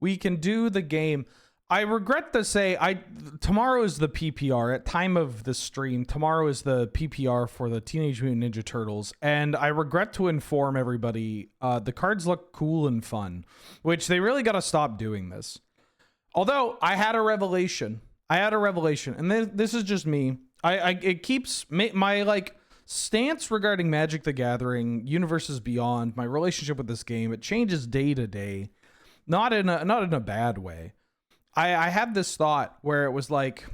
we can do the game. I regret to say, tomorrow is the PPR. At time of the stream, tomorrow is the PPR for the Teenage Mutant Ninja Turtles, and I regret to inform everybody, the cards look cool and fun, which they really got to stop doing this. Although, I had a revelation. And this is just me. It keeps my like stance regarding Magic the Gathering, Universes Beyond, my relationship with this game. It changes day to day, not in a bad way. I had this thought where it was like,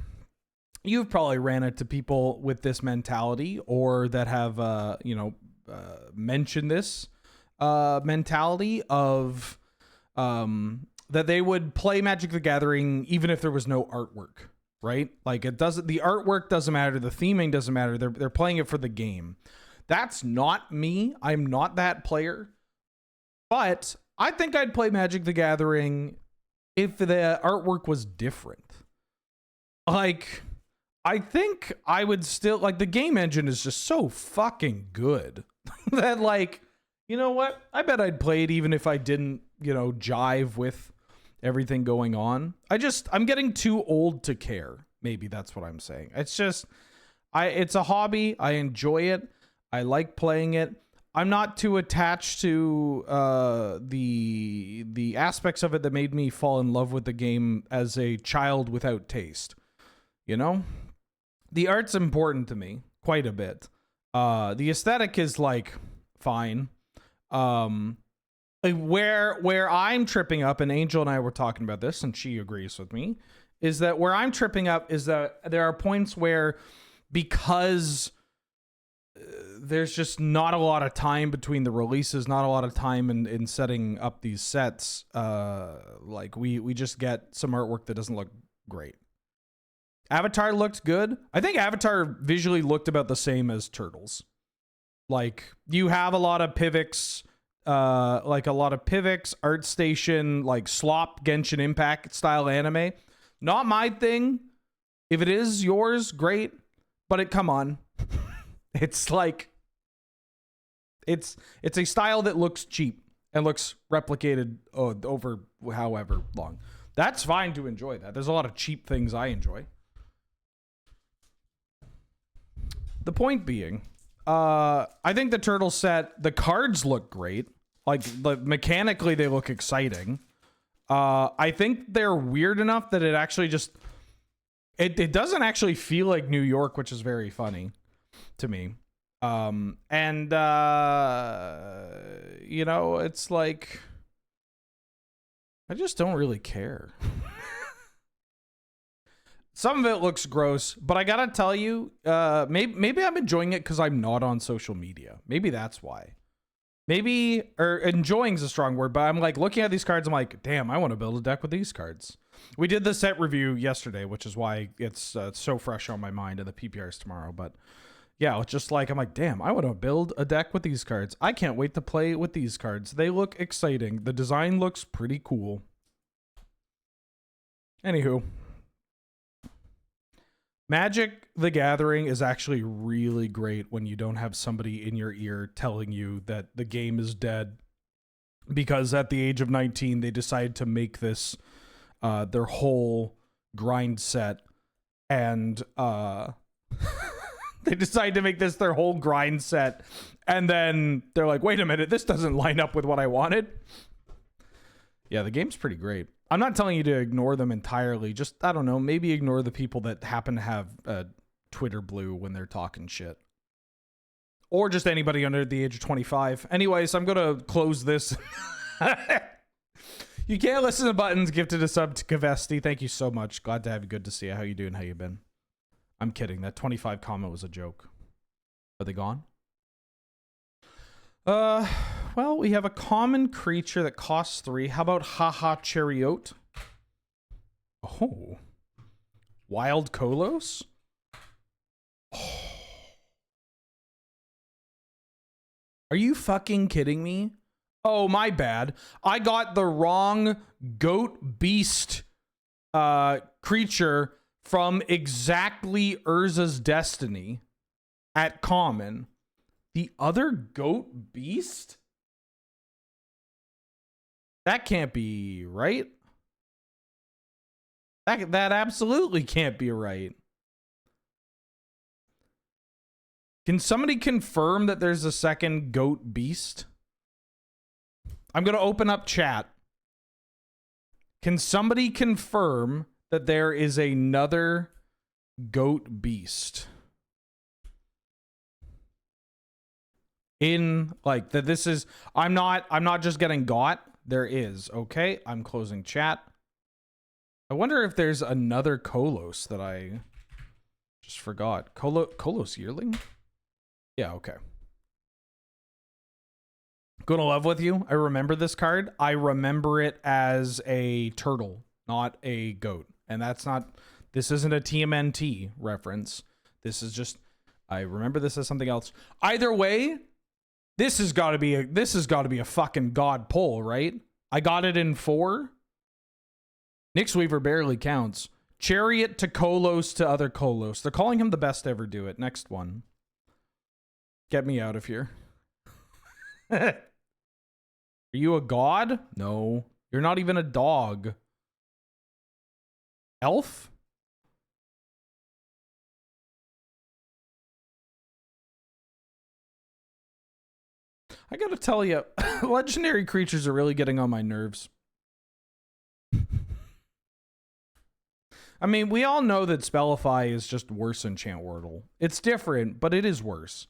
you've probably ran into people with this mentality, or that have mentioned this mentality of that they would play Magic the Gathering even if there was no artwork, right? Like the artwork doesn't matter, the theming doesn't matter. They're playing it for the game. That's not me. I'm not that player. But I think I'd play Magic the Gathering if the artwork was different. Like, I think I would still, like, the game engine is just so fucking good that, like, you know what? I bet I'd play it even if I didn't, jive with everything going on. I'm getting too old to care. Maybe that's what I'm saying. It's just, it's a hobby. I enjoy it. I like playing it. I'm not too attached to the aspects of it that made me fall in love with the game as a child without taste. The art's important to me quite a bit. The aesthetic is like fine. Where I'm tripping up, and Angel and I were talking about this, and she agrees with me, is that where I'm tripping up is that there are points where, because there's just not a lot of time between the releases, not a lot of time in setting up these sets. Like we just get some artwork that doesn't look great. Avatar looked good. I think Avatar visually looked about the same as Turtles. Like you have a lot of Pivx, ArtStation, like slop Genshin Impact style anime. Not my thing. If it is yours, great. But come on. It's like, it's a style that looks cheap and looks replicated over however long. That's fine to enjoy that. There's a lot of cheap things I enjoy. The point being, I think the Turtle set, the cards look great. Like, mechanically, they look exciting. I think they're weird enough that it actually just, it doesn't actually feel like New York, which is very funny to me. It's like, I just don't really care. Some of it looks gross, but I gotta tell you, maybe I'm enjoying it because I'm not on social media. Maybe that's why. Or enjoying is a strong word, but I'm like looking at these cards, I'm like, damn, I want to build a deck with these cards. We did the set review yesterday, which is why it's so fresh on my mind, and the PPR is tomorrow, but yeah, it's just like, I'm like, damn, I want to build a deck with these cards. I can't wait to play with these cards. They look exciting. The design looks pretty cool. Anywho, Magic the Gathering is actually really great when you don't have somebody in your ear telling you that the game is dead. Because at the age of 19, they decided to make this their whole grind set. And they decide to make this their whole grind set, and then they're like, wait a minute, this doesn't line up with what I wanted. Yeah, the game's pretty great. I'm not telling you to ignore them entirely. Just, I don't know, maybe ignore the people that happen to have Twitter blue when they're talking shit. Or just anybody under the age of 25. Anyways, I'm going to close this. You can't listen to buttons. Gifted a sub to Kavesti. Thank you so much. Glad to have you. Good to see you. How you doing? How you been? I'm kidding. That 25 comment was a joke. Are they gone? Well, we have a common creature that costs 3. How about Haha Chariot? Oh. Wild Kolos? Oh. Are you fucking kidding me? Oh, my bad. I got the wrong goat beast creature from exactly Urza's Destiny at common. The other goat beast? That can't be right. That absolutely can't be right. Can somebody confirm that there's a second goat beast? I'm going to open up chat. Can somebody confirm that there is another goat beast? In like that this is I'm not just getting got. There is. Okay, I'm closing chat. I wonder if there's another Kolos that I just forgot. Kolos yearling? Yeah, okay. Gonna love with you. I remember this card. I remember it as a turtle, not a goat. And that's not, this isn't a TMNT reference. This is just, I remember this as something else. Either way, this has got to be a fucking god pull, right? I got it in 4. Nyx Weaver barely counts. Chariot to Kolos to other Kolos. They're calling him the best to ever do it. Next one. Get me out of here. Are you a god? No. You're not even a dog. Elf? I gotta tell you, legendary creatures are really getting on my nerves. I mean, we all know that Spellify is just worse than Enchant Worldle. It's different, but it is worse.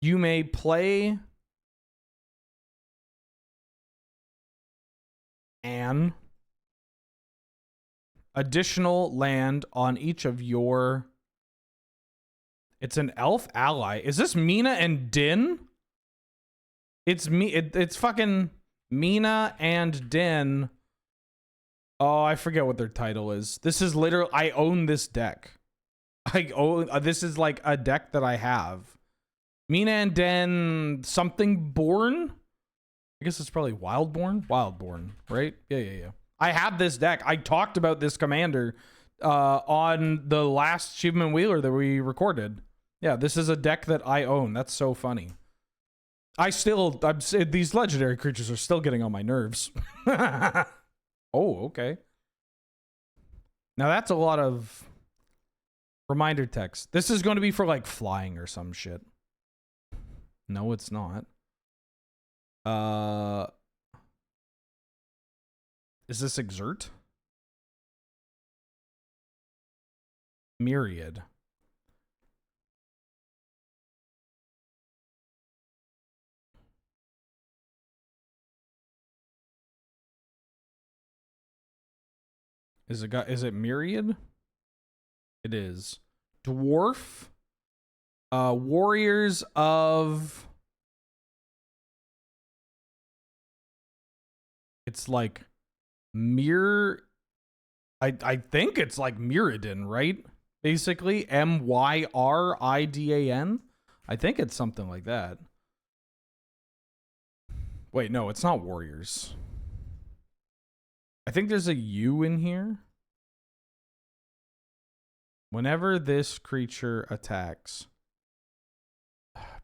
You may play an additional land on each of your... It's an elf ally. Is this Mina and Din? It's it's fucking Mina and Din. Oh, I forget what their title is. This is literally, I own this deck. I own, this is like a deck that I have. Mina and Den something born? I guess it's probably Wildborn? Wildborn, right? Yeah. I have this deck. I talked about this commander on the last Achievement Wheeler that we recorded. Yeah, this is a deck that I own. That's so funny. These legendary creatures are still getting on my nerves. Oh, okay. Now that's a lot of reminder text. This is going to be for like flying or some shit. No, it's not. Is this Exert? Myriad. Is it Myriad? It is. Dwarf. Warriors of... It's like I think it's like Mirrodin, right? Basically, Myridan. I think it's something like that. Wait, no, it's not warriors. I think there's a U in here. Whenever this creature attacks,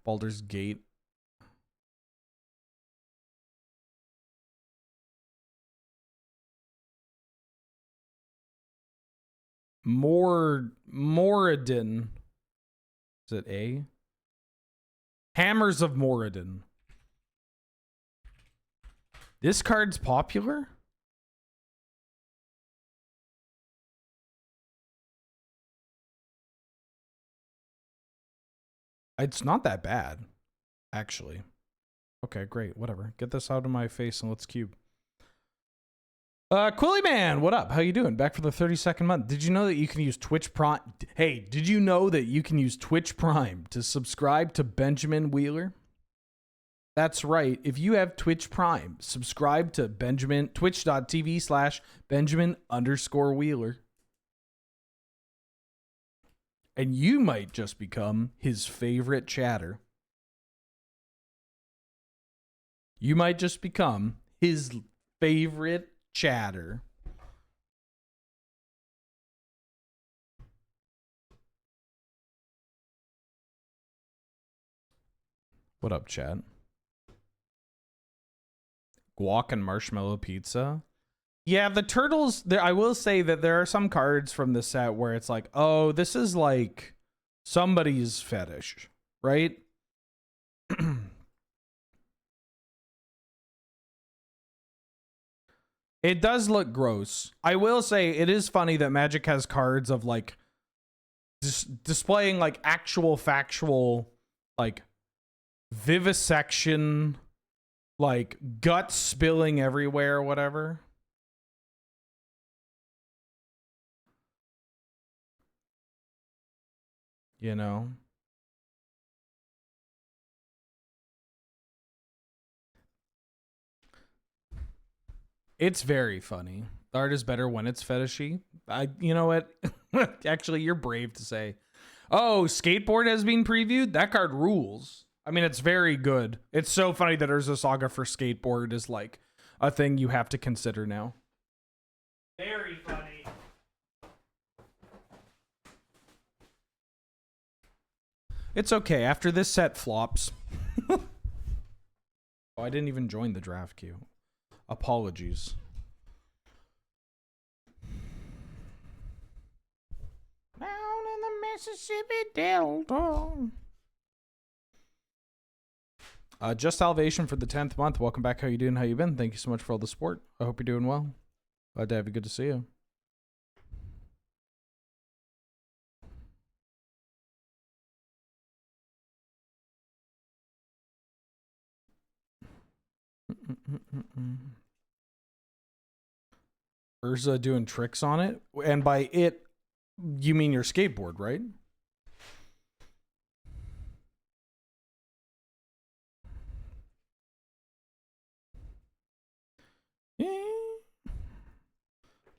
Baldur's Gate. Moradin. Is it A? Hammers of Moradin. This card's popular? It's not that bad, actually. Okay, great. Whatever. Get this out of my face and let's cube. Quilly Man, what up? How you doing? Back for the 32nd month. Did you know that you can use Twitch Prime? Hey, did you know that you can use Twitch Prime to subscribe to Benjamin Wheeler? That's right. If you have Twitch Prime, subscribe to Benjamin, twitch.tv/Benjamin_Wheeler. And you might just become his favorite chatter. You might just become his favorite chatter. What up, chat? Guac and marshmallow pizza. Yeah, the turtles, I will say that there are some cards from the set where it's like, oh, this is like somebody's fetish, right? It does look gross. I will say it is funny that Magic has cards of like displaying like actual factual like vivisection, like gut spilling everywhere or whatever. You know? It's very funny. The art is better when it's fetishy. You know what? Actually, you're brave to say. Oh, Skateboard has been previewed? That card rules. I mean, it's very good. It's so funny that Urza Saga for Skateboard is like a thing you have to consider now. Very funny. It's okay. After this set flops. Oh, I didn't even join the draft queue. Apologies. Down in the Mississippi Delta. Just Salvation for the 10th month. Welcome back. How you doing? How you been? Thank you so much for all the support. I hope you're doing well. Glad to have you. Good to see you. Urza doing tricks on it, and by it you mean your skateboard, right?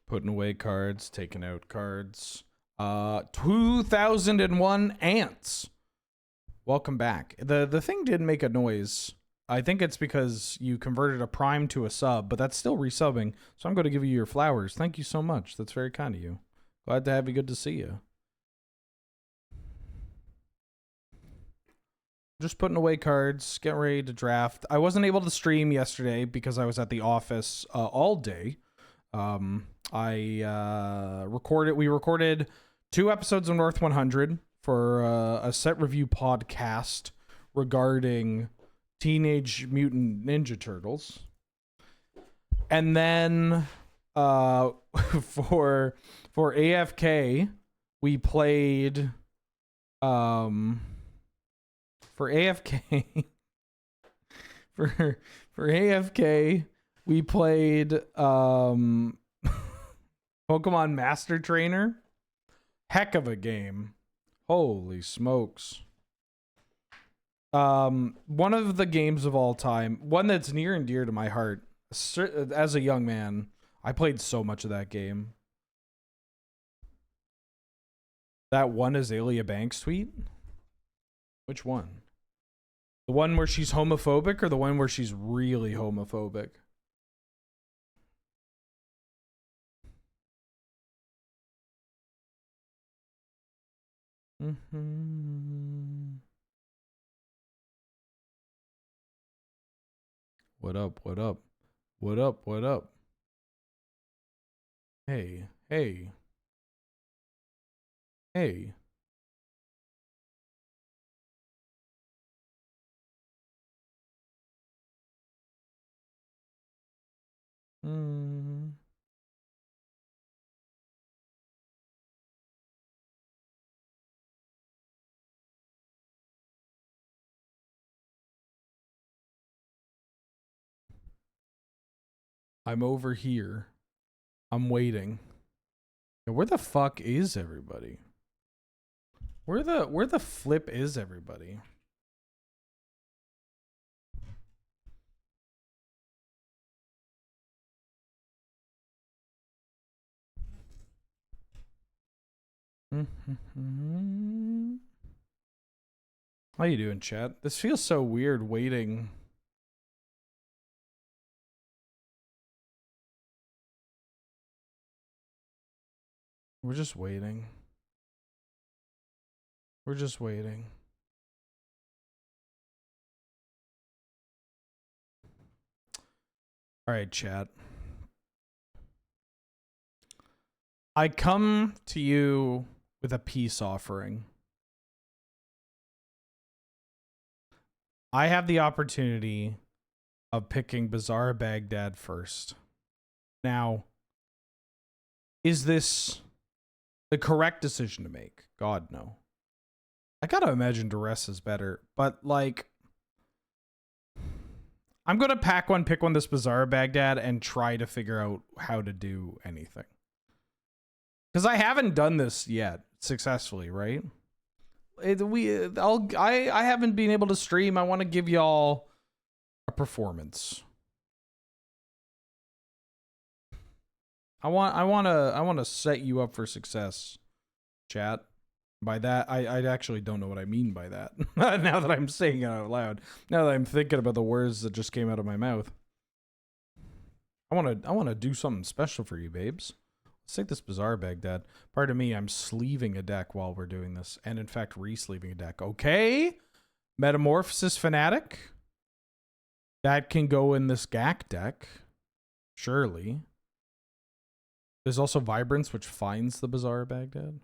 Putting away cards, taking out cards. 2001 ants. Welcome back. The thing did make a noise. I think it's because you converted a prime to a sub, but that's still resubbing. So I'm going to give you your flowers. Thank you so much. That's very kind of you. Glad to have you. Good to see you. Just putting away cards, getting ready to draft. I wasn't able to stream yesterday because I was at the office all day. We recorded 2 episodes of North 100 for a set review podcast regarding Teenage Mutant Ninja Turtles. And then for AFK, we played for AFK for AFK we played Pokemon Master Trainer. Heck of a game. Holy smokes. One of the games of all time, one that's near and dear to my heart. As a young man, I played so much of that game. That one Azalea Banks tweet? Which one? The one where she's homophobic or the one where she's really homophobic? What up? What up? What up? What up? Hey, hey. Hey. I'm over here. I'm waiting. Yeah, where the fuck is everybody? Where the flip is everybody? How you doing, chat? This feels so weird waiting. We're just waiting. We're just waiting. All right, chat. I come to you with a peace offering. I have the opportunity of picking Bazaar Baghdad first. Now, is this the correct decision to make? God, no. I gotta imagine Duress is better, but like, I'm gonna pack one, pick one this Bazaar Baghdad, and try to figure out how to do anything. Because I haven't done this yet successfully, right? I haven't been able to stream. I want to give y'all a performance. I want to set you up for success, chat. By that, I actually don't know what I mean by that. Now that I'm saying it out loud, now that I'm thinking about the words that just came out of my mouth, I want to do something special for you, babes. Let's take this Bazaar Baghdad. Pardon me, I'm sleeving a deck while we're doing this, and in fact, re-sleeving a deck. Okay, Metamorphosis Fanatic. That can go in this GAC deck, surely. There's also Vibrance, which finds the Bazaar Baghdad.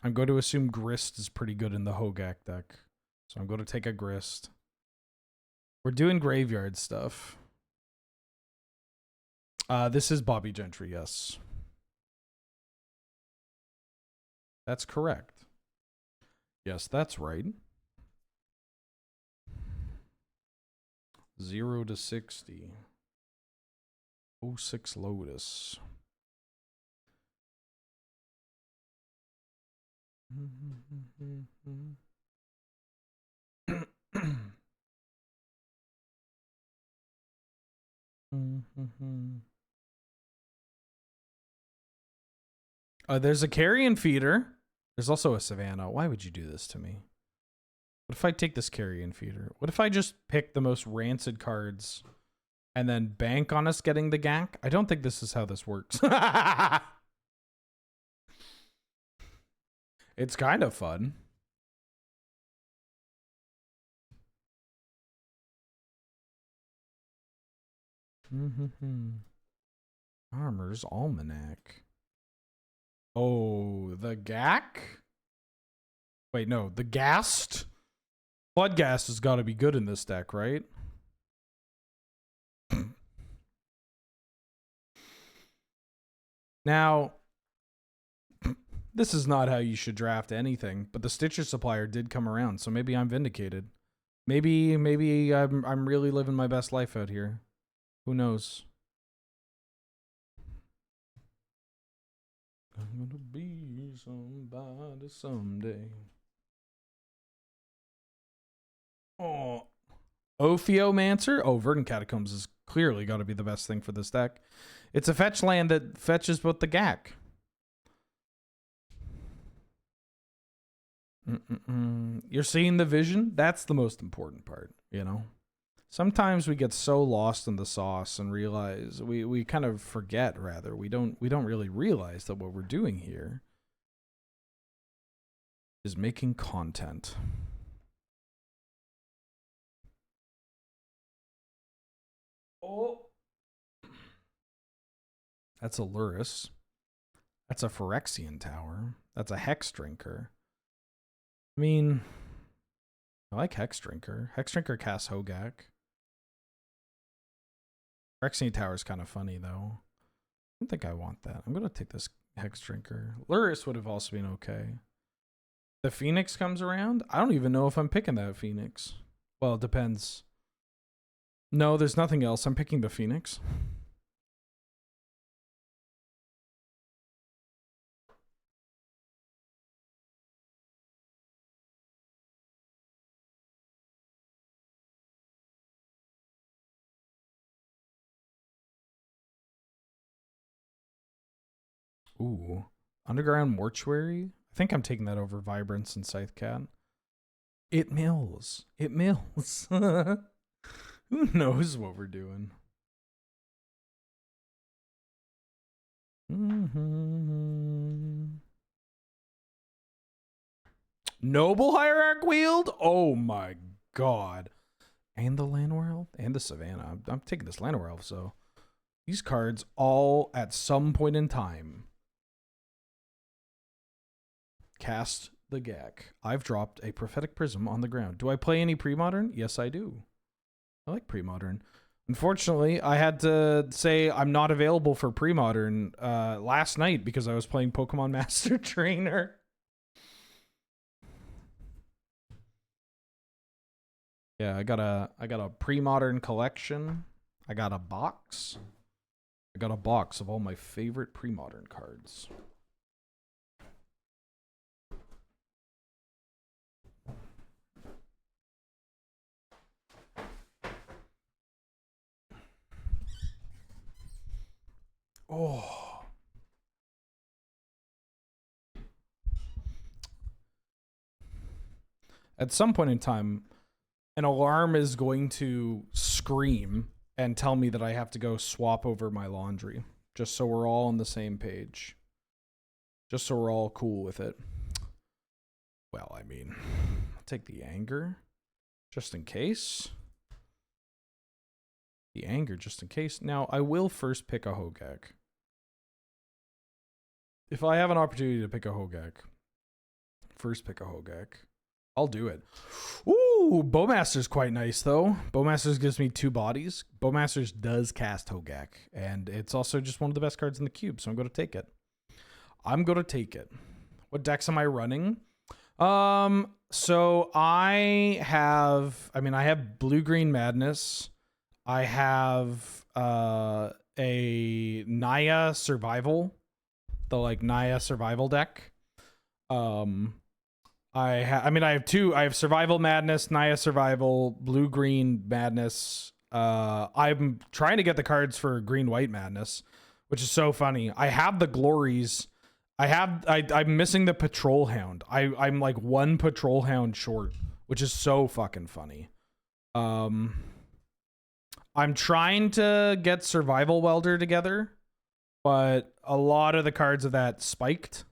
I'm going to assume Grist is pretty good in the Hogaak deck, so I'm going to take a Grist. We're doing graveyard stuff. This is Bobby Gentry, yes. That's correct. Yes, that's right. 0 to 60. 06 Lotus. There's a carrion feeder. There's also a Savannah. Why would you do this to me? What if I take this carrion feeder? What if I just pick the most rancid cards and then bank on us getting the gank? I don't think this is how this works. It's kind of fun. Armor's Almanac. Oh, the GAC? Wait, no, the Gast? Bloodghast has got to be good in this deck, right? Now, this is not how you should draft anything, but the Stitcher Supplier did come around, so maybe I'm vindicated. Maybe I'm really living my best life out here. Who knows? I'm gonna be somebody someday. Oh, Ophiomancer? Oh, Verdant Catacombs has clearly got to be the best thing for this deck. It's a fetch land that fetches both the GAC. You're seeing the vision? That's the most important part, you know? Sometimes we get so lost in the sauce and realize we kind of forget, rather. We don't really realize that what we're doing here is making content. Oh. That's a Luris. That's a Phyrexian Tower. That's a Hex Drinker. I mean, I like Hex Drinker. Hex Drinker casts Hogaak. Phyrexian Tower is kind of funny, though. I don't think I want that. I'm going to take this Hex Drinker. Luris would have also been okay. The Phoenix comes around. I don't even know if I'm picking that Phoenix. Well, it depends. No, there's nothing else. I'm picking the Phoenix. Ooh. Underground Mortuary? I think I'm taking that over Vibrance and Scythecat. It mills. It mills. Who knows what we're doing? Noble Hierarch Wield? Oh my god. And the Llanowar Elf and the Savannah. I'm taking this Llanowar Elf, so these cards all at some point in time cast the Gak. I've dropped a Prophetic Prism on the ground. Do I play any pre-modern? Yes, I do. I like pre-modern. Unfortunately, I had to say I'm not available for pre-modern last night because I was playing Pokemon Master Trainer. Yeah, I got a pre-modern collection. I got a box. I got a box of all my favorite pre-modern cards. Oh. At some point in time, an alarm is going to scream and tell me that I have to go swap over my laundry, just so we're all on the same page. Just so we're all cool with it. Well, I mean, I'll take the anger, just in case. The anger, just in case. Now, I will first pick a Hogaak. If I have an opportunity to pick a Hogaak, first pick a Hogaak, I'll do it. Ooh, Bowmaster's quite nice, though. Bowmaster's gives me 2 bodies. Bowmaster's does cast Hogaak, and it's also just one of the best cards in the cube, so I'm going to take it. I'm going to take it. What decks am I running? So I have Blue-Green Madness. I have a Naya Survival, the like Naya Survival deck. I have 2. I have Survival Madness, Naya Survival, Blue-Green Madness. I'm trying to get the cards for Green-White Madness, which is so funny. I have the Glories. I'm missing the Patrol Hound. I'm like 1 Patrol Hound short, which is so fucking funny. I'm trying to get Survival Welder together, but a lot of the cards of that spiked,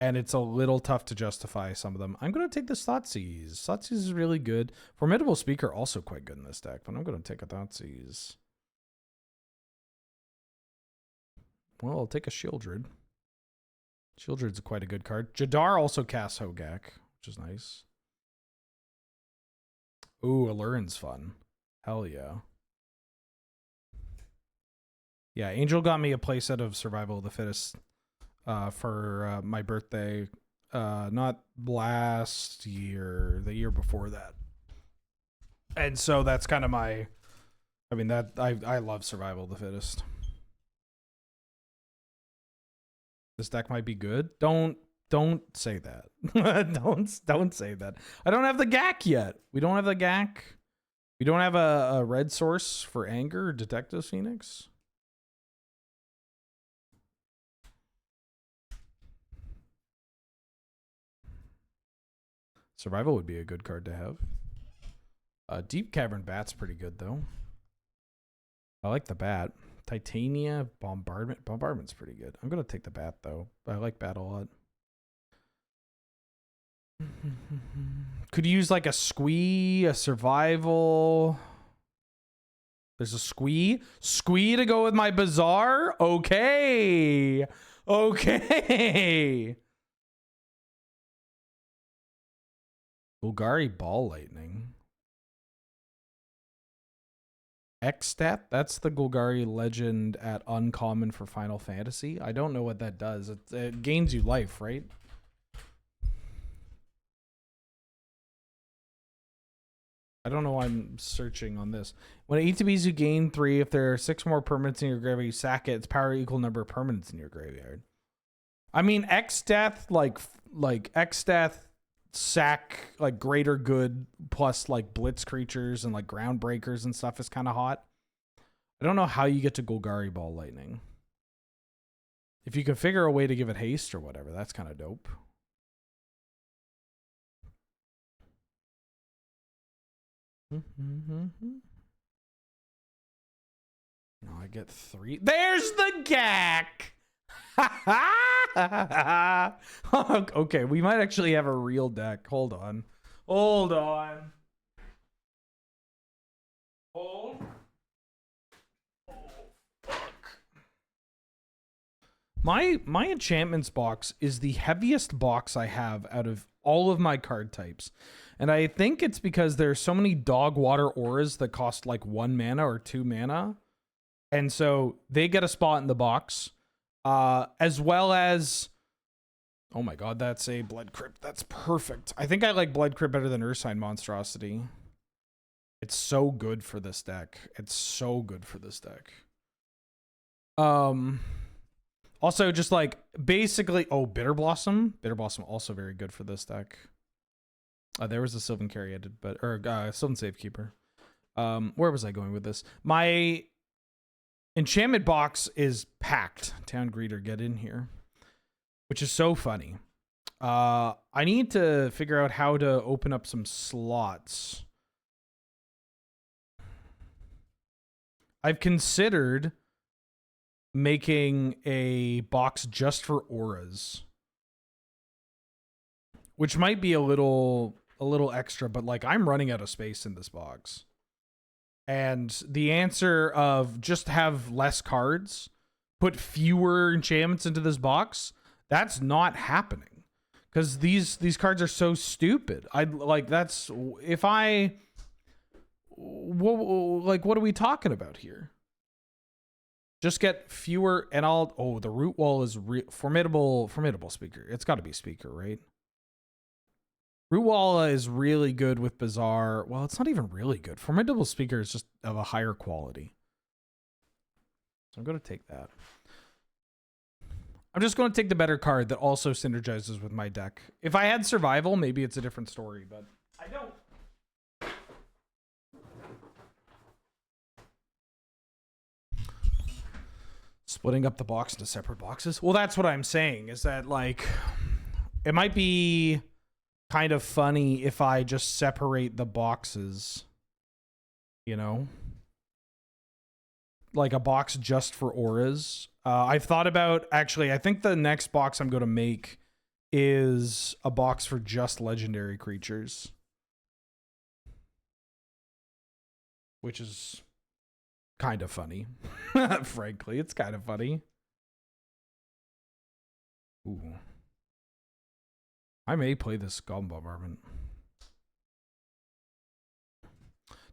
and it's a little tough to justify some of them. I'm going to take the Thoughtseize. Thoughtseize is really good. Formidable Speaker also quite good in this deck, but I'm going to take a Thoughtseize. Well, I'll take a Shieldred. Shieldred's quite a good card. Jadar also casts Hogaak, which is nice. Ooh, Alurin's fun. Hell yeah. Yeah, Angel got me a playset of Survival of the Fittest for my birthday. Not last year, the year before that. And so that's kind of my... I mean, that I love Survival of the Fittest. This deck might be good. Don't say that. don't say that. I don't have the Gak yet. We don't have the Gak. We don't have a red source for Anger or Detective Phoenix. Survival would be a good card to have. Deep Cavern Bat's pretty good, though. I like the Bat. Titania, Bombardment. Bombardment's pretty good. I'm going to take the Bat, though. I like Bat a lot. Could use like a Squee, a Survival. There's a Squee. Squee to go with my Bazaar? Okay. Okay. Golgari Ball Lightning. X-Stat? That's the Golgari legend at uncommon for Final Fantasy. I don't know what that does. It gains you life, right? I don't know why I'm searching on this. When ATBs you gain 3, if there are 6 more permanents in your graveyard, you sack it. It's power equal number of permanents in your graveyard. I mean, X-Death, like X-Death, sack, like greater good, plus like blitz creatures and like ground breakers and stuff is kind of hot. I don't know how you get to Golgari Ball Lightning. If you can figure a way to give it haste or whatever, that's kind of dope. No, I get 3. There's the Gak! Okay, we might actually have a real deck. Hold on. My enchantments box is the heaviest box I have out of all of my card types. And I think it's because there's so many dog water auras that cost like 1 mana or 2 mana. And so they get a spot in the box. As well as, oh my god, that's a Blood Crypt. That's perfect. I think I like Blood Crypt better than Ursine Monstrosity. It's so good for this deck. It's so good for this deck. Also, just like basically, oh, Bitter Blossom. Bitter Blossom also very good for this deck. There was a Sylvan Caryatid, Sylvan Safekeeper. Where was I going with this? My enchantment box is packed. Town Greeter, get in here. Which is so funny. I need to figure out how to open up some slots. I've considered making a box just for auras, which might be a little extra, but like I'm running out of space in this box. And the answer of just have less cards, put fewer enchantments into this box, that's not happening. Because these cards are so stupid. What are we talking about here? Just get fewer, and the Root Wall is formidable speaker. It's got to be speaker, right? Root Wall is really good with Bazaar. Well, it's not even really good. Formidable speaker is just of a higher quality. So I'm going to take that. I'm just going to take the better card that also synergizes with my deck. If I had survival, maybe it's a different story, but I don't. Splitting up the box into separate boxes. Well, that's what I'm saying, is that like it might be kind of funny if I just separate the boxes, you know, like a box just for auras. I've thought about, actually, I think the next box I'm going to make is a box for just legendary creatures, which is kind of funny. Frankly, it's kind of funny. Ooh. I may play this Goblin Bombardment.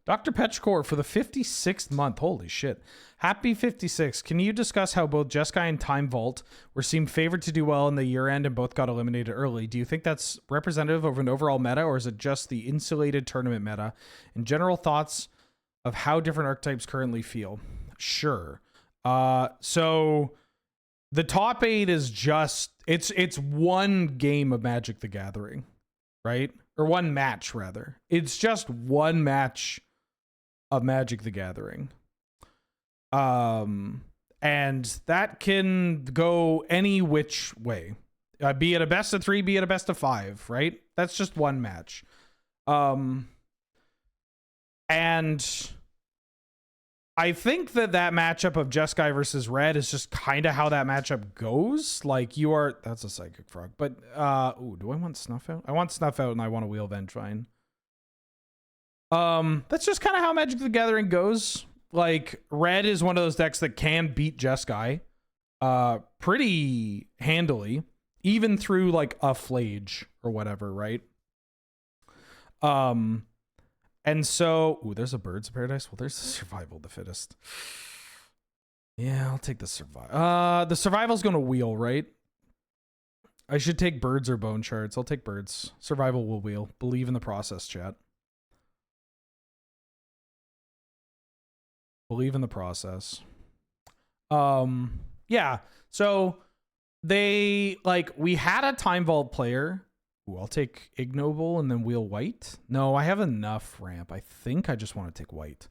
Dr. Petrichor for the 56th month. Holy shit. Happy 56. Can you discuss how both Jeskai and Time Vault were seemed favored to do well in the year end and both got eliminated early? Do you think that's representative of an overall meta, or is it just the insulated tournament meta? And general thoughts of how different archetypes currently feel? Sure. So the top 8 is just it's one game of Magic the Gathering, right? Or one match rather. It's just one match of Magic the Gathering. And that can go any which way. Be it a best of 3, be it a best of 5, right? That's just one match. And I think that matchup of Jeskai versus Red is just kind of how that matchup goes. Like that's a Psychic Frog. But, do I want Snuff Out? I want Snuff Out and I want to wheel Vengevine. That's just kind of how Magic the Gathering goes. Like, Red is one of those decks that can beat Jeskai, pretty handily, even through like a Flage or whatever, right? And so, there's a Birds of Paradise. Well, there's the Survival of the Fittest. Yeah, I'll take the survival. The survival's gonna wheel, right? I should take Birds or Bone Shards. I'll take Birds. Survival will wheel. Believe in the process, chat. Believe in the process. Yeah. So we had a Time Vault player. Ooh, I'll take Ignoble and then wheel White. No, I have enough ramp. I think I just want to take White.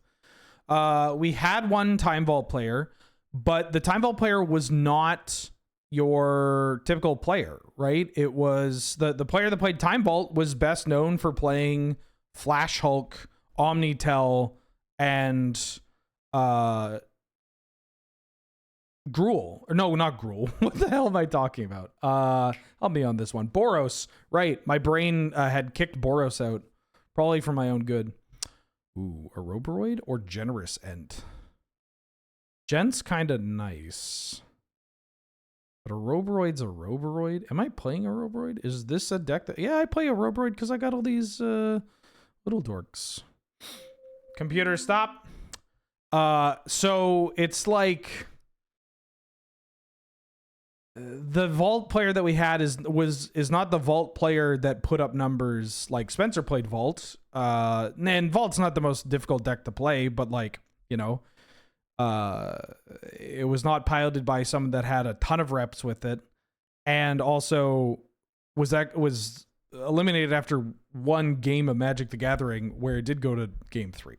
We had one Time Vault player, but the Time Vault player was not your typical player, right? It was the player that played Time Vault was best known for playing Flash Hulk, Omnitel, and Gruul. Or no, not Gruul. What the hell am I talking about? Help me on this one. Boros. Right. My brain had kicked Boros out. Probably for my own good. Ooh, Aeroboroid or Generous End? Gen's kind of nice. But a Roboroid's a Roboroid. Am I playing a Roboroid? Is this a deck that... Yeah, I play a Roboroid because I got all these little dorks. Computer, stop. So it's like... The Vault player that we had is not the Vault player that put up numbers like Spencer played Vault. And Vault's not the most difficult deck to play, but like, you know... it was not piloted by someone that had a ton of reps with it, and also was eliminated after one game of Magic the Gathering, where it did go to game 3.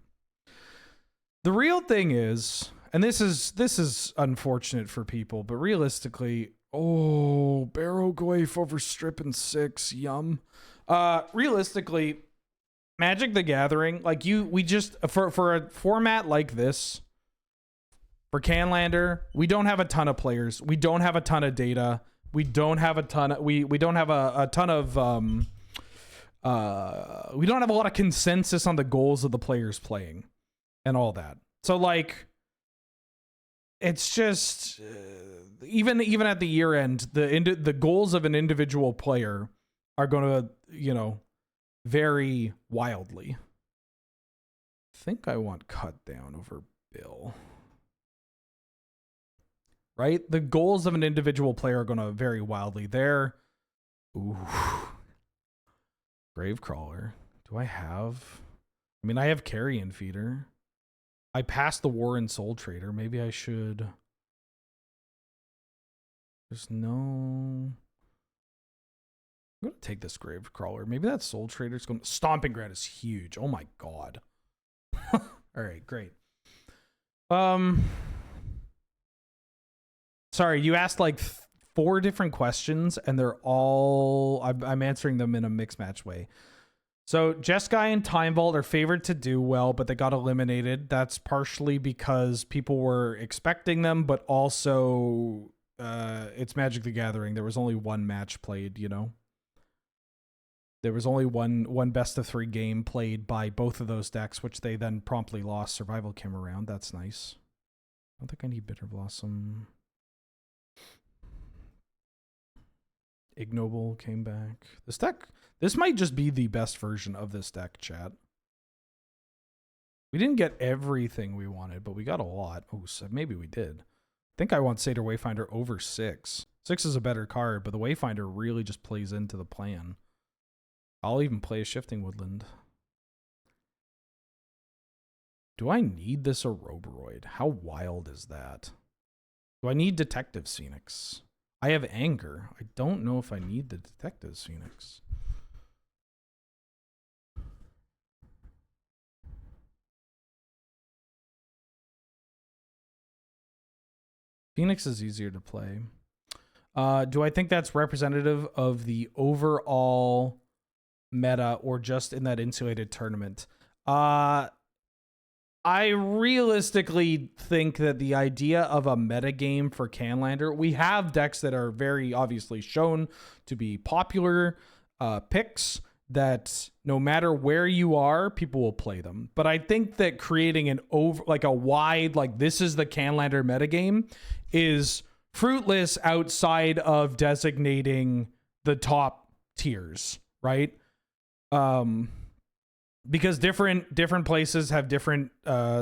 The real thing is, and this is unfortunate for people, but realistically, Barrowglyph over Strip and 6, yum. Realistically, Magic the Gathering, like we just for a format like this. For Canlander, we don't have a ton of players. We don't have a ton of data. We don't have a ton of, we don't have a ton of we don't have a lot of consensus on the goals of the players playing and all that. So like it's just even at the year end, the goals of an individual player are going to, you know, vary wildly. I think I want Cut Down over Bill. Right? The goals of an individual player are going to vary wildly. There. Ooh. Gravecrawler. Do I have... I mean, I have Carrion Feeder. I passed the War and Soul Trader. Maybe I should... There's no... I'm going to take this Gravecrawler. Maybe that Soul Trader's going... Stomping Ground is huge. Oh my god. Alright, great. Sorry, you asked like 4 different questions, and they're all... I'm answering them in a mixed match way. So, Jeskai and Time Vault are favored to do well, but they got eliminated. That's partially because people were expecting them, but also it's Magic the Gathering. There was only one match played, you know? There was only one best of 3 game played by both of those decks, which they then promptly lost. Survival came around. That's nice. I don't think I need Bitter Blossom. Ignoble came back. This might just be the best version of this deck, chat. We didn't get everything we wanted, but we got a lot. Oh, so maybe we did. I think I want Satyr Wayfinder over 6. 6 is a better card, but the Wayfinder really just plays into the plan. I'll even play a Shifting Woodland. Do I need this Roboroid? How wild is that? Do I need Detective's Phoenix? I have Anger. I don't know if I need the Detective's Phoenix. Phoenix is easier to play. Do I think that's representative of the overall meta or just in that insulated tournament? I realistically think that the idea of a metagame for Canlander, we have decks that are very obviously shown to be popular picks that no matter where you are, people will play them. But I think that creating a wide, like this is the Canlander metagame is fruitless outside of designating the top tiers, right? Because different places have different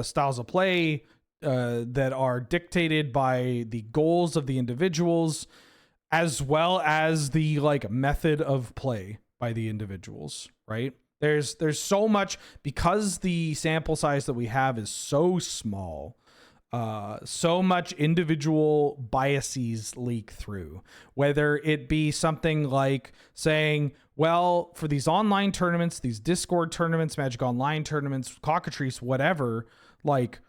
styles of play that are dictated by the goals of the individuals, as well as the like method of play by the individuals, right? There's so much, because the sample size that we have is so small. So much individual biases leak through, whether it be something like saying, well, for these online tournaments, these Discord tournaments, Magic Online tournaments, Cockatrice, whatever, like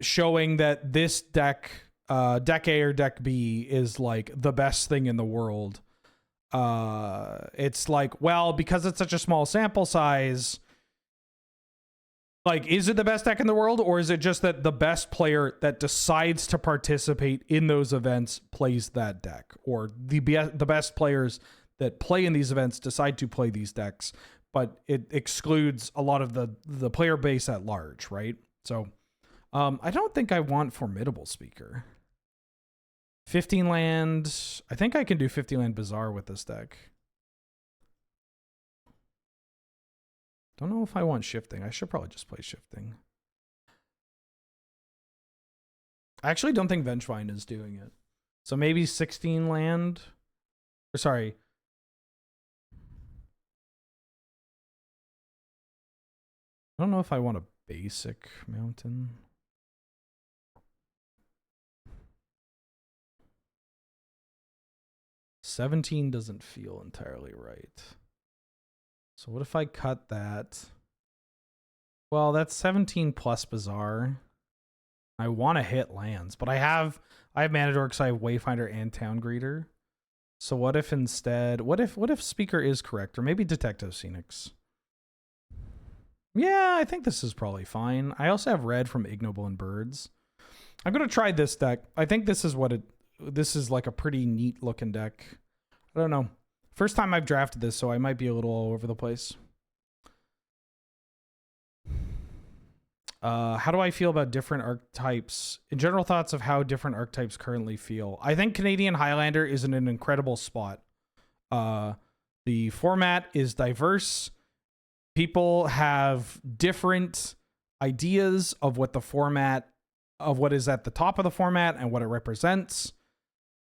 showing that this deck, deck A or deck B is like the best thing in the world. It's like, well, because it's such a small sample size, like, is it the best deck in the world, or is it just that the best player that decides to participate in those events plays that deck, or the best players that play in these events decide to play these decks, but it excludes a lot of the player base at large, right? So I don't think I want Formidable Speaker. 15 land. I think I can do 50 land Bazaar with this deck. Don't know if I want shifting. I should probably just play shifting. I actually don't think Vengevine is doing it. So maybe 16 land. Or sorry. I don't know if I want a basic mountain. $17 doesn't feel entirely right. So what if I cut that? Well, that's 17 plus Bazaar. I want to hit lands, but I have Mana Dorks, I have Wayfinder and Town Greeter. So what if instead, what if Speaker is correct, or maybe Detective Scenics? Yeah, I think this is probably fine. I also have red from Ignoble and Birds. I'm gonna try this deck. I think this is this is like a pretty neat looking deck. I don't know. First time I've drafted this, so I might be a little all over the place. How do I feel about different archetypes? In general, thoughts of how different archetypes currently feel. I think Canadian Highlander is in an incredible spot. The format is diverse. People have different ideas of what the format, of what is at the top of the format and what it represents.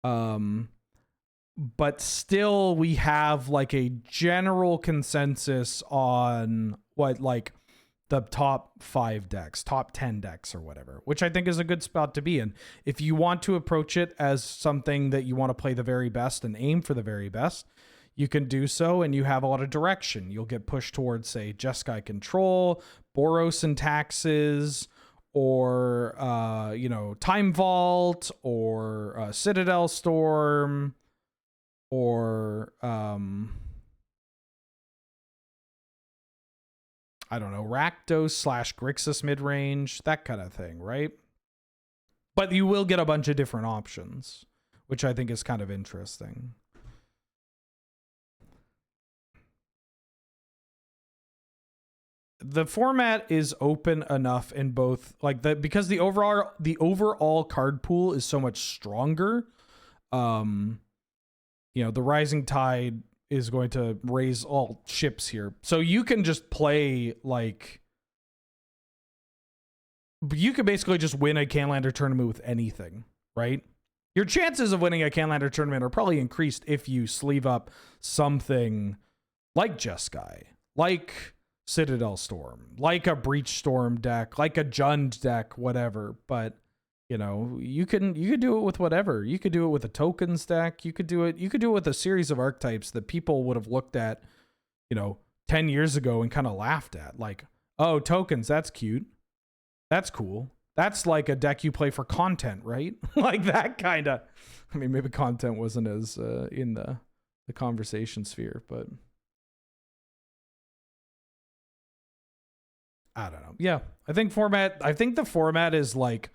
But still we have like a general consensus on what like the top 5 decks, top 10 decks or whatever, which I think is a good spot to be in. If you want to approach it as something that you want to play the very best and aim for the very best, you can do so, and you have a lot of direction. You'll get pushed towards, say, Jeskai Control, Boros and Taxes, or, Time Vault, or Citadel Storm, or, I don't know, Rakdos / Grixis midrange, that kind of thing, right? But you will get a bunch of different options, which I think is kind of interesting. The format is open enough in both, like, because the overall card pool is so much stronger. The rising tide is going to raise all ships here. So you can just play, like, you can basically just win a Canlander tournament with anything, right? Your chances of winning a Canlander tournament are probably increased if you sleeve up something like Jeskai, like Citadel Storm, like a Breach Storm deck, like a Jund deck, whatever. But you could do it with whatever. You could do it with a tokens deck. You could do it with a series of archetypes that people would have looked at, 10 years ago and kind of laughed at. Like, oh, tokens, that's cute. That's cool. That's like a deck you play for content, right? Like that kind of, I mean, maybe content wasn't as in the conversation sphere, but I don't know. Yeah, I think the format is like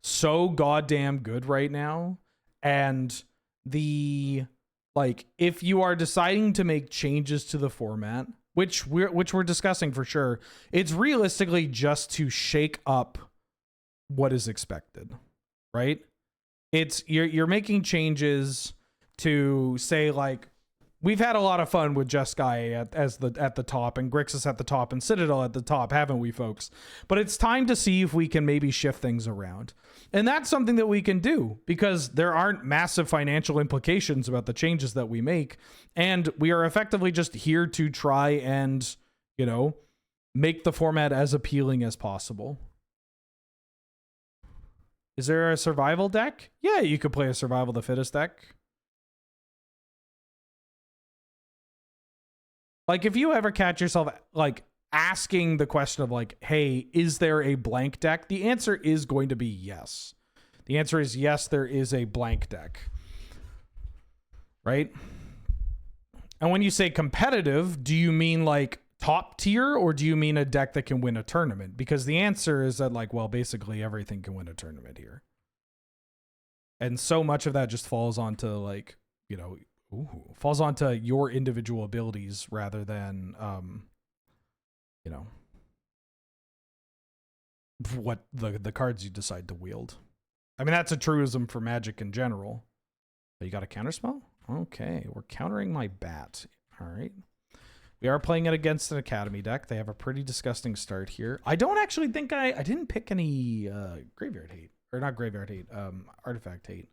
so goddamn good right now. And if you are deciding to make changes to the format, which we're discussing for sure, it's realistically just to shake up what is expected, right? It's you're making changes to say, like, we've had a lot of fun with Jeskai at the top, and Grixis at the top, and Citadel at the top, haven't we, folks? But it's time to see if we can maybe shift things around. And that's something that we can do, because there aren't massive financial implications about the changes that we make. And we are effectively just here to try and, make the format as appealing as possible. Is there a survival deck? Yeah, you could play a Survival the Fittest deck. Like, if you ever catch yourself, like, asking the question of, like, hey, is there a blank deck? The answer is going to be yes. The answer is yes, there is a blank deck. Right? And when you say competitive, do you mean, like, top tier, or do you mean a deck that can win a tournament? Because the answer is that, like, well, basically everything can win a tournament here. And so much of that just falls onto, like, falls onto your individual abilities rather than, what the cards you decide to wield. I mean, that's a truism for Magic in general. Oh, you got a counterspell? Okay, we're countering my bat. All right. We are playing it against an Academy deck. They have a pretty disgusting start here. I don't actually think I didn't pick any graveyard hate. Or not graveyard hate, artifact hate.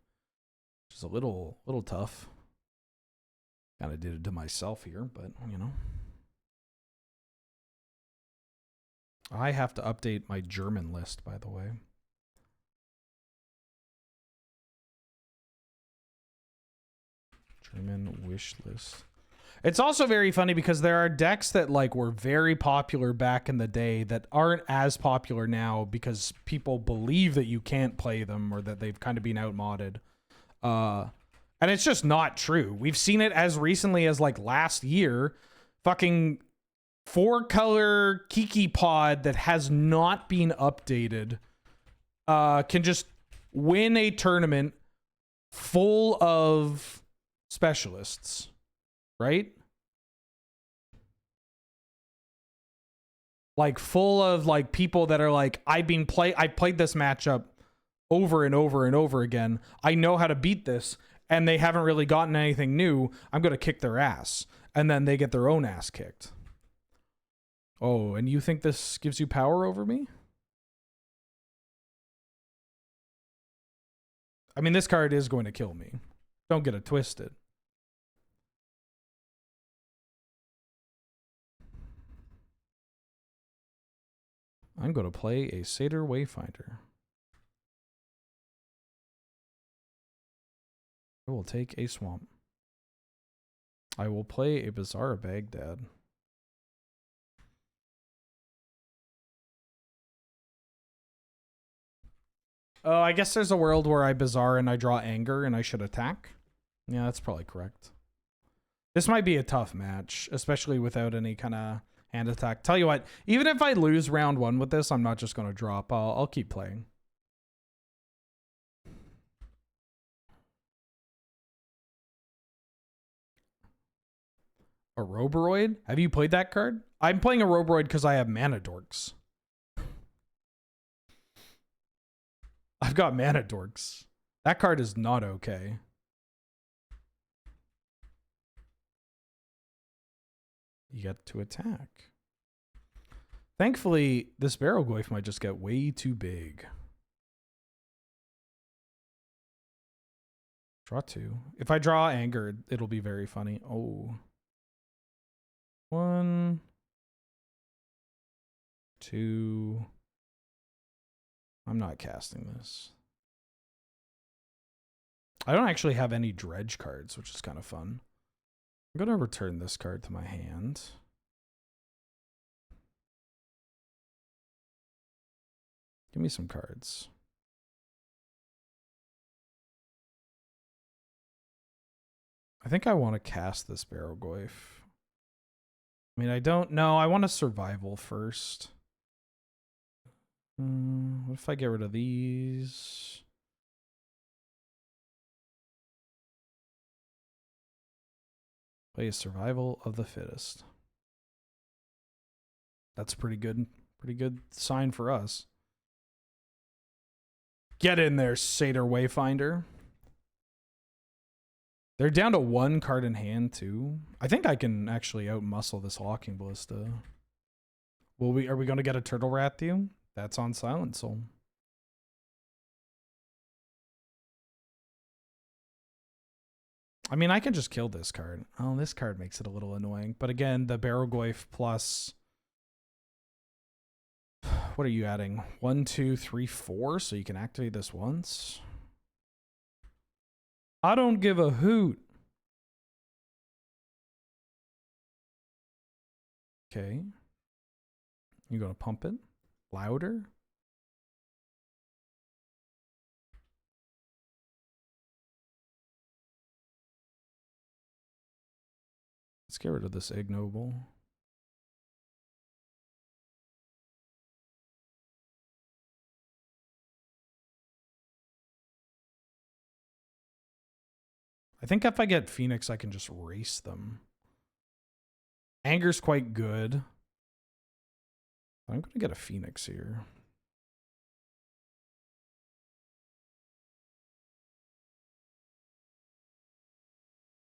Which is a little tough. Kind of did it to myself here, but you know. I have to update my German list, by the way. German wish list. It's also very funny because there are decks that like were very popular back in the day that aren't as popular now because people believe that you can't play them or that they've kind of been outmodded. And it's just not true. We've seen it as recently as like last year. Fucking 4-color Kiki Pod that has not been updated can just win a tournament full of specialists, right? Like full of like people that are like, I played this matchup over and over and over again. I know how to beat this, and they haven't really gotten anything new. I'm gonna kick their ass, and then they get their own ass kicked. Oh, and you think this gives you power over me? I mean, this card is going to kill me. Don't get it twisted. I'm going to play a Satyr Wayfinder. I will take a swamp. I will play a Bizarre Baghdad. Oh, I guess there's a world where I Bizarre and I draw Anger and I should attack. Yeah, that's probably correct. This might be a tough match, especially without any kind of hand attack. Tell you what, even if I lose round 1 with this, I'm not just going to drop. I'll keep playing. A Roboroid? Have you played that card? I'm playing a Roboroid because I have Mana Dorks. I've got Mana Dorks. That card is not okay. You get to attack. Thankfully, this Barrelgoyf might just get way too big. Draw 2. If I draw Anger, it'll be very funny. Oh. 1, 2. I'm not casting this. I don't actually have any dredge cards, which is kind of fun. I'm going to return this card to my hand. Give me some cards. I think I want to cast this Barrelgoyf. I mean, I don't know. I want a survival first. What if I get rid of these? Play a Survival of the Fittest. That's pretty good sign for us. Get in there, Satyr Wayfinder. They're down to 1 card in hand too. I think I can actually outmuscle this Hawking Ballista. Are we gonna get a Turtle Rat to you? That's on Silent Soul. I mean, I can just kill this card. Oh, this card makes it a little annoying. But again, the Barrelgoyf plus... What are you adding? 1, 2, 3, 4, so you can activate this once? I don't give a hoot. Okay. You gonna pump it? Louder? Let's get rid of this ignoble. I think if I get Phoenix, I can just race them. Anger's quite good. I'm going to get a Phoenix here.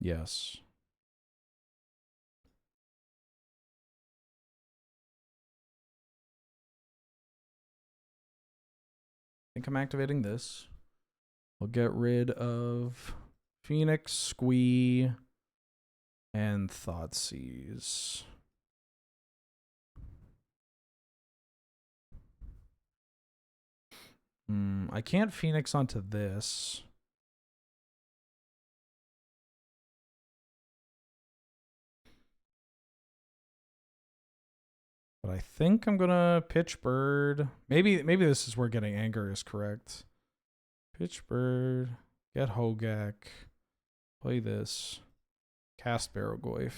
Yes. I think I'm activating this. We'll get rid of Phoenix, Squee, and Thoughtseize. I can't Phoenix onto this. But I think I'm gonna pitch Bird. Maybe this is where getting Anger is correct. Pitch Bird, get Hogaak, play this, cast Barrogoyf.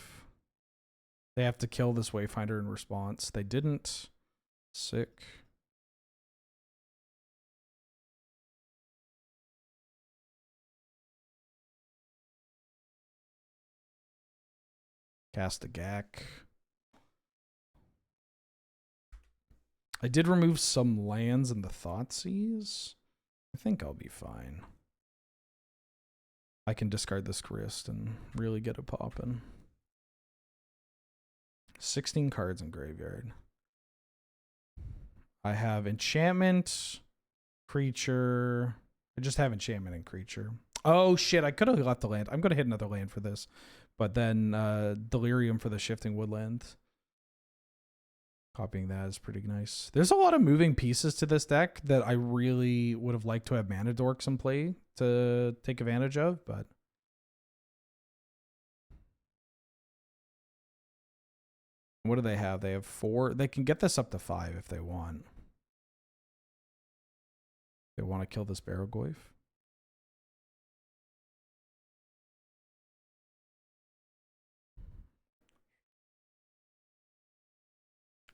They have to kill this Wayfinder in response. They didn't. Sick. Cast a Gak. I did remove some lands in the Thoughtseize. I think I'll be fine. I can discard this Grist and really get it poppin'. 16 cards in graveyard. I have Enchantment, Creature. I just have Enchantment and Creature. Oh shit, I could have left the land. I'm going to hit another land for this. But then Delirium for the Shifting Woodland. Copying that is pretty nice. There's a lot of moving pieces to this deck that I really would have liked to have Mana Dorks in play to take advantage of, but what do they have? They have 4. They can get this up to 5 if they want. They want to kill this Barrogoyf.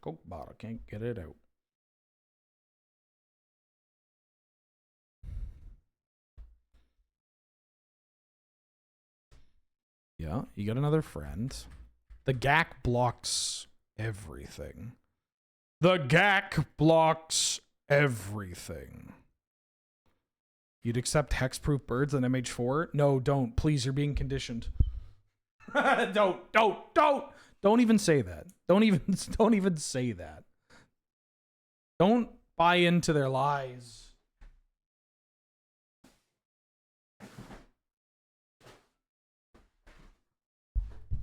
Coke bottle, can't get it out. Yeah, you got another friend. The Gak blocks everything. The Gak blocks everything. You'd accept hexproof birds on MH4? No, don't. Please, you're being conditioned. Don't even say that. Don't even say that. Don't buy into their lies.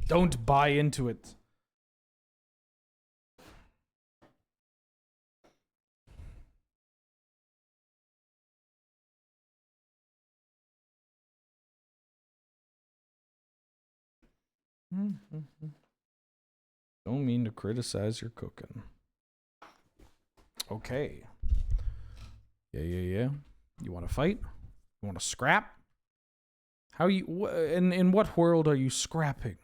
Don't buy into it. Don't mean to criticize your cooking. Okay. Yeah. You want to fight? You want to scrap? How you? In what world are you scrapping?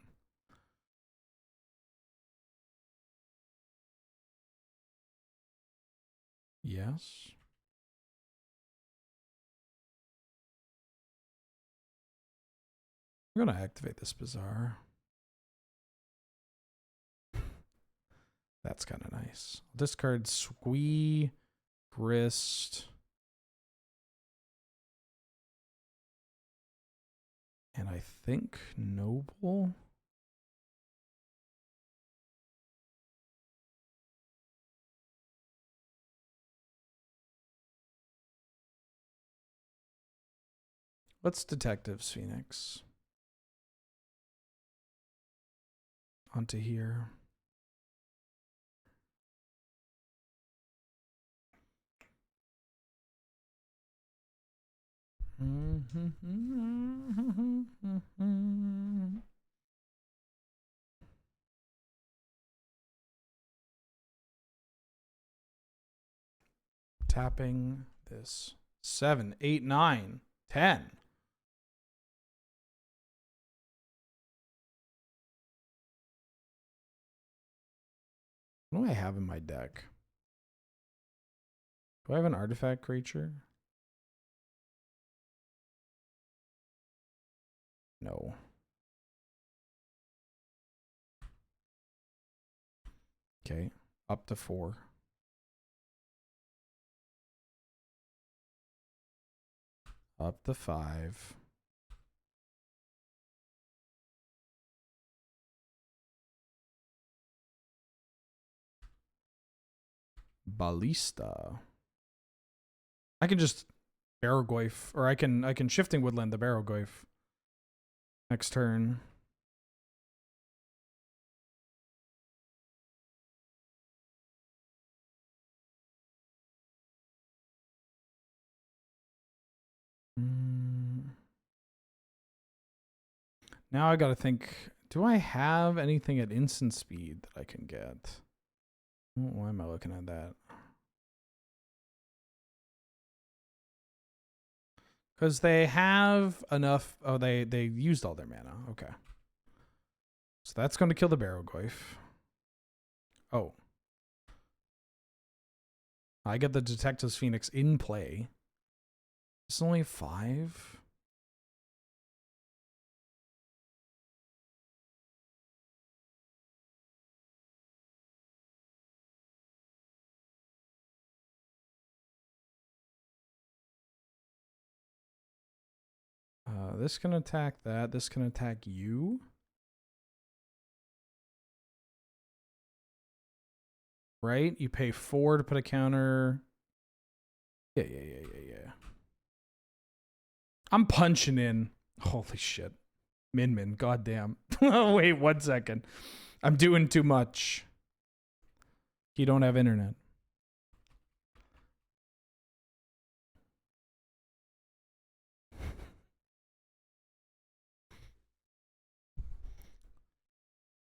Yes. I'm gonna activate this Bazaar. That's kind of nice. I'll discard Squee, Grist, and I think Noble. Let's Detectives Phoenix. Onto here. Tapping this. 7, 8, 9, 10. What do I have in my deck? Do I have an artifact creature? No. Okay, up to 4. Up to 5. Ballista. I can just Barrogoyf, or I can Shifting Woodland the Barrogoyf next turn. Now I gotta think, do I have anything at instant speed that I can get? Why am I looking at that? Because they have enough. Oh, they used all their mana. Okay. So that's going to kill the Barrogoyf. Oh. I get the Detective's Phoenix in play. It's only 5. This can attack that. This can attack you. Right? You pay 4 to put a counter. Yeah. I'm punching in. Holy shit. Min, goddamn. Wait 1 second. I'm doing too much. You don't have internet.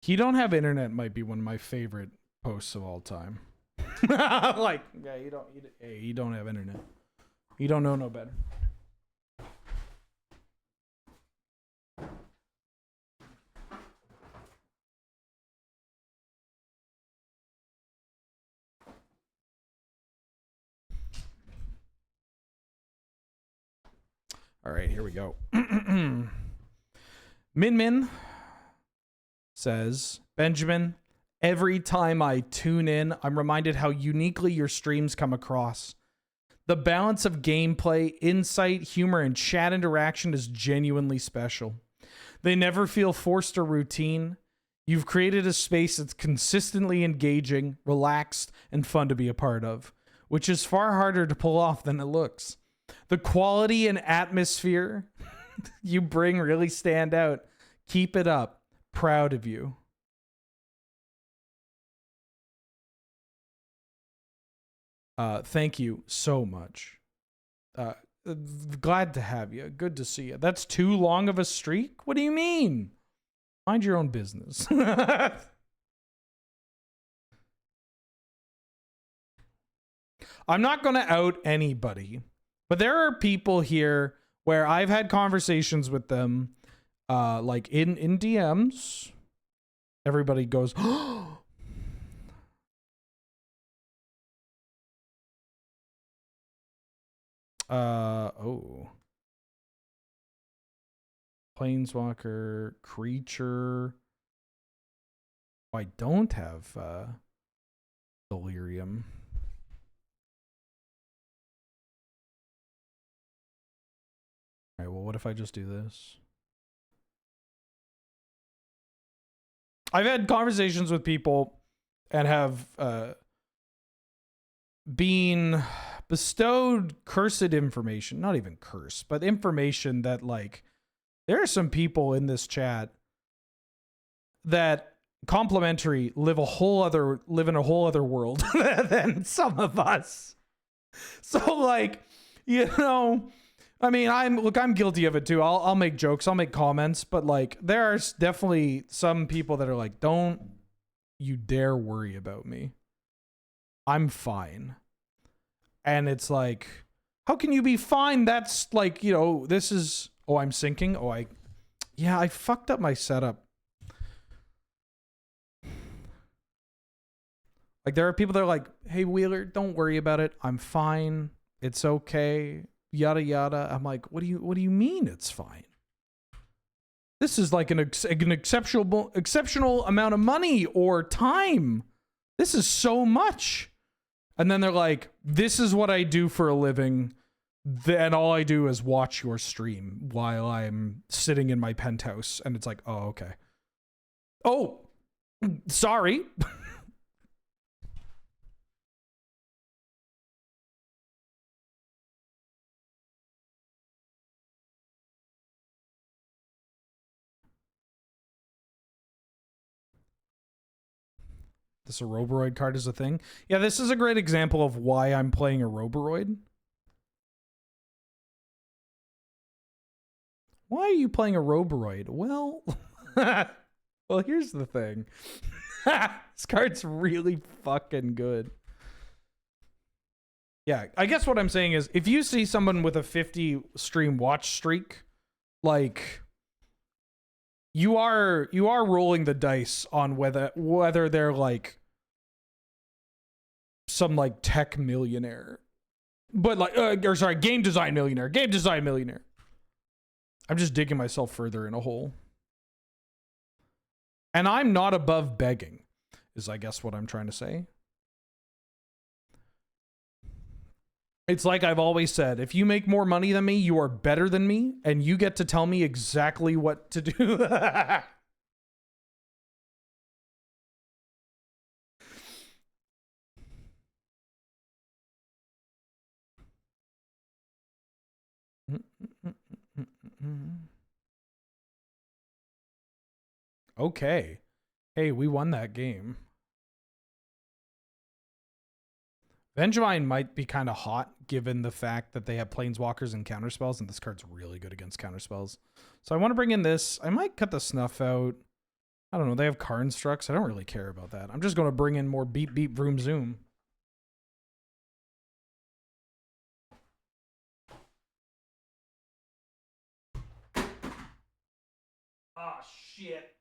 He don't have internet might be one of my favorite posts of all time. Like, yeah, you don't have internet. You don't know no better. All right, here we go. Min says, Benjamin, every time I tune in, I'm reminded how uniquely your streams come across. The balance of gameplay, insight, humor, and chat interaction is genuinely special. They never feel forced or routine. You've created a space that's consistently engaging, relaxed, and fun to be a part of, which is far harder to pull off than it looks. The quality and atmosphere you bring really stand out. Keep it up. Proud of you. Thank you so much. Glad to have you. Good to see you. That's too long of a streak? What do you mean? Mind your own business. I'm not going to out anybody, but there are people here where I've had conversations with them, like in DMs. Everybody goes, oh. Planeswalker, creature. Oh, I don't have Delirium. All right, well, what if I just do this? I've had conversations with people and have been bestowed cursed information. Not even curse, but information that, like, there are some people in this chat that complimentary live in a whole other world than some of us. So, like, you know, I mean, I'm guilty of it too. I'll make jokes, I'll make comments, but like there are definitely some people that are like, don't you dare worry about me. I'm fine. And it's like, how can you be fine? That's like, you know, this is, oh, I'm sinking. Oh, I fucked up my setup. Like there are people that are like, hey Wheeler, don't worry about it. I'm fine. It's okay. Yada yada. I'm like, what do you mean it's fine? This is like an exceptional amount of money or time. This is so much. And then they're like, this is what I do for a living. Then all I do is watch your stream while I'm sitting in my penthouse. And it's like, oh, okay. Oh, sorry. This Oroboroid card is a thing. Yeah, this is a great example of why I'm playing Oroboroid. Why are you playing Oroboroid? Well, well, here's the thing. This card's really fucking good. Yeah, I guess what I'm saying is if you see someone with a 50 stream watch streak, like you are rolling the dice on whether they're like some like tech millionaire. But like or sorry, game design millionaire. I'm just digging myself further in a hole. And I'm not above begging, is I guess what I'm trying to say. It's like I've always said, if you make more money than me, you are better than me, and you get to tell me exactly what to do. Okay. Hey, we won that game. Vengevine might be kind of hot given the fact that they have planeswalkers and counterspells, and this card's really good against counterspells. So I want to bring in this. I might cut the snuff out. I don't know. They have Karnstructs. I don't really care about that. I'm just going to bring in more beep beep vroom zoom. Ah, shit.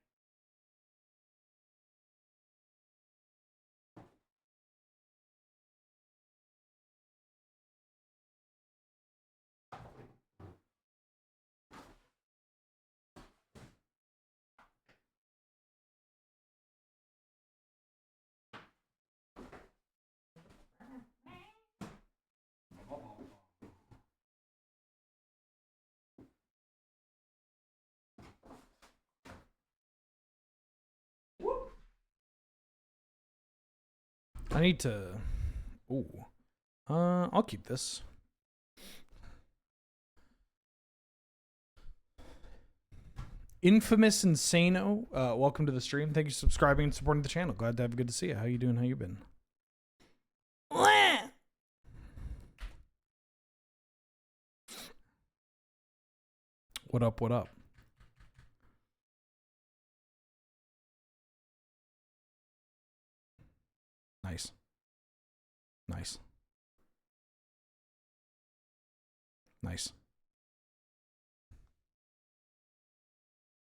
I need to... Ooh. I'll keep this. Infamous Insano, welcome to the stream. Thank you for subscribing and supporting the channel. Glad to have you. Good to see you. How you doing? How you been? What up, what up? Nice. Nice. Nice.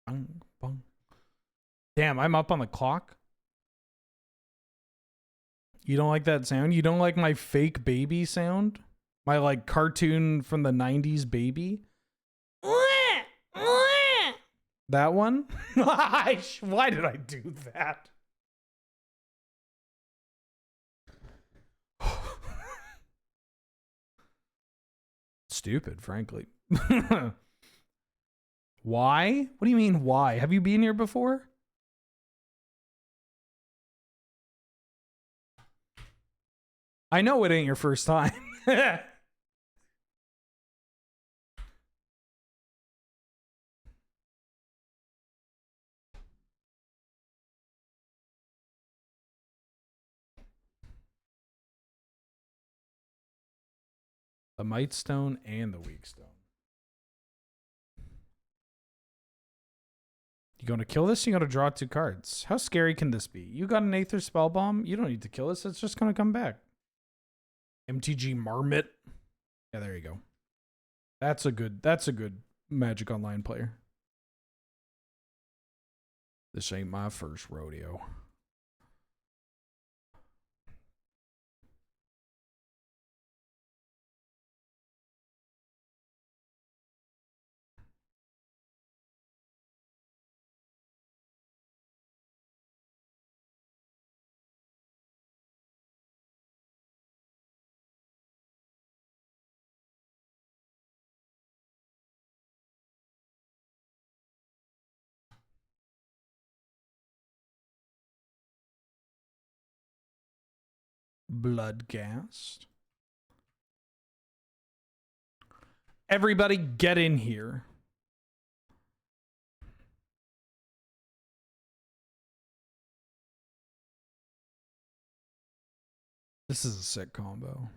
Bung, bung. Damn, I'm up on the clock. You don't like that sound? You don't like my fake baby sound? My like cartoon from the 90s baby? That one? Why did I do that? Stupid, frankly. Why? What do you mean, why? Have you been here before? I know it ain't your first time. The Might Stone and the Weak Stone. You going to kill this? You got to draw 2 cards. How scary can this be? You got an Aether Spellbomb. You don't need to kill this. It's just going to come back. MTG Marmot. Yeah, there you go. That's a good Magic Online player. This ain't my first rodeo. Bloodghast. Everybody get in here. This is a sick combo.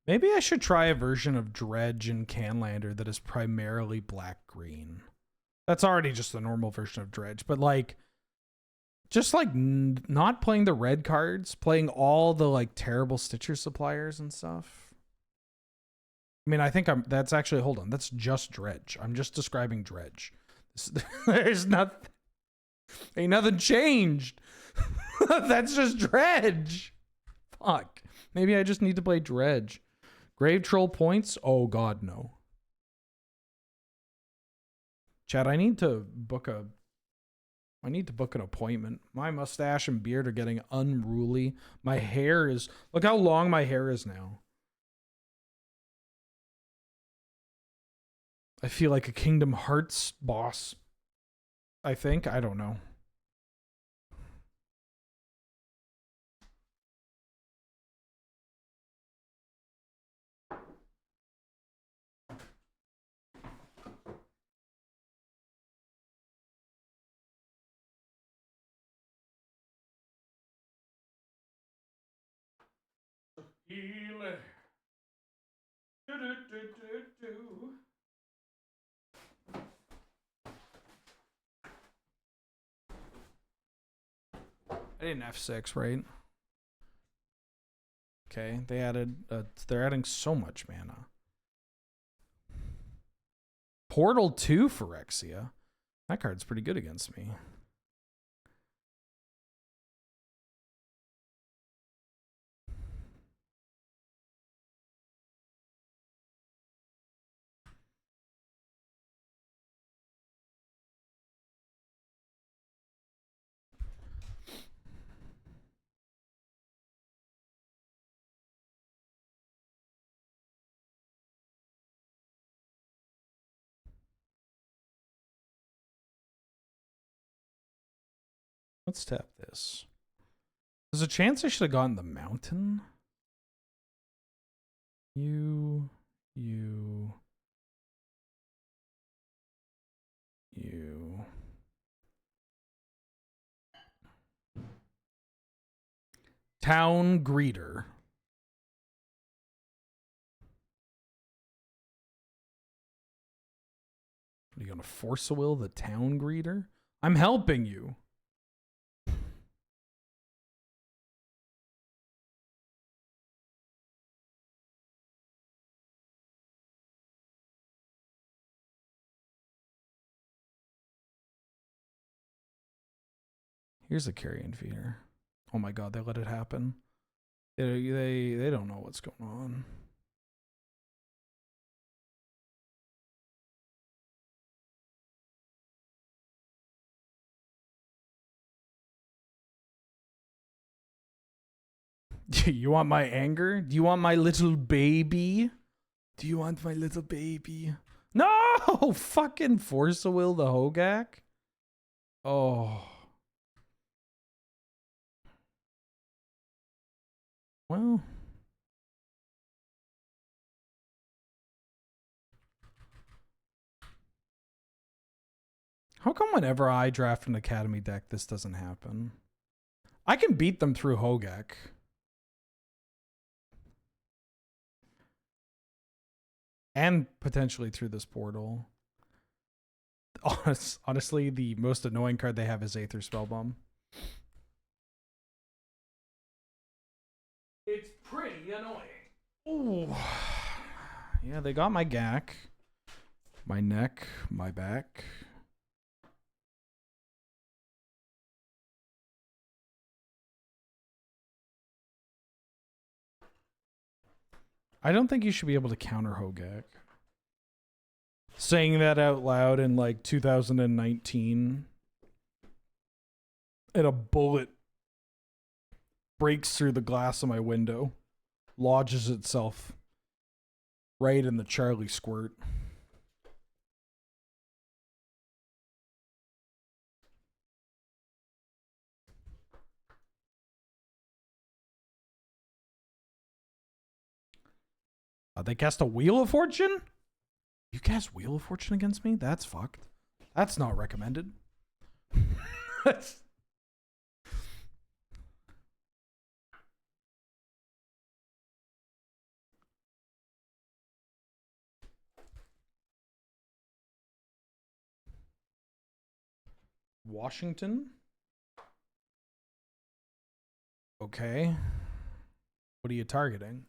Maybe I should try a version of Dredge and Canlander that is primarily black-green. That's already just the normal version of Dredge, but like, just like not playing the red cards, playing all the like terrible Stitcher suppliers and stuff. I mean, I think that's actually, hold on, that's just Dredge. I'm just describing Dredge. There's nothing, ain't nothing changed. That's just Dredge. Fuck. Maybe I just need to play Dredge. Grave Troll points? Oh god, no. Chad, I need to book an appointment. My mustache and beard are getting unruly. My hair is, look how long my hair is now. I feel like a Kingdom Hearts boss. I think, I don't know. Healer. Do, do, do, do, do. I didn't F6, right? Okay, they added, they're adding so much mana. Portal 2 Phyrexia. That card's pretty good against me. Let's tap this. There's a chance I should have gotten the mountain. You. Town Greeter. Are you gonna force a will the Town Greeter? I'm helping you. Here's a carrion feeder. Oh my god, they let it happen. They don't know what's going on. You want my anger? Do you want my little baby? Do you want my little baby? No! Fucking force a will the Hogaak? Oh. Well. How come whenever I draft an Academy deck, this doesn't happen? I can beat them through Hogaak. And potentially through this portal. Honestly, the most annoying card they have is Aether Spellbomb. It's pretty annoying. Ooh. Yeah, they got my Gack. My neck, my back. I don't think you should be able to counter Hogaak. Saying that out loud in like 2019 and a bullet breaks through the glass of my window, lodges itself right in the Charlie squirt. They cast a Wheel of Fortune? You cast Wheel of Fortune against me? That's fucked. That's not recommended. Washington. Okay. What are you targeting?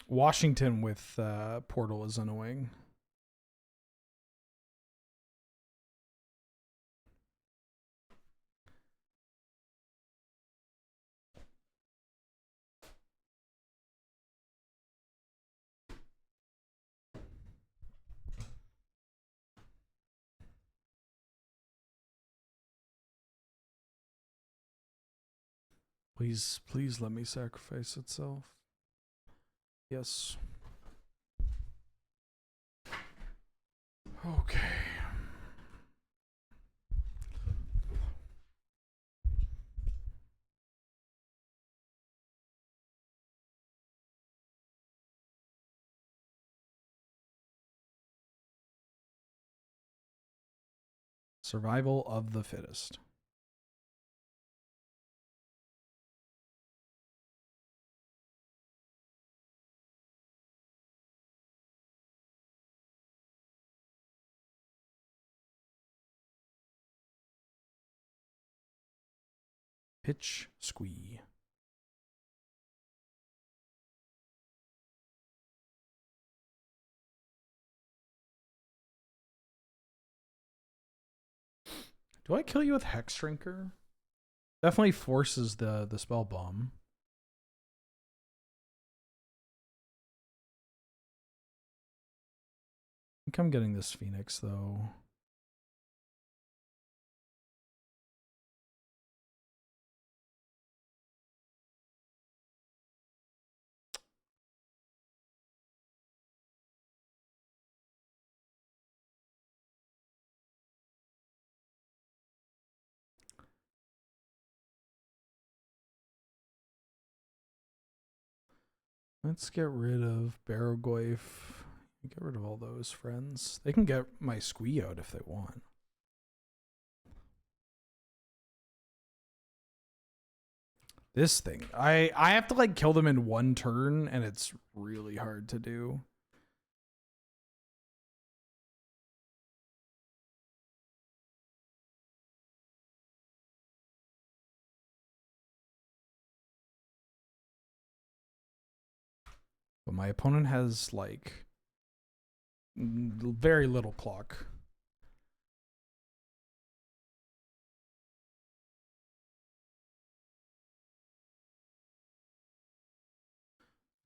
Washington with Portal is annoying. Please, please let me sacrifice itself. Yes. Okay. Survival of the fittest. Pitch squee. Do I kill you with Hex Shrinker? Definitely forces the spell bomb. I think I'm getting this Phoenix though. Let's get rid of Barrogoyf. Get rid of all those friends. They can get my Squee out if they want. This thing. I have to like kill them in one turn, and it's really hard to do. But my opponent has like very little clock.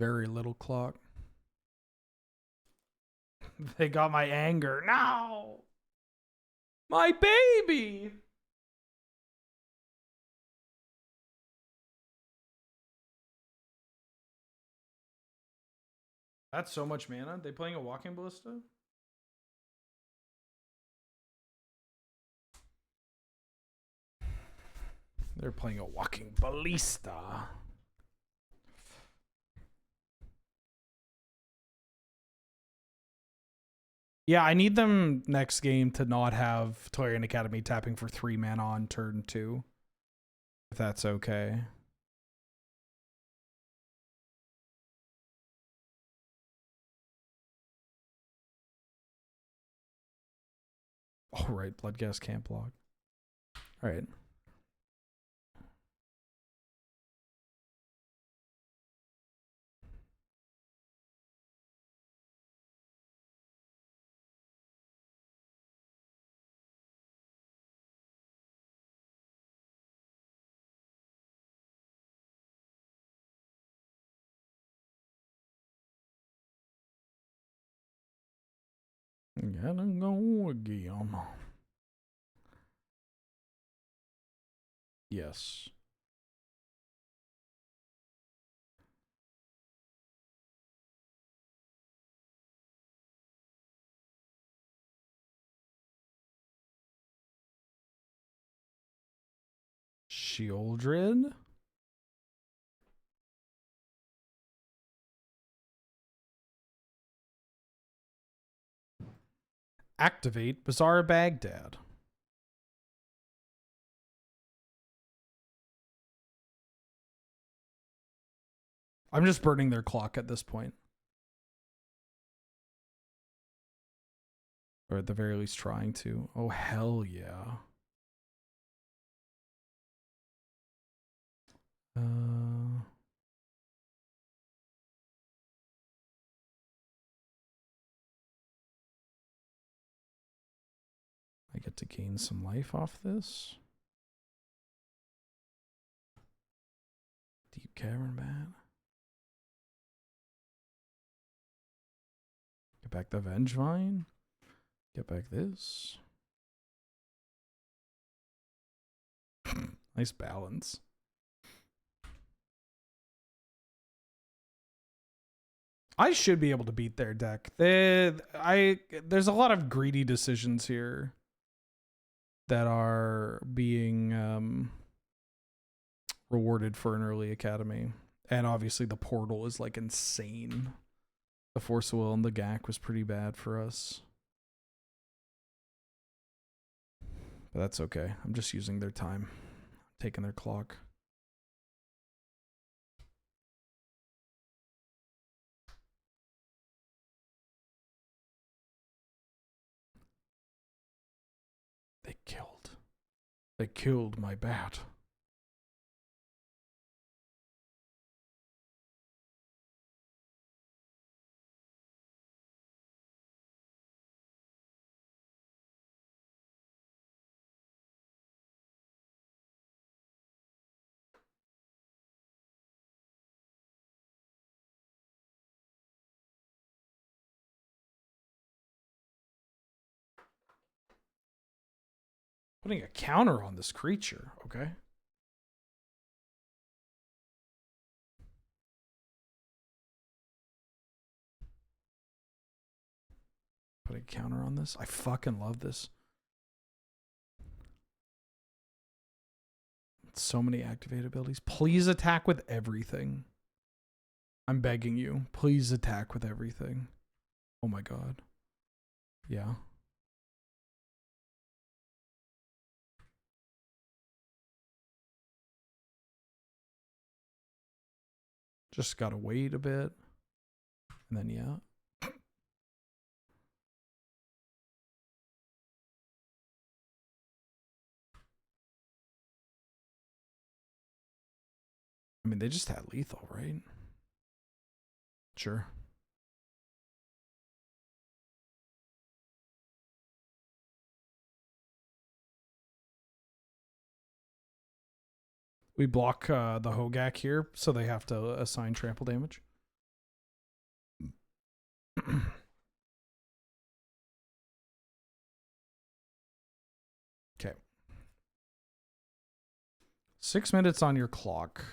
Very little clock. They got my anger. No! My baby! That's so much mana. They playing a Walking Ballista? They're playing a Walking Ballista. Yeah, I need them next game to not have Tolarian Academy tapping for 3 mana on turn 2. If that's okay. Oh, right. Bloodghast can't block. All right. Gotta go again. Yes. Shieldred. Activate Bazaar Baghdad. I'm just burning their clock at this point. Or at the very least trying to. Oh, hell yeah. I get to gain some life off this. Deep Cavern Bat. Get back the Vengevine. Get back this. Nice balance. I should be able to beat their deck. There's a lot of greedy decisions here that are being rewarded for an early academy. And obviously the portal is like insane. The Force of Will and the Gak was pretty bad for us. But that's okay. I'm just using their time. Taking their clock. They killed my bat. Putting a counter on this creature, okay? Put a counter on this. I fucking love this. So many activate abilities. Please attack with everything. I'm begging you. Please attack with everything. Oh my god. Yeah. Just gotta wait a bit. And then, yeah. I mean, they just had lethal, right? Sure. We block the Hogaak here, so they have to assign trample damage. Okay. 6 minutes on your clock.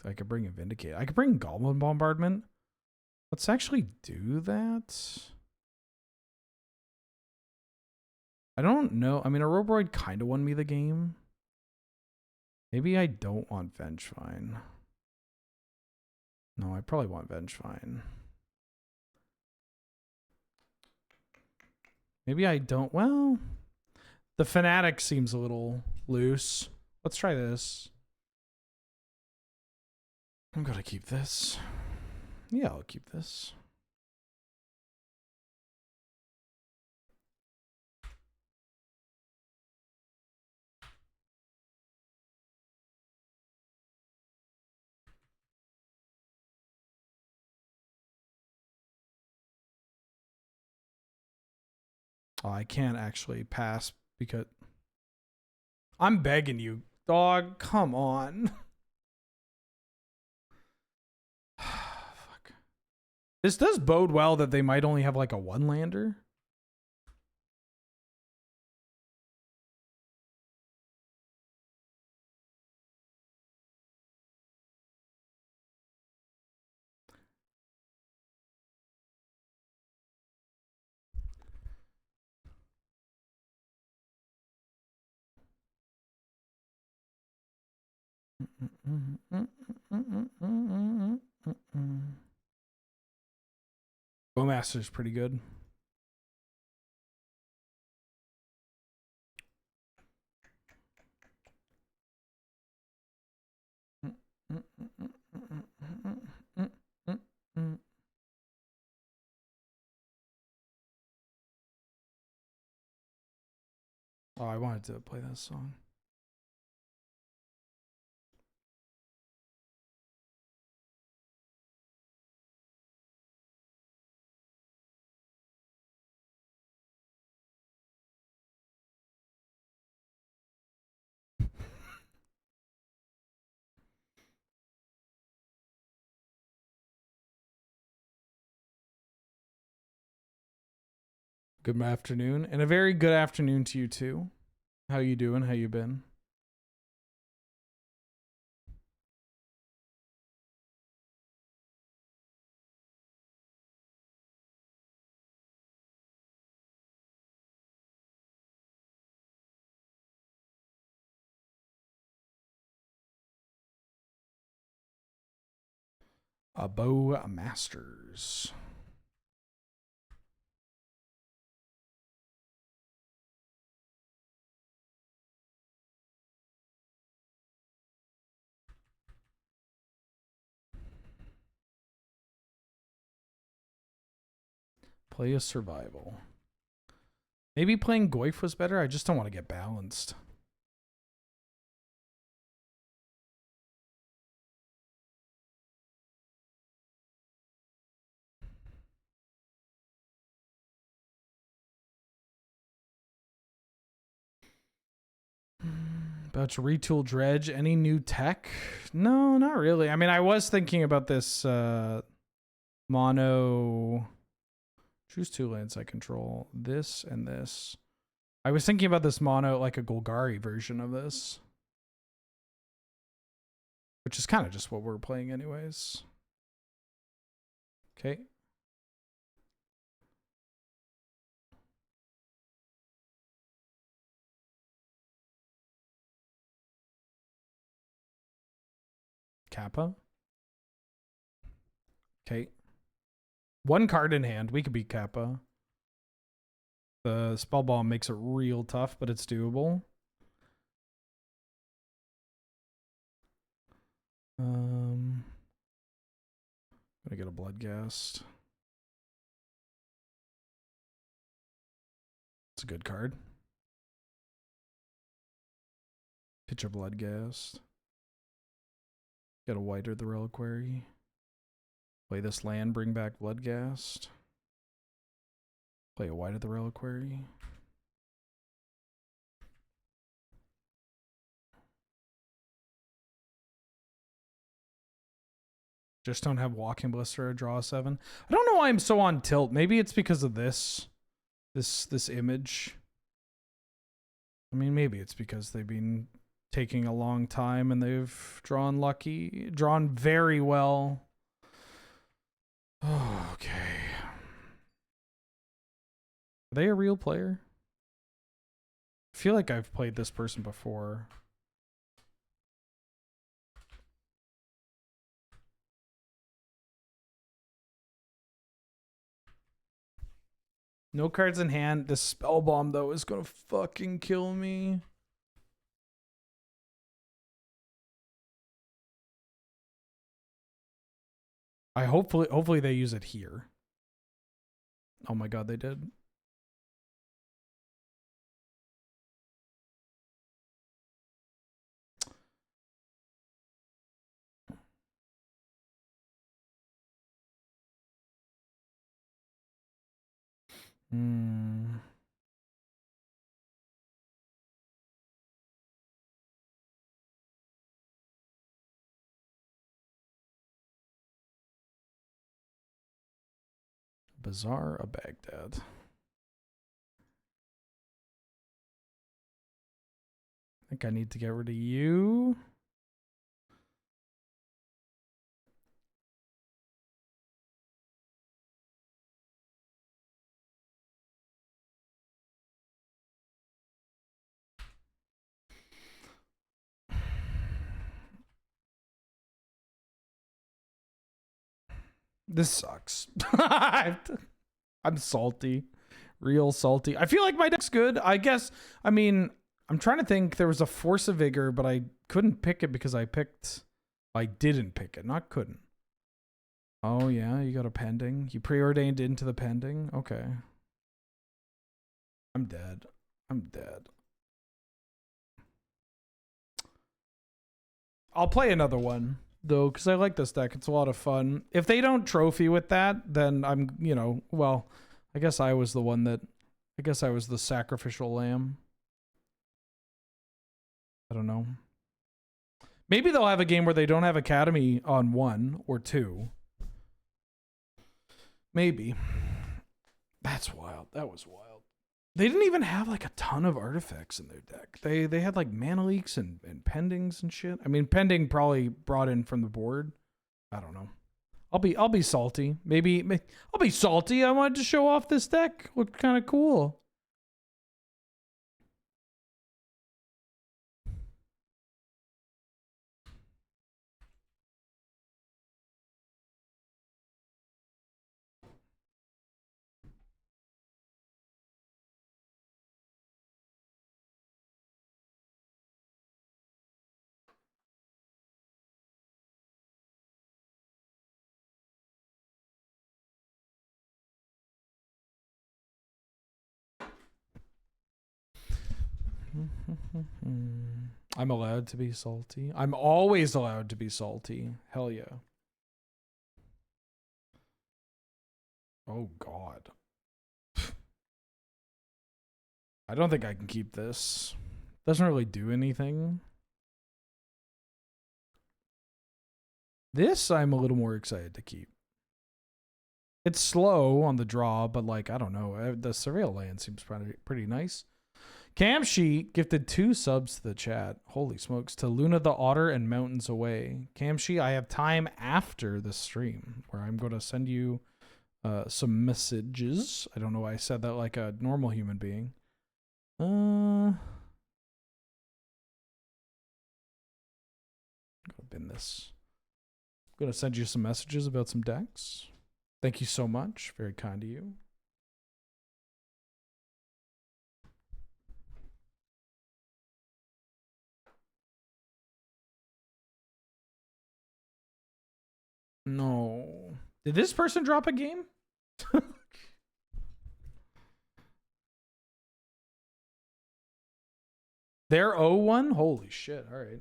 I could bring a Vindicate. I could bring Goblin Bombardment. Let's actually do that. I don't know. I mean, Aurobroid kind of won me the game. Maybe I don't want Vengevine. No, I probably want Vengevine. Maybe I don't. Well, the Fanatic seems a little loose. Let's try this. I'm gonna keep this. Yeah, I'll keep this. Oh, I can't actually pass because I'm begging you, dog. Come on. Fuck. This does bode well that they might only have like a one lander. Bowmaster's pretty good. Oh, I wanted to play this song. Good afternoon, and a very good afternoon to you too. How you doing? How you been? A Bow Masters. Play a survival. Maybe playing Goyf was better. I just don't want to get balanced. About to retool Dredge. Any new tech? No, not really. I mean, I was thinking about this mono. Choose 2 lands I control. This and this. I was thinking about this mono, like a Golgari version of this. Which is kind of just what we're playing anyways. Okay. Kappa. Okay. 1 card in hand. We could beat Kappa. The spell bomb makes it real tough, but it's doable. Gonna get a Bloodghast. It's a good card. Pitch a Bloodghast. Get a Whiter the Reliquary. Play this land, bring back Bloodghast. Play a Whiter the Reliquary. Just don't have Walking Blister or draw 7. I don't know why I'm so on tilt. Maybe it's because of this image. I mean, maybe it's because they've been taking a long time and they've drawn very well. Oh, okay. Are they a real player? I feel like I've played this person before. No cards in hand. This spell bomb though is gonna fucking kill me. Hopefully they use it here. Oh my god, they did. Bazaar of Baghdad. I think I need to get rid of you. This sucks. I'm salty. Real salty. I feel like my deck's good. I guess, I mean, I'm trying to think. There was a Force of Vigor, but I couldn't pick it because I didn't pick it, not couldn't. Oh, yeah, you got a pending. You preordained into the pending? Okay. I'm dead. I'm dead. I'll play another one, though, because I like this deck. It's a lot of fun. If they don't trophy with that, then I'm, you know, well, I guess I was the one that, I guess I was the sacrificial lamb. I don't know. Maybe they'll have a game where they don't have Academy on 1 or 2. Maybe. That's wild. That was wild. They didn't even have like a ton of artifacts in their deck. They had like mana leaks and pendings and shit. I mean, pending probably brought in from the board. I don't know. I'll be salty. Maybe I'll be salty. I wanted to show off this deck. Looked kind of cool. I'm allowed to be salty. I'm always allowed to be salty. Hell yeah. Oh God. I don't think I can keep this. Doesn't really do anything. This I'm a little more excited to keep. It's slow on the draw, but like, I don't know. The Surveil land seems pretty nice. Camsheet gifted 2 subs to the chat. Holy smokes. To Luna the Otter and Mountains Away. Camsheet, I have time after the stream where I'm going to send you some messages. I don't know why I said that like a normal human being. I'm going to bin this. I'm going to send you some messages about some decks. Thank you so much. Very kind of you. No. Did this person drop a game? They're 0-1? Holy shit. All right.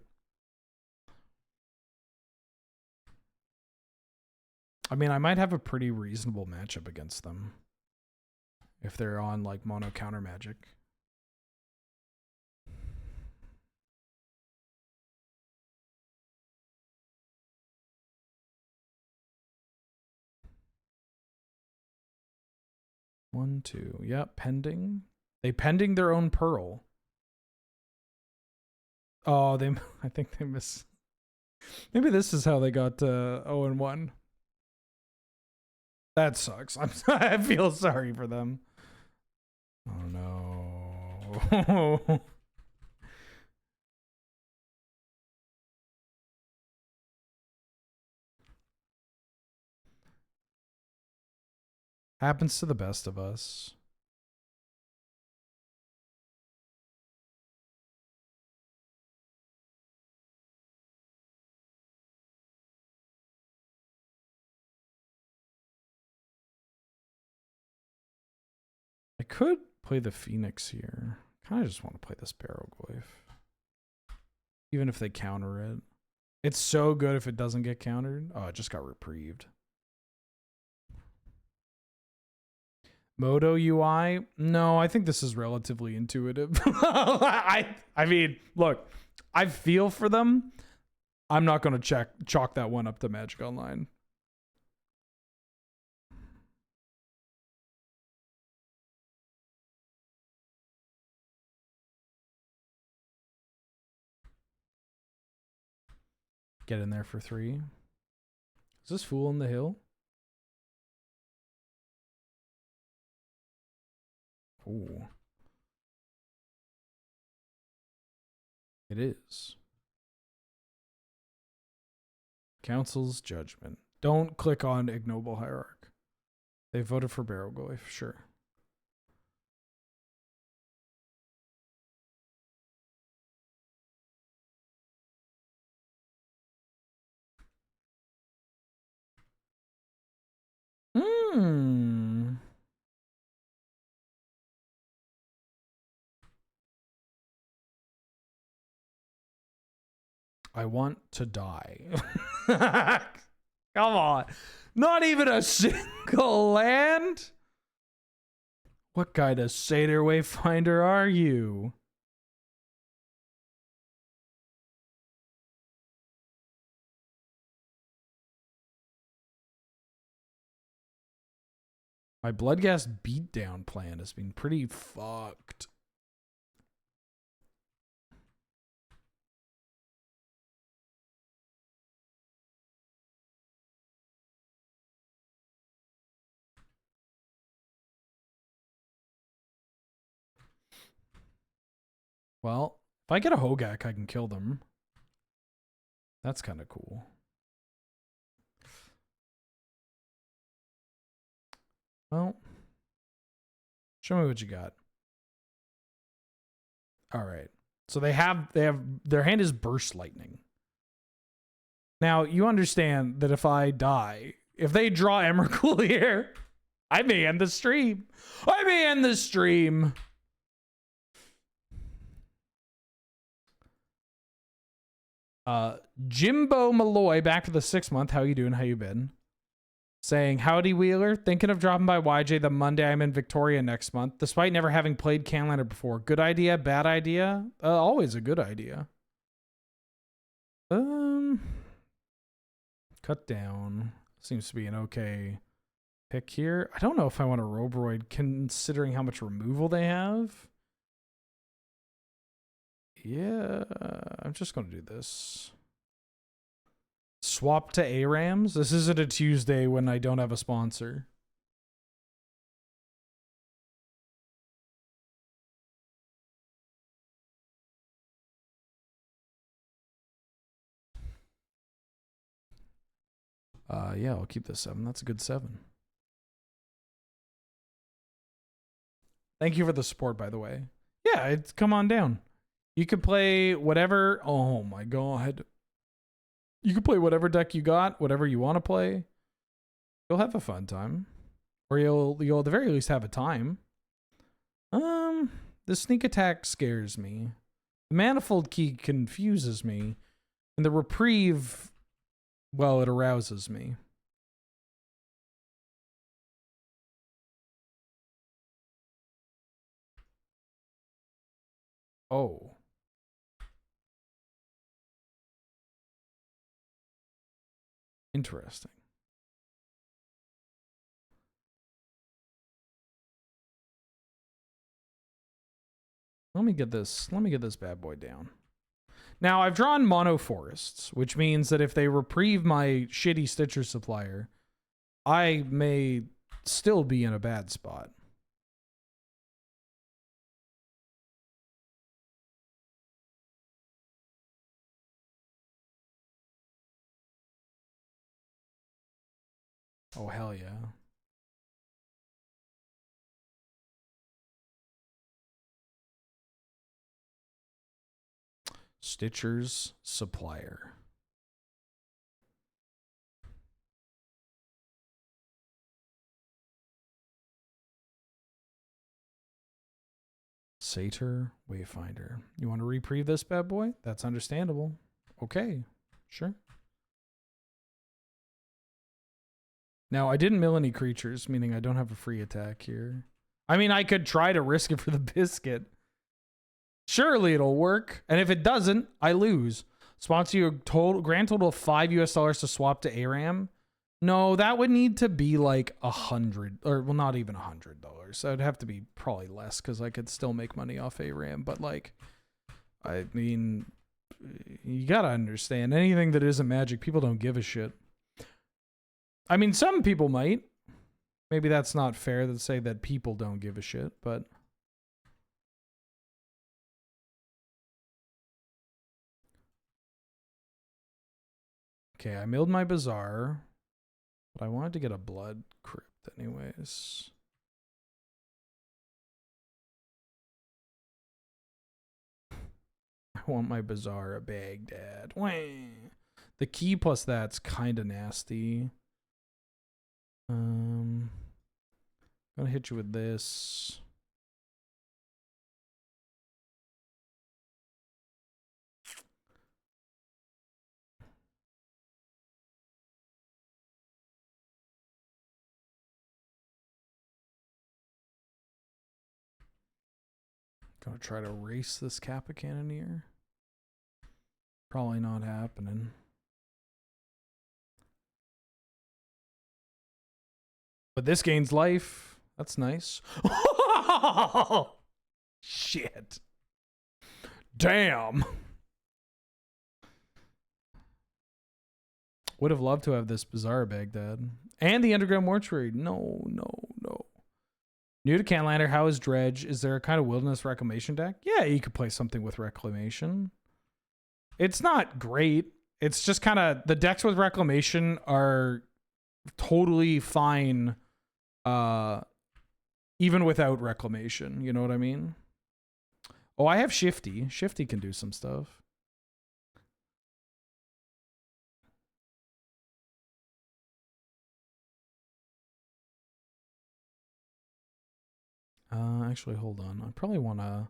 I mean, I might have a pretty reasonable matchup against them if they're on like mono counter magic. One, two. Yep, pending. They pending their own pearl. Oh, I think they miss. Maybe this is how they got 0-1. That sucks. I feel sorry for them. Oh no. Happens to the best of us. I could play the Phoenix here. Kind of just want to play this Barrowglyph. Even if they counter it. It's so good if it doesn't get countered. Oh, it just got reprieved. Moto UI? No, I think this is relatively intuitive. I mean, look, I feel for them. I'm not going to chalk that one up to Magic Online. Get in there for 3. Is this Fool in the Hill? Ooh. It is. Council's Judgment. Don't click on Ignoble Hierarch. They voted for Barrowgoy for sure. I want to die. Come on. Not even a single land? What kind of Satyr Wayfinder are you? My Bloodghast beatdown plan has been pretty fucked. Well, if I get a Hogaak, I can kill them. That's kind of cool. Well, show me what you got. All right. So they have their hand is Burst Lightning. Now, you understand that if I die, if they draw Emrakul here, I may end the stream. I may end the stream. Jimbo Malloy, back for the 6th month. How you doing? How you been? Saying, howdy Wheeler, thinking of dropping by YJ the Monday I'm in Victoria next month, despite never having played Canlander before. Good idea, bad idea? Always a good idea. Cut down. Seems to be an okay pick here. I don't know if I want a Roboroid considering how much removal they have. Yeah, I'm just going to do this. Swap to ARAMs. This isn't a Tuesday when I don't have a sponsor. Yeah, I'll keep this 7. That's a good 7. Thank you for the support, by the way. Yeah, it's come on down. You could play whatever. Oh my god. You can play whatever deck you got, whatever you want to play. You'll have a fun time. Or you'll at the very least have a time. The sneak attack scares me. The manifold key confuses me. And the reprieve, well, it arouses me. Oh. Interesting. Let me get this bad boy down. Now, I've drawn mono forests, which means that if they reprieve my shitty Stitcher supplier, I may still be in a bad spot. Oh, hell yeah. Stitcher's supplier. Satyr Wayfinder. You want to reprieve this bad boy? That's understandable. Okay, sure. Now, I didn't mill any creatures, meaning I don't have a free attack here. I mean, I could try to risk it for the biscuit. Surely it'll work. And if it doesn't, I lose. Sponsor you a grand total of $5 to swap to ARAM. No, that would need to be like 100, or well, not even $100. So it'd have to be probably less because I could still make money off ARAM. But like, I mean, you gotta understand, anything that isn't Magic, people don't give a shit. I mean, some people might. Maybe that's not fair to say that people don't give a shit, but okay, I milled my Bazaar. But I wanted to get a blood crypt anyways. I want my Bazaar Baghdad. The key plus that's kind of nasty. I'm gonna hit you with this. Gonna try to race this Kappa Cannoneer. Probably not happening. But this gains life. That's nice. Shit. Damn. Would have loved to have this Bazaar Baghdad. And the Underground Mortuary. No. New to Canlander, how is Dredge? Is there a kind of Wilderness Reclamation deck? Yeah, you could play something with Reclamation. It's not great. It's just kind of... The decks with Reclamation are totally fine even without Reclamation. You know what I mean? Oh, I have Shifty. Shifty can do some stuff. Actually, hold on. I probably want to...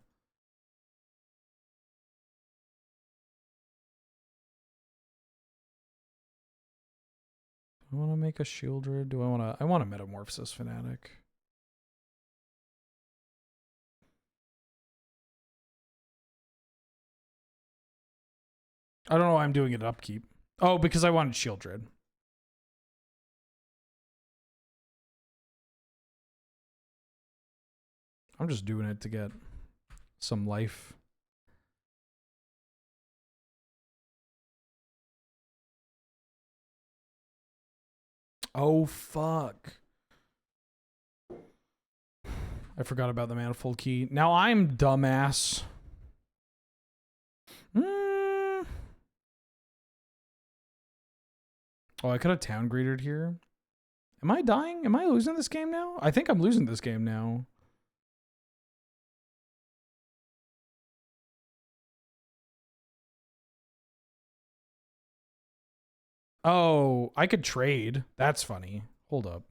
Do I want to make a Shieldred? Do I want to... I want a Metamorphosis Fanatic. I don't know why I'm doing it upkeep. Oh, because I wanted Shieldred. I'm just doing it to get some life. Oh, fuck. I forgot about the Manifold Key. Now I'm dumbass. Oh, I could have Town Greeted here. Am I dying? Am I losing this game now? I think I'm losing this game now. Oh, I could trade. That's funny. Hold up.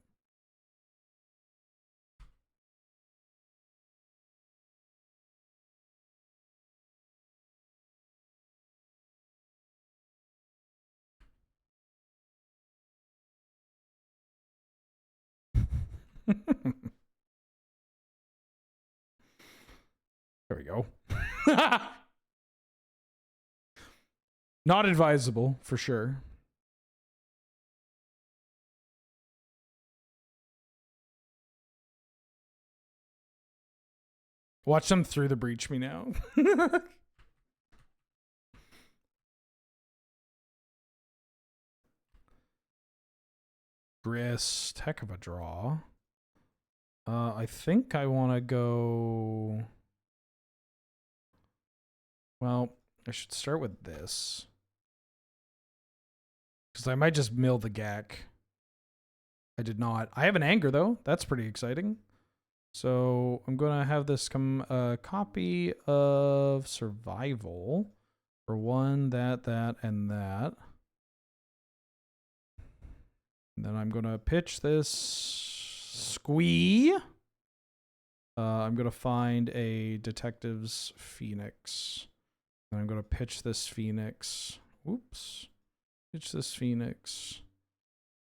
There we go. Not advisable, for sure. Watch them through the breach me now. Grist, heck of a draw. I think I want to go... Well, I should start with this. Because I might just mill the Gak. I did not. I have an Anger, though. That's pretty exciting. So I'm going to have this come a copy of Survival for one, that, and that. And then I'm going to pitch this Squee. I'm going to find a Detective's Phoenix. And I'm going to pitch this Phoenix. Oops. Pitch this Phoenix.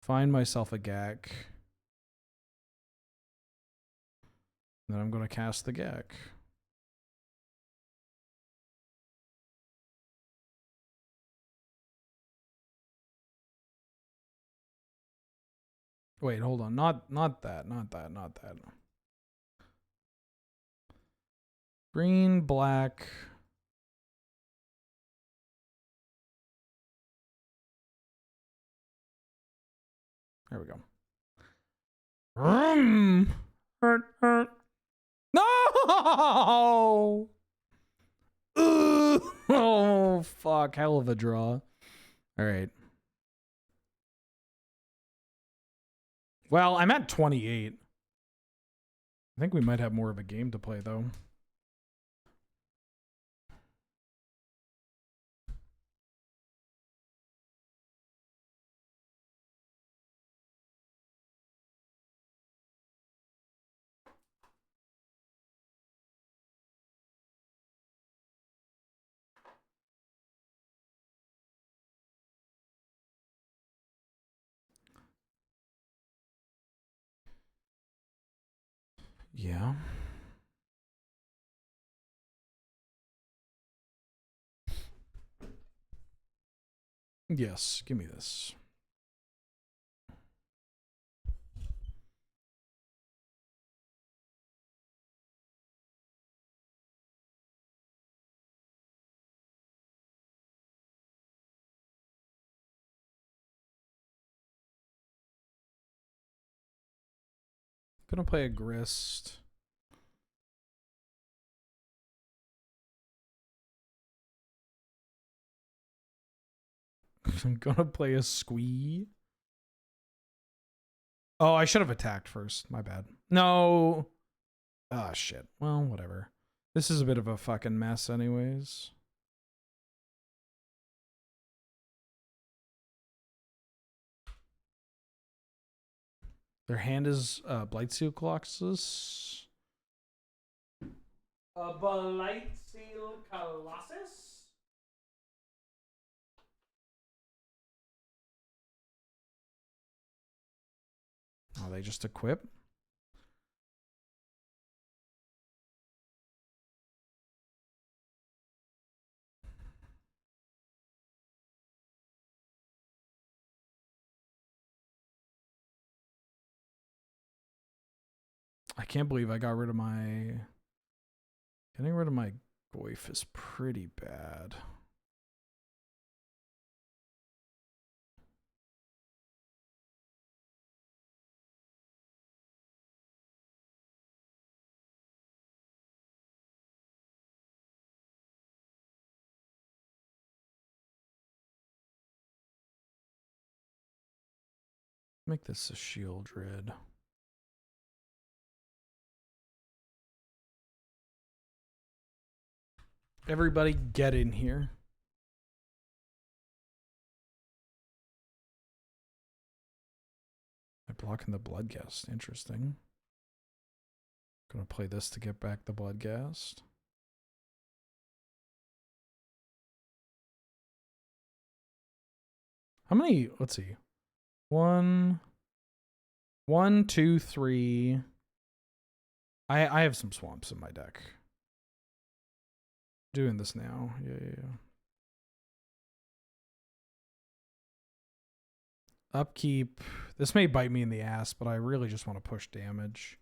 Find myself a Gak. And then I'm going to cast the Gak. Wait, hold on. Not that. Green, black. There we go. Hurt. No! Oh, fuck. Hell of a draw. All right. Well, I'm at 28. I think we might have more of a game to play, though. Yeah. Yes, give me this. Gonna play a grist. I'm gonna play a squee. Oh, I should have attacked first. My bad. No. Ah, shit. Well, whatever. This is a bit of a fucking mess anyways. Their hand is Blightsteel Colossus. A Blightsteel Colossus? Oh, they just equip? I can't believe I got rid of my... Getting rid of my Goyf is pretty bad. Make this a shield red. Everybody get in here. I'm blocking the Bloodghast. Interesting. Gonna play this to get back the Bloodghast. How many? Let's see. 1, 2, 3. I have some swamps in my deck. Doing this now. Yeah. Upkeep. This may bite me in the ass, but I really just want to push damage.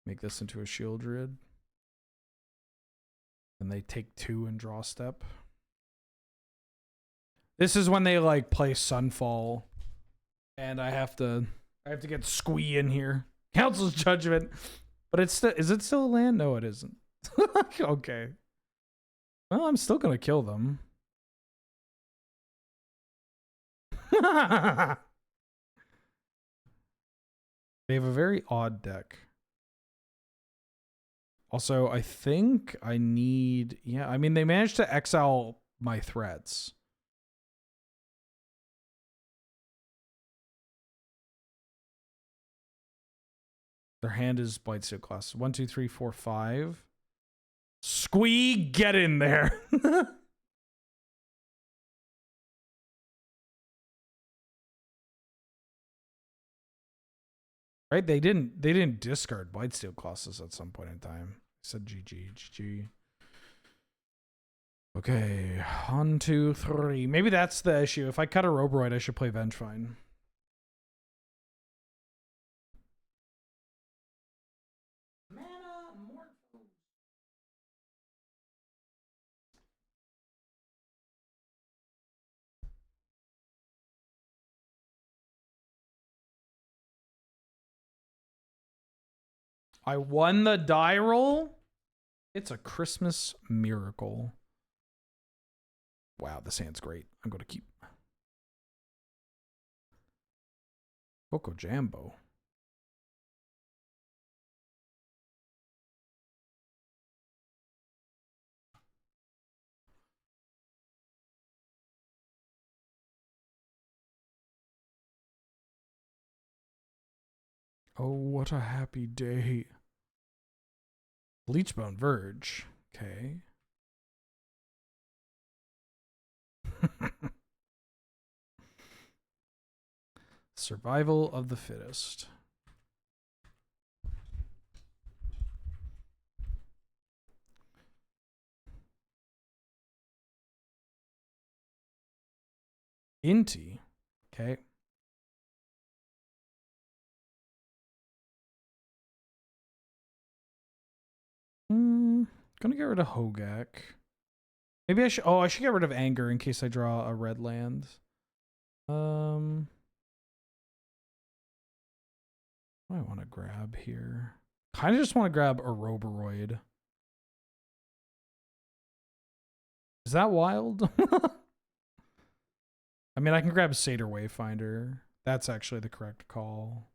Make this into a shield rid. And they take 2 and draw step. This is when they like play Sunfall. And I have to get Squee in here. Council's Judgment. But it's still, is it still a land? No, it isn't. Okay. Well, I'm still gonna kill them. They have a very odd deck. Also, I think I need... Yeah, I mean, they managed to exile my threats. Their hand is Blightsteel class. 1, 2, 3, 4, 5. Squee, get in there. Right? They didn't discard Blightsteel Colossus at some point in time. I said GG. Okay, 1, 2, 3. Maybe that's the issue. If I cut a Roboroid, I should play Vengefine. I won the die roll? It's a Christmas miracle. Wow, this hand's great. I'm going to keep. Coco Jambo. Oh, what a happy day. Bleachbone Verge. Okay. Survival of the fittest. Inti. Okay. Gonna get rid of Hogaak. Maybe I should. Oh, I should get rid of Anger in case I draw a red land. What do I want to grab here? Kind of just want to grab a Roboroid. Is that wild? I mean, I can grab Satyr Wayfinder. That's actually the correct call.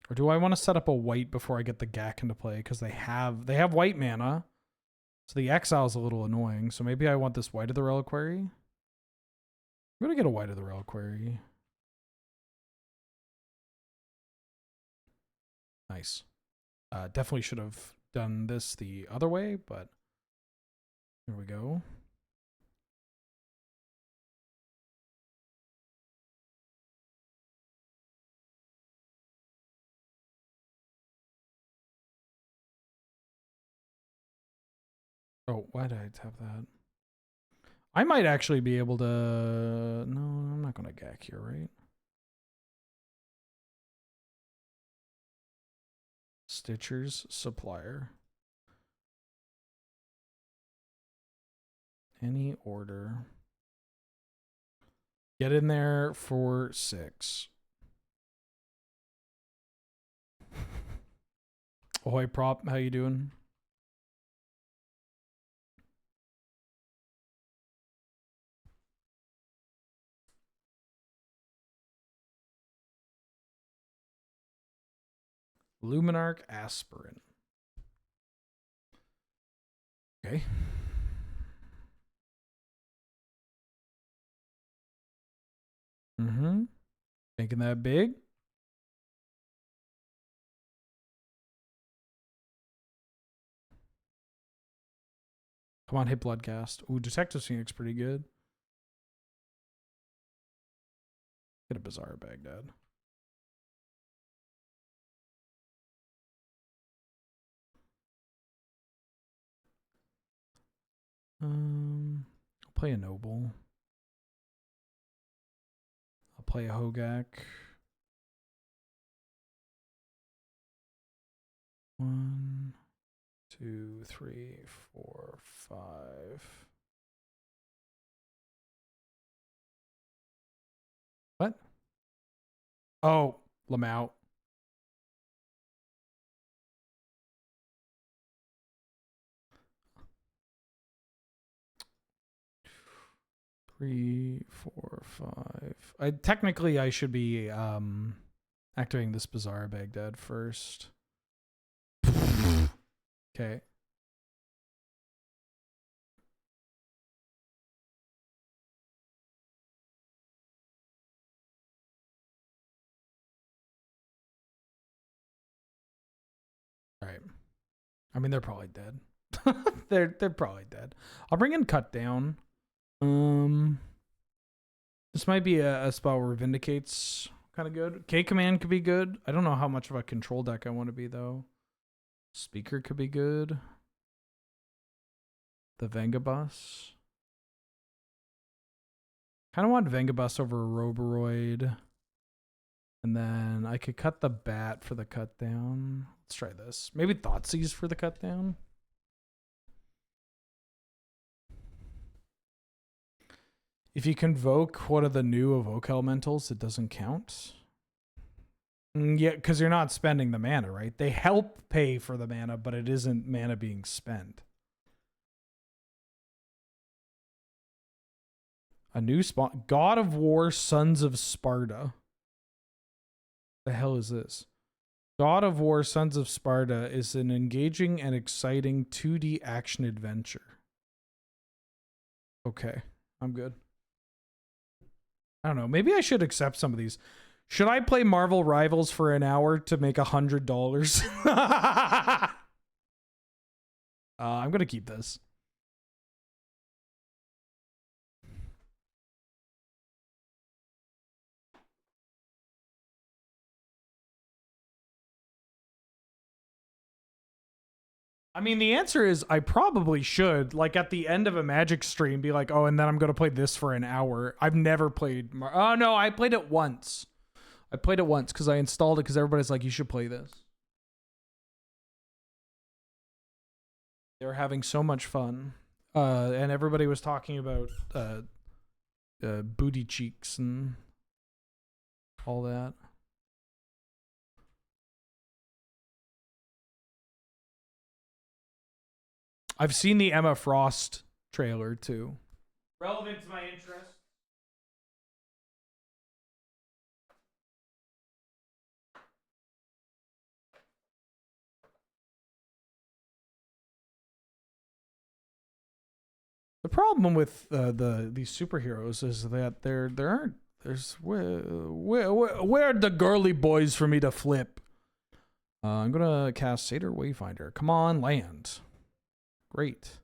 Or do I want to set up a white before I get the Gak into play? Because they have white mana. So the exile is a little annoying. So maybe I want this White of the Reliquary. I'm going to get a White of the Reliquary. Nice. Definitely should have done this the other way, but here we go. Oh, why did I have that? I might actually be able to... No, I'm not going to Gak here, right? Stitcher's Supplier. Any order. Get in there for 6. Ahoy Prop, how you doing? Luminarch Aspirant. Okay. Making that big. Come on, hit Bloodcast. Ooh, Detective Phoenix pretty good. Get a Bizarre Baghdad. I'll play a Noble. I'll play a Hogaak. 1, 2, 3, 4, 5. What? Oh, Lamau. Three, 4, 5. Technically I should be activating this Bizarre Baghdad first. Okay. All right. I mean, they're probably dead. they're probably dead. I'll bring in Cut Down. This might be a spell where Vindicate's kind of good. K Command could be good. I don't know how much of a control deck I want to be though. Speaker could be good. The Vengabus. Kind of want Vengabus over Roboroid. And then I could cut the Bat for the Cut Down. Let's try this. Maybe Thoughtseize for the Cut Down. If you convoke one of the new Evoke Elementals, it doesn't count. Yeah, because you're not spending the mana, right? They help pay for the mana, but it isn't mana being spent. A new spawn. God of War, Sons of Sparta. The hell is this? God of War, Sons of Sparta is an engaging and exciting 2D action adventure. Okay, I'm good. I don't know. Maybe I should accept some of these. Should I play Marvel Rivals for an hour to make $100? I'm going to keep this. I mean, the answer is I probably should, like, at the end of a Magic stream, be like, oh, and then I'm going to play this for an hour. I've never played... Oh, no, I played it once. I played it once because I installed it because everybody's like, you should play this. They were having so much fun. And everybody was talking about booty cheeks and all that. I've seen the Emma Frost trailer too. Relevant to my interest. The problem with these superheroes is that there aren't where the girly boys for me to flip. I'm gonna cast Satyr Wayfinder. Come on, land. Great.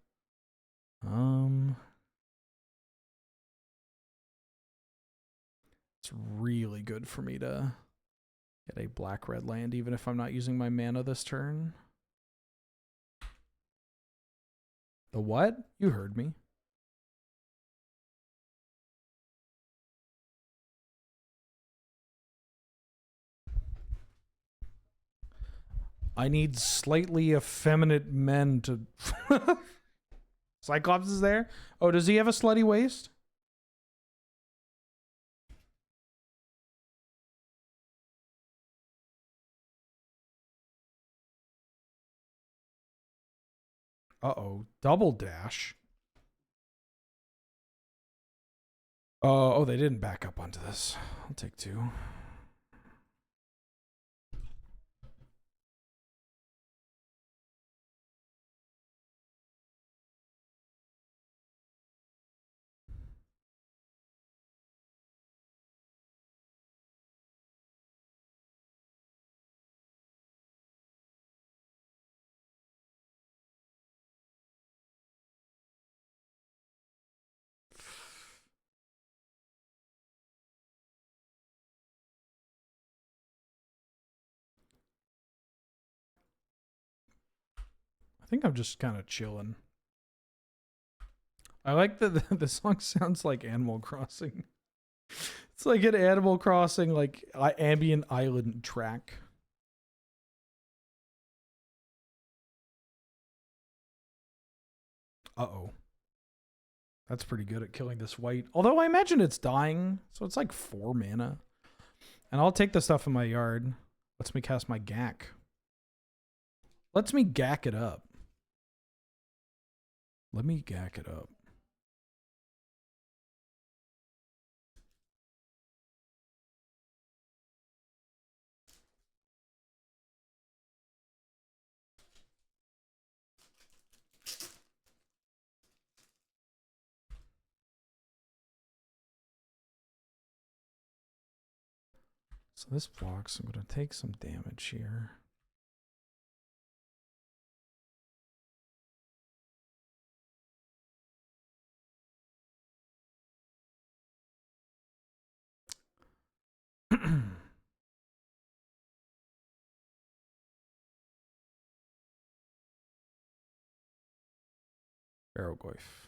It's really good for me to get a black-red land, even if I'm not using my mana this turn. The what? You heard me. I need slightly effeminate men to... Cyclops is there? Oh, does he have a slutty waist? Uh-oh. Double dash. Oh, they didn't back up onto this. I'll take 2. I think I'm just kind of chilling. I like that the song sounds like Animal Crossing. It's like an Animal Crossing, like ambient island track. Uh-oh. That's pretty good at killing this white. Although I imagine it's dying, so it's like 4 mana. And I'll take the stuff in my yard. Lets me cast my Gack. Lets me Gack it up. Let me Gack it up. So this blocks. I'm going to take some damage here. Barrowgoyf.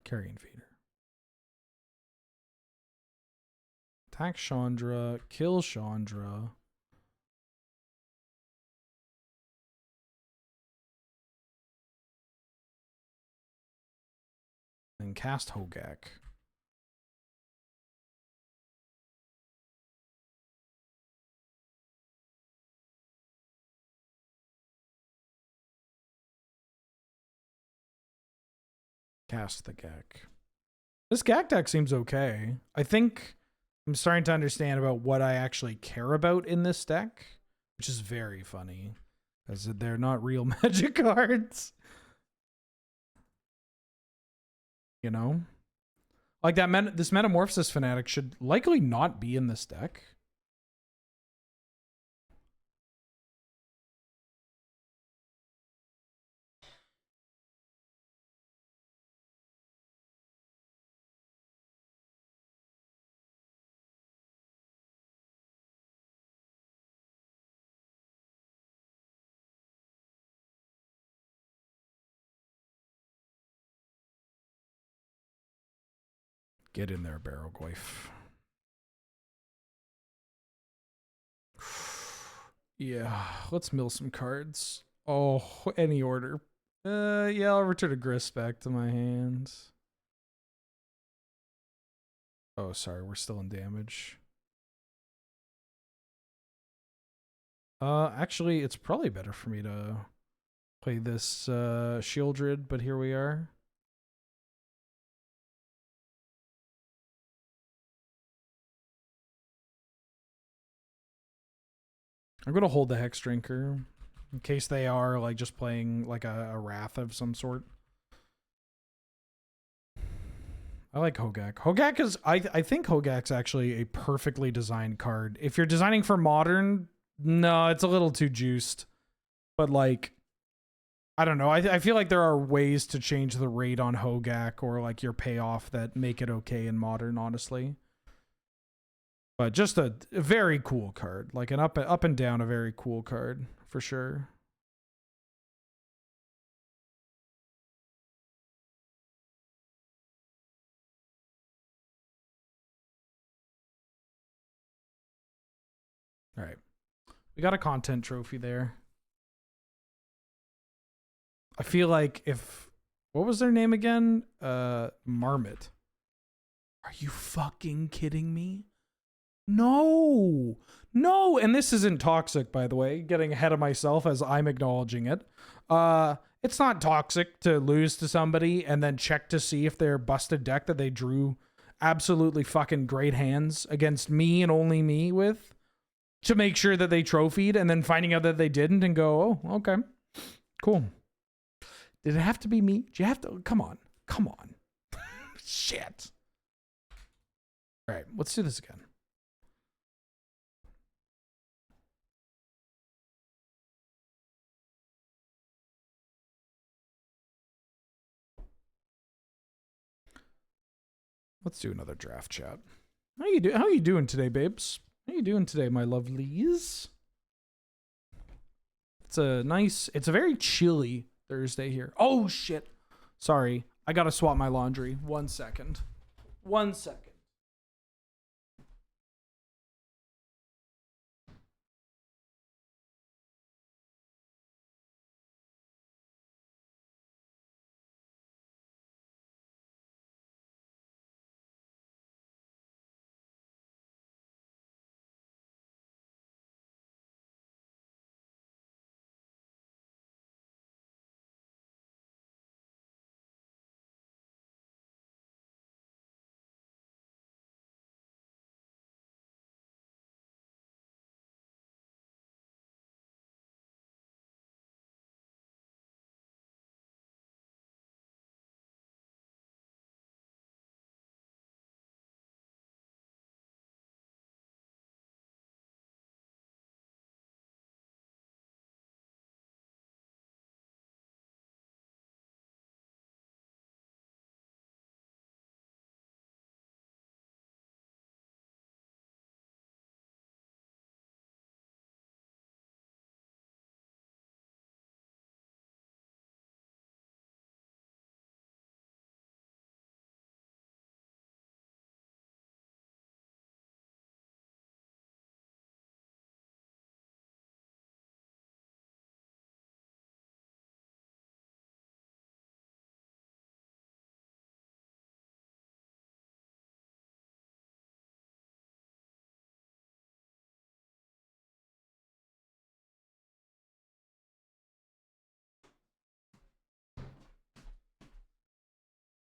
Carrion Feeder. Attack Chandra. Kill Chandra. And cast Hogaak. Cast the Gak. This Gak deck seems okay. I think I'm starting to understand about what I actually care about in this deck, which is very funny, because they're not real Magic cards. You know? Like this Metamorphosis Fanatic should likely not be in this deck. Get in there, Barrel Goyf. Yeah, let's mill some cards. Oh, any order. Yeah, I'll return a Grist back to my hands. Oh, sorry, we're still in damage. Actually, it's probably better for me to play this Shieldred, but here we are. I'm gonna hold the Hex Drinker in case they are like just playing like a Wrath of some sort. I like Hogaak. Hogaak is I think Hogaak's actually a perfectly designed card. If you're designing for modern, no, it's a little too juiced. But like, I don't know. I feel like there are ways to change the rate on Hogaak or like your payoff that make it okay in modern, honestly. But just a very cool card, like an up and down, a very cool card for sure. All right, we got a content trophy there. I feel like if what was their name again? Marmot. Are you fucking kidding me? No, no, and this isn't toxic, by the way. Getting ahead of myself as I'm acknowledging it. It's not toxic to lose to somebody and then check to see if they're busted deck that they drew absolutely fucking great hands against me and only me with, to make sure that they trophied, and then finding out that they didn't and go, oh, okay, cool. Did it have to be me? Do you have to? Come on. Come on. Shit. All right, let's do this again. Let's do another draft chat. How you doing today, babes? How you doing today, my lovelies? It's a very chilly Thursday here. Oh shit. Sorry. I gotta swap my laundry. 1 second. 1 second.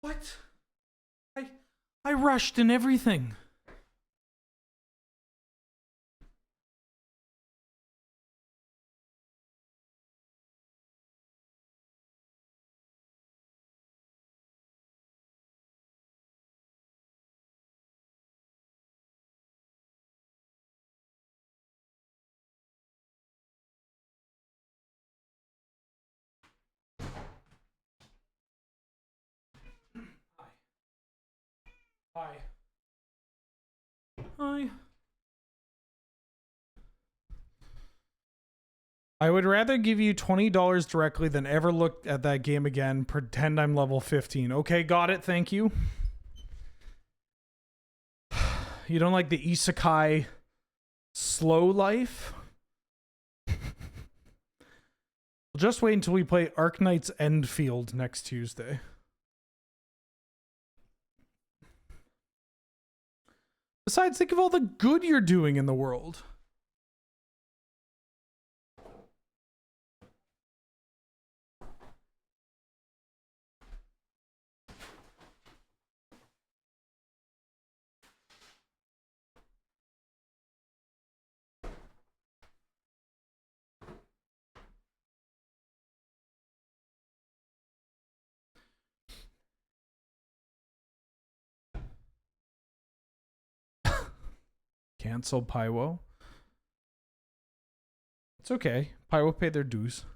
What? I rushed and everything. Hi. Hi. I would rather give you $20 directly than ever look at that game again. Pretend I'm level 15. Okay, got it. Thank you. You don't like the isekai slow life? Just wait until we play Arknight's Endfield next Tuesday. Besides, think of all the good you're doing in the world. Cancel Pywo. It's okay. Pywo paid their dues.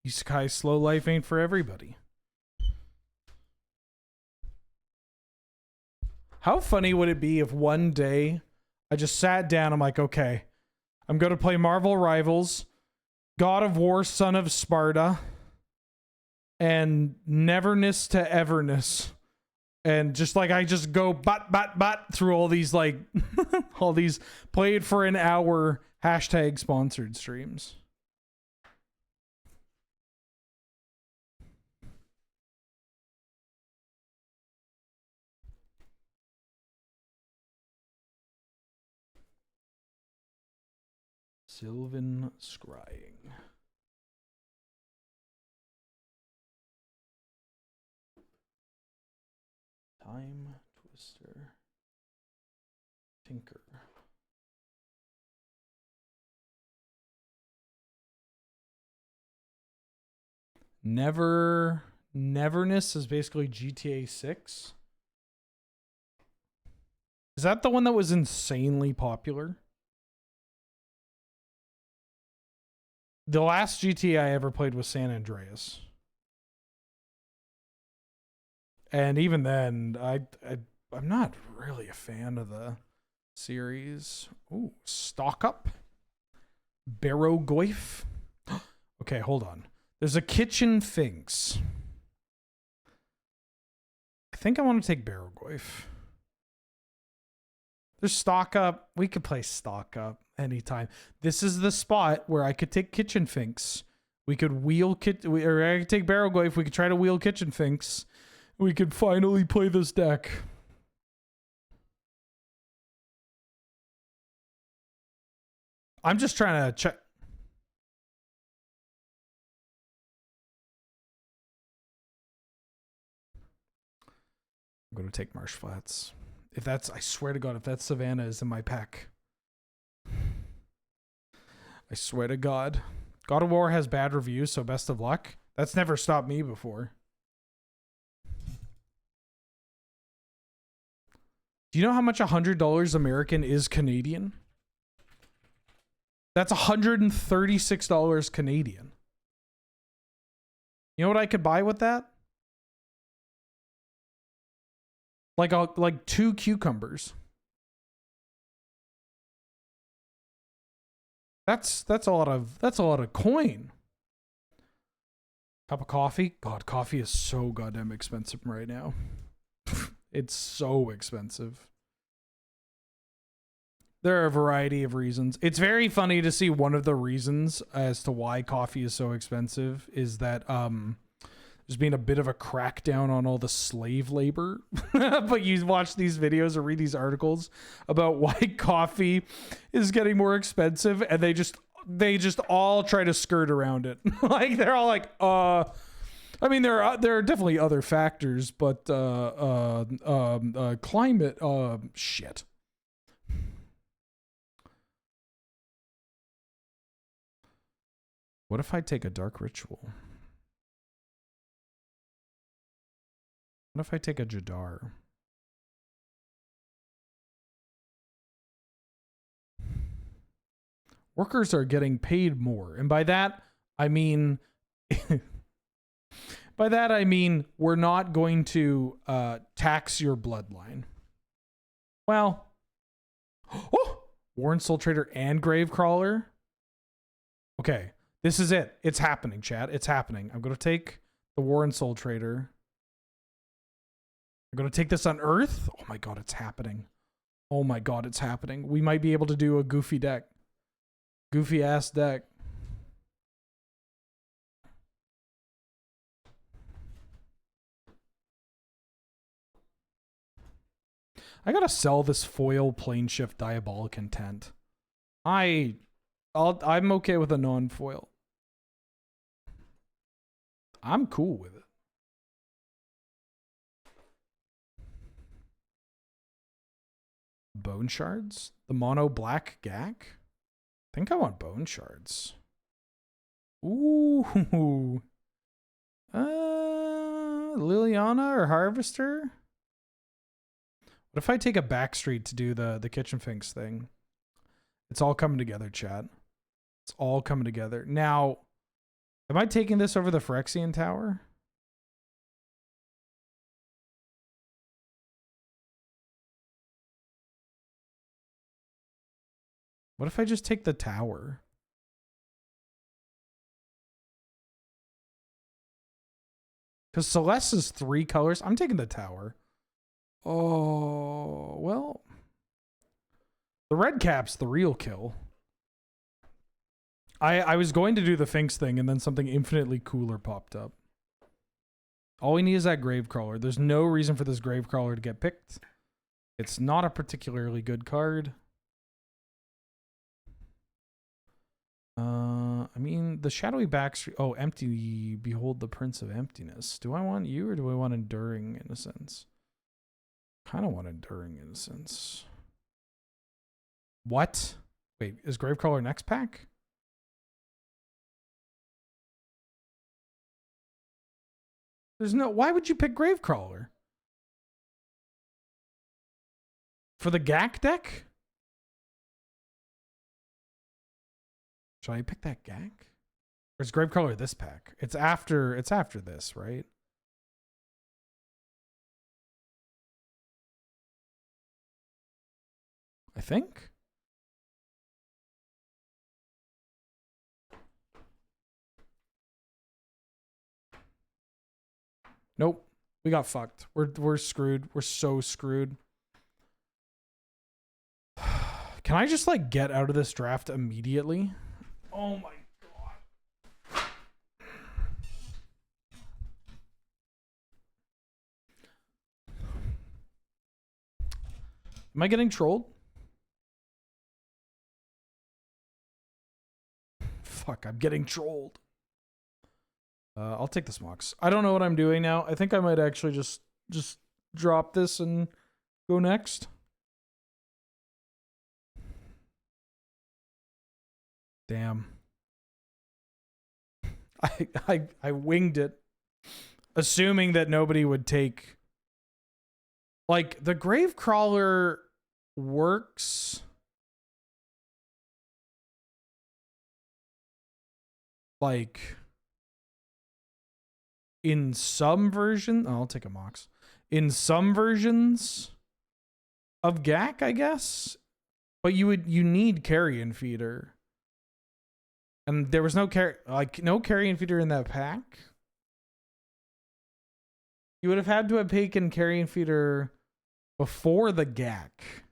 Isekai slow life ain't for everybody. How funny would it be if one day I just sat down, I'm like, okay, I'm going to play Marvel Rivals, God of War, Son of Sparta, and Neverness to Everness. And just like I just go bat through all these like all these played for an hour hashtag sponsored streams. Sylvan Scrying. Time Twister. Tinker. Neverness is basically GTA 6. Is that the one that was insanely popular? The last GTA I ever played was San Andreas. And even then, I'm not really a fan of the series. Ooh, Stock Up. Barrowgoyf. Okay, hold on. There's a Kitchen Finks. I think I want to take Barrowgoyf. There's Stock Up. We could play Stock Up anytime. This is the spot where I could take Kitchen Finks. We could wheel or I could take Barrowgoyf. We could try to wheel Kitchen Finks. We could finally play this deck. I'm just trying to check. I'm going to take Marsh Flats. If that's, I swear to God, if that Savannah is in my pack. I swear to God. God of War has bad reviews, so best of luck. That's never stopped me before. Do you know how much $100 American is Canadian? That's $136 Canadian. You know what I could buy with that? Like 2 cucumbers. That's a lot of coin. Cup of coffee. God, coffee is so goddamn expensive right now. It's so expensive. There are a variety of reasons. It's very funny to see one of the reasons as to why coffee is so expensive is that there's been a bit of a crackdown on all the slave labor. But you watch these videos or read these articles about why coffee is getting more expensive, and they just they just all try to skirt around it. Like they're all like, I mean, there are definitely other factors, but climate, shit. What if I take a dark ritual? What if I take a Jadar? Workers are getting paid more, and by that I mean we're not going to tax your bloodline. Well, oh, Warren Soul Trader and Gravecrawler. Okay, this is it. It's happening, chat. It's happening. I'm going to take the Warren Soul Trader. I'm going to take this on Earth. Oh my god, it's happening. Oh my god, it's happening. We might be able to do a goofy deck. Goofy ass deck. I gotta sell this foil plane shift Diabolic Intent. I'm okay with a non-foil. I'm cool with it. Bone Shards? The mono black Gak? I think I want Bone Shards. Ooh. Liliana or Harvester? What if I take a Backstreet to do the Kitchen Finks thing? It's all coming together, chat. It's all coming together. Now, am I taking this over the Phyrexian Tower? What if I just take the tower? Because Celeste is 3 colors. I'm taking the tower. Oh, well. The red cap's the real kill. I was going to do the Finks thing, and then something infinitely cooler popped up. All we need is that Gravecrawler. There's no reason for this Gravecrawler to get picked. It's not a particularly good card. I mean, the Shadowy Backstreet... Oh, Empty... Behold the Prince of Emptiness. Do I want you, or do I want Enduring Innocence? Kind of want Enduring Innocence. What? Wait, is Gravecrawler next pack? There's no... Why would you pick Gravecrawler? For the Gak deck? Should I pick that Gak? Or is Gravecrawler this pack? It's after this, right? I think. Nope. We got fucked. We're screwed. We're so screwed. Can I just like get out of this draft immediately? Oh my god. Am I getting trolled? Fuck, I'm getting trolled. I'll take the smocks. I don't know what I'm doing now. I think I might actually just drop this and go next. Damn. I winged it, assuming that nobody would take. Like, the Gravecrawler works. Like, in some version, I'll take a Mox. In some versions of Gak, I guess. But you need Carrion Feeder. And there was no Carrion Feeder in that pack. You would have had to have taken Carrion Feeder before the Gak.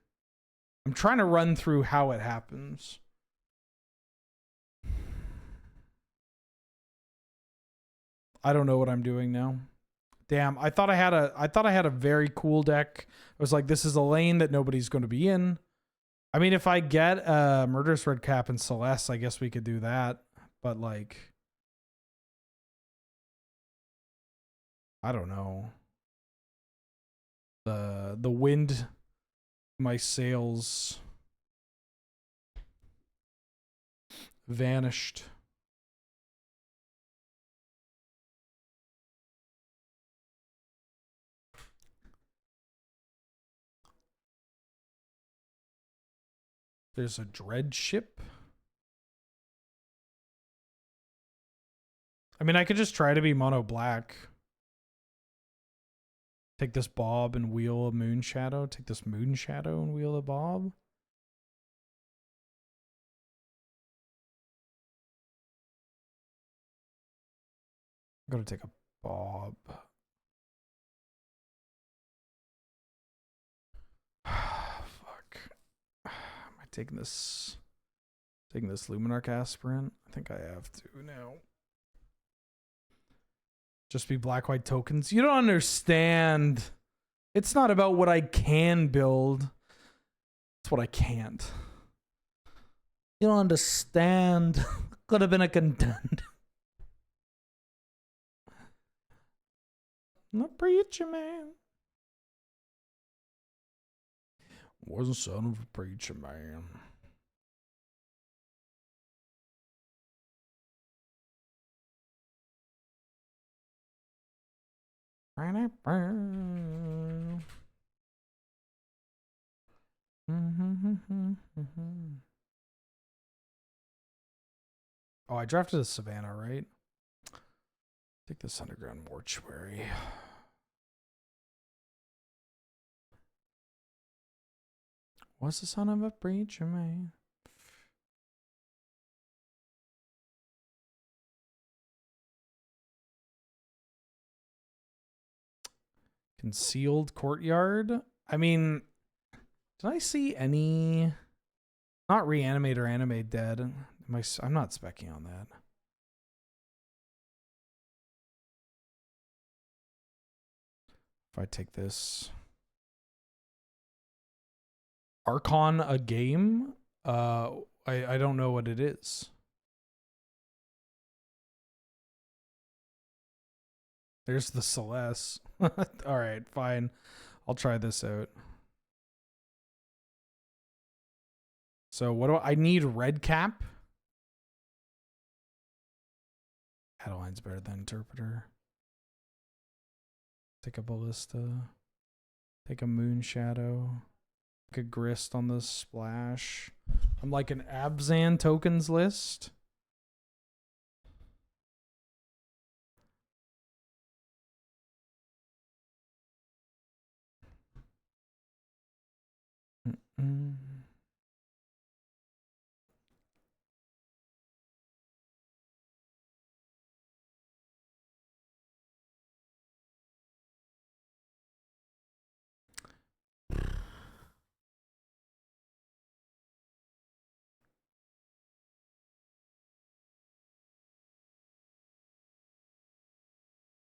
I'm trying to run through how it happens. I don't know what I'm doing now. Damn, I thought I had a very cool deck. I was like, this is a lane that nobody's going to be in. I mean, if I get Murderous Red Cap and Celeste, I guess we could do that. But like, I don't know. The wind, my sails vanished. There's a dread ship. I mean, I could just try to be mono black. Take this Bob and wheel a Moon Shadow. Take this Moon Shadow and wheel a Bob. I'm gonna take a Bob. Fuck. Am I taking this? Taking this Luminarch Aspirant? I think I have to now. Just be black-white tokens. You don't understand. It's not about what I can build. It's what I can't. You don't understand. Could have been a contender. I'm a preacher man. Was a son of a preacher man. Oh, I drafted a Savannah, right? Take this Underground Mortuary. Was the son of a preacher man. Concealed Courtyard. I mean, did I see any? Not reanimate or animate dead. I'm not specking on that. If I take this Archon a game, I don't know what it is. There's the Celeste. All right, fine. I'll try this out. So what do I need? Red cap. Adeline's better than Interpreter. Take a Ballista. Take a Moon Shadow. Take a Grist on the splash. I'm like an Abzan tokens list.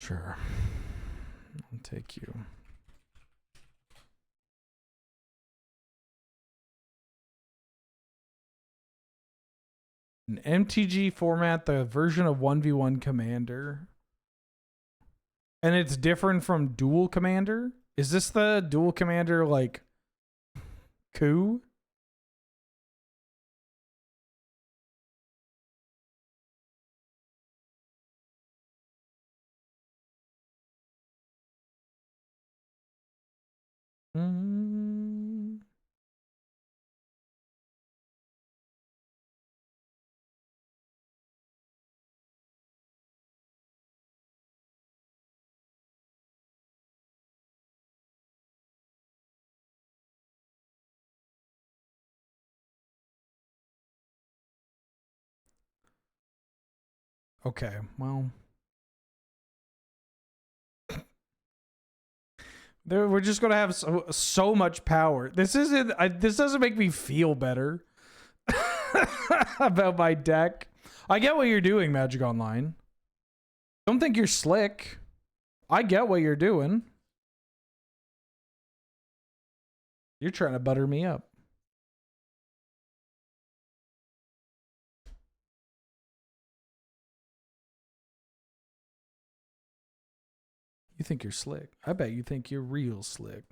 Sure. I'll take you. An MTG format, the version of 1v1 Commander. And it's different from Dual Commander? Is this the Dual Commander, like, coup? Okay, well. We're just gonna have so much power. This isn't. This doesn't make me feel better about my deck. I get what you're doing, Magic Online. Don't think you're slick. I get what you're doing. You're trying to butter me up. You think you're slick. I bet you think you're real slick.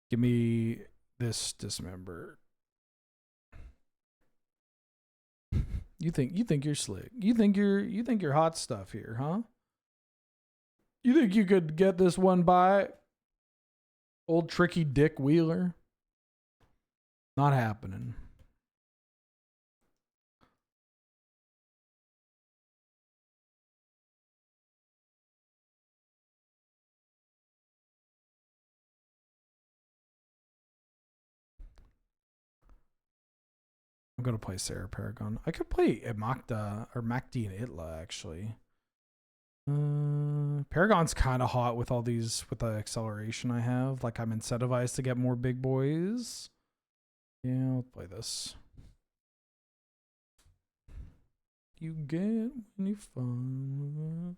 Give me this dismember. You think you're slick. You think you're hot stuff here, huh? You think you could get this one by old tricky Dick Wheeler? Not happening. I'm gonna play Sarah Paragon. I could play Makda or Makdi and Itla actually. Paragon's kind of hot with all these with the acceleration I have. Like I'm incentivized to get more big boys. Yeah, I'll play this. You get when you fun.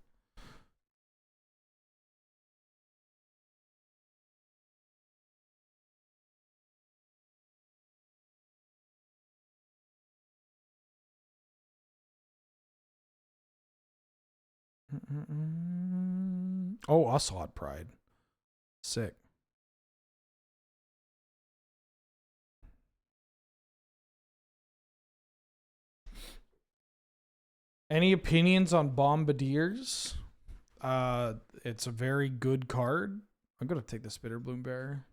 Oh, Ocelot Pride. Sick. Any opinions on Bombardiers? It's a very good card. I'm gonna take the Spitterbloom Bear.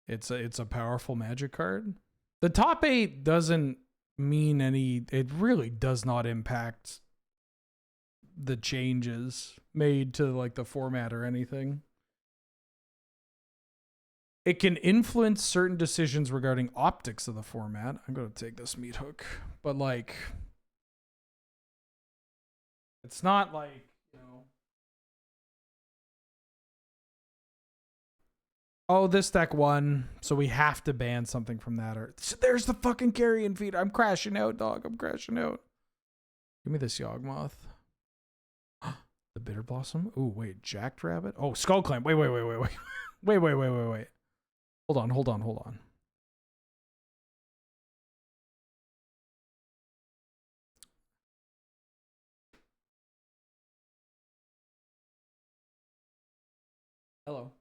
It's a powerful magic card. The top 8 doesn't mean any. It really does not impact the changes made to like the format or anything. It can influence certain decisions regarding optics of the format. I'm going to take this meat hook, but like, it's not like, you know, oh, this deck won, so we have to ban something from that. Or there's the fucking carrion feed. I'm crashing out, dog. I'm crashing out. Give me this Yawgmoth. The Bitter Blossom. Ooh, wait, Jacked Rabbit. Oh, Skull Clamp. Wait. Wait. Hold on. Hello.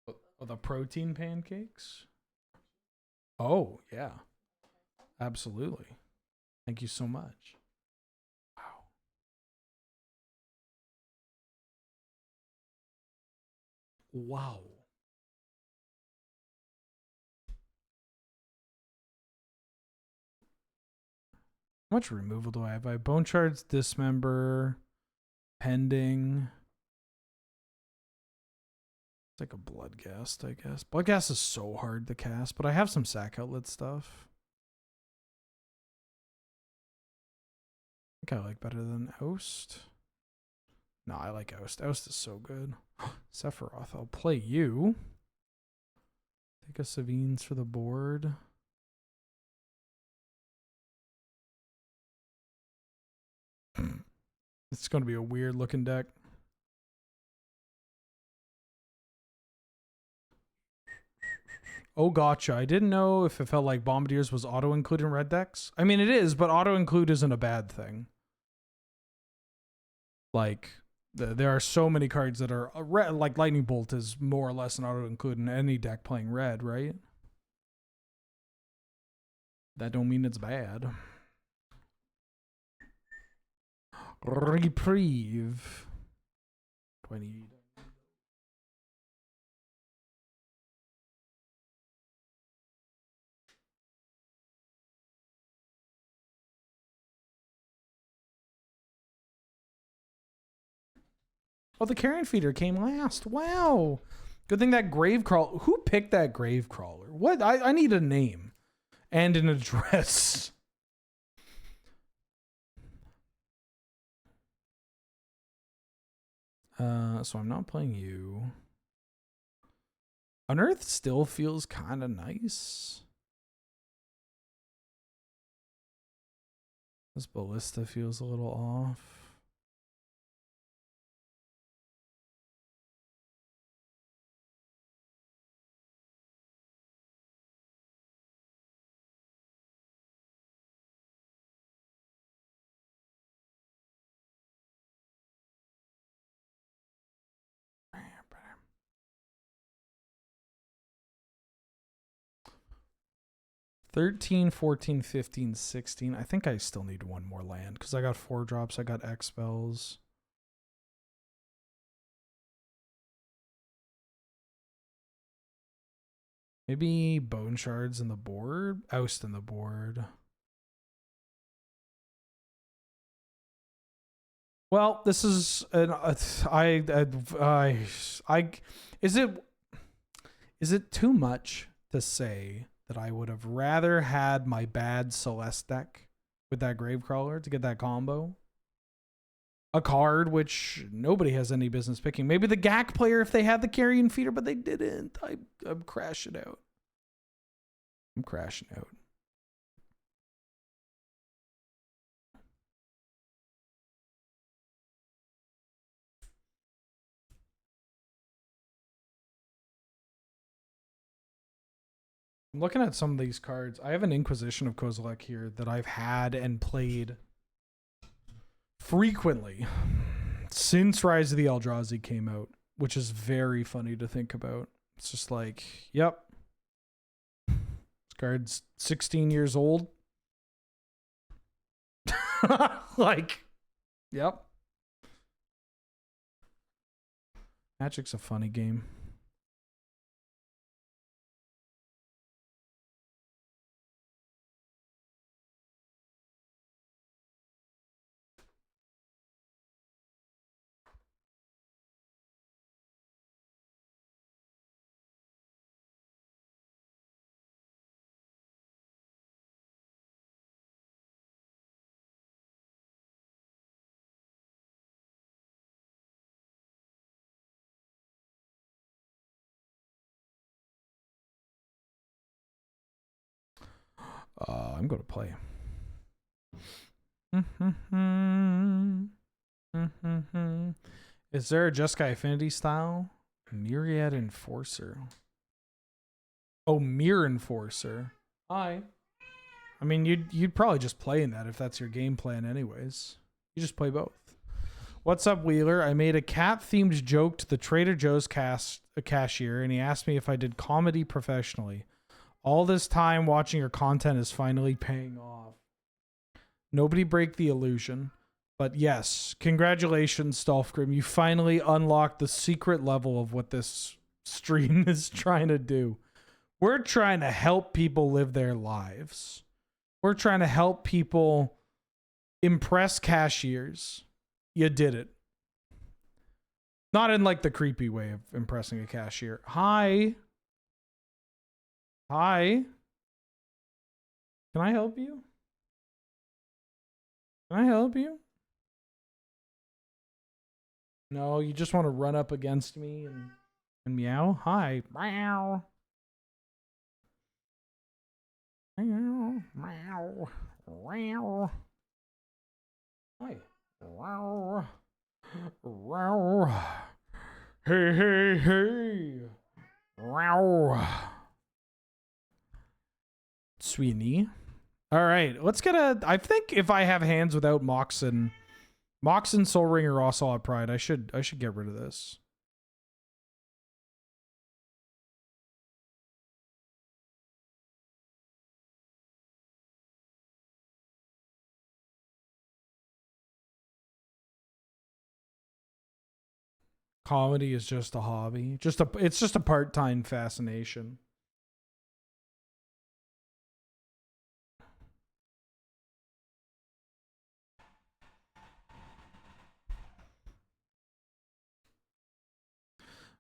Oh, the protein pancakes? Oh, yeah. Absolutely. Thank you so much. Wow. Wow. How much removal do I have? I have Bone Shards, Dismember, Pending. It's like a Bloodghast, I guess. Bloodghast is so hard to cast, but I have some Sack Outlet stuff. I think I like better than Oust. No, I like Oust. Oust is so good. Sephiroth, I'll play you. Take a Savines for the board. It's going to be a weird looking deck. Oh, gotcha. I didn't know if it felt like Bombardiers was auto-include in red decks. I mean, it is, but auto-include isn't a bad thing. Like, there are so many cards that are red, like Lightning Bolt is more or less an auto-include in any deck playing red, right? That don't mean it's bad. Reprieve. 20. Oh, the Carrion Feeder came last. Wow. Good thing that Gravecrawler. Who picked that Gravecrawler? What? I need a name and an address. So I'm not playing you. Unearth still feels kind of nice. This Ballista feels a little off. 13, 14, 15, 16. I think I still need one more land because I got 4 drops. I got X spells. Maybe Bone Shards in the board? Oust in the board. Well, this is an is it too much to say that I would have rather had my bad Celeste deck with that Gravecrawler to get that combo? A card which nobody has any business picking. Maybe the GAC player if they had the Carrion Feeder, but they didn't. I'm crashing out. I'm crashing out. I'm looking at some of these cards. I have an Inquisition of Kozilek here that I've had and played frequently since Rise of the Eldrazi came out, which is very funny to think about. It's just like, yep. This card's 16 years old. Like, yep. Magic's a funny game. I'm going to play. Is there a Jeskai Affinity style? Myriad Enforcer. Oh, Mirror Enforcer. Hi. I mean, you'd probably just play in that if that's your game plan anyways. You just play both. What's up, Wheeler? I made a cat-themed joke to the Trader Joe's cashier, and he asked me if I did comedy professionally. All this time watching your content is finally paying off. Nobody break the illusion. But yes, congratulations, Stolfgrim. You finally unlocked the secret level of what this stream is trying to do. We're trying to help people live their lives. We're trying to help people impress cashiers. You did it. Not in like the creepy way of impressing a cashier. Hi. Hi. Can I help you? Can I help you? No, you just want to run up against me and meow? Hi. Meow. Meow. Meow. Meow. Hi. Wow. Wow. Hey, hey, hey. Wow. Sweeney. All right, let's get a... I think if I have hands without Moxen, Soul Ring, or Ossault Pride, I should get rid of this. Comedy is just a hobby. It's just a part-time fascination.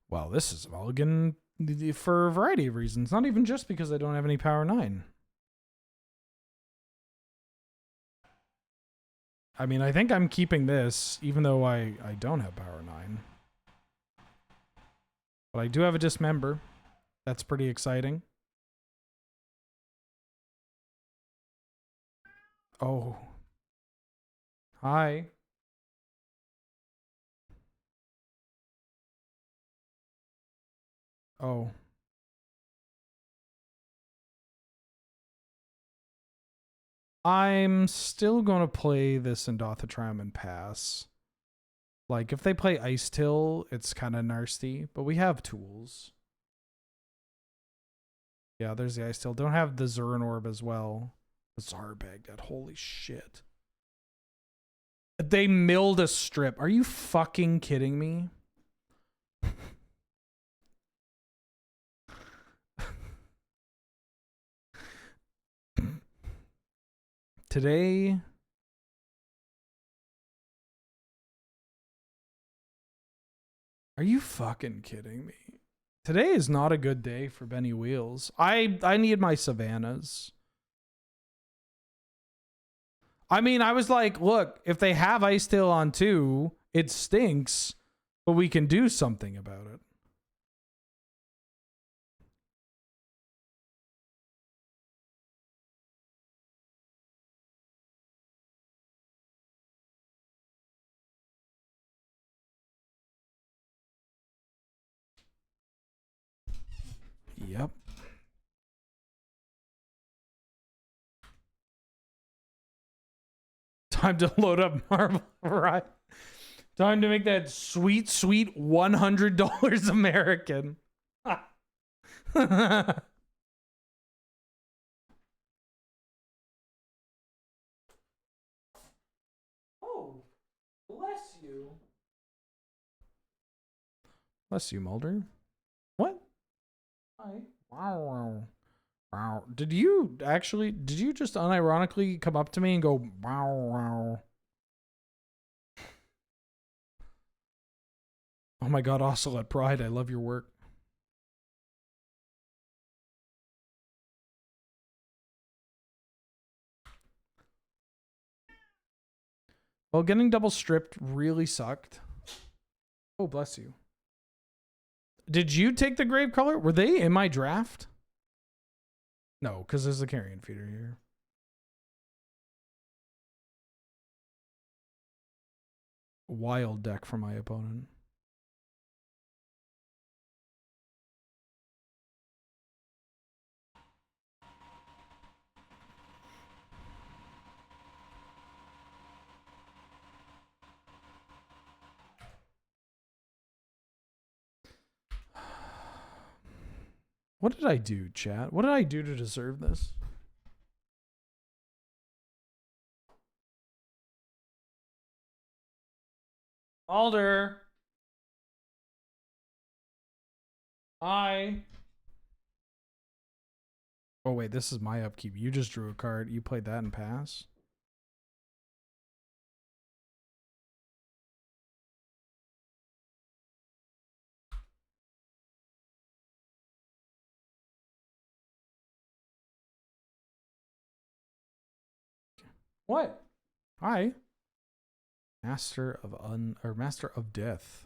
Well, this is a mulligan for a variety of reasons. Not even just because I don't have any power 9. I mean, I think I'm keeping this, even though I don't have power 9. But I do have a Dismember. That's pretty exciting. Oh. Hi. Oh. I'm still going to play this in Dothatram and pass. Like, if they play Ice Till, it's kind of nasty, but we have tools. Yeah, there's the ice tail. Don't have the Zurin orb as well. The Zarbag, that holy shit. They milled a strip. Are you fucking kidding me? Today. Are you fucking kidding me? Today is not a good day for Benny Wheels. I need my Savannas. I mean, I was like, look, if they have Ice Tail on 2, it stinks, but we can do something about it. Yep. Time to load up Marvel, right? Time to make that sweet, sweet $100 American. Oh, bless you. Bless you, Mulder. What? Hi. Wow. Wow. Did you just unironically come up to me and go, wow, wow? Oh my God, Ocelot Pride, I love your work. Well, getting double stripped really sucked. Oh, bless you. Did you take the Gravecaller? Were they in my draft? No, because there's a Carrion Feeder here. Wild deck for my opponent. What did I do, chat? What did I do to deserve this? Alder. Hi. Oh, wait, this is my upkeep. You just drew a card. You played that and pass? What? Hi. Master of Death.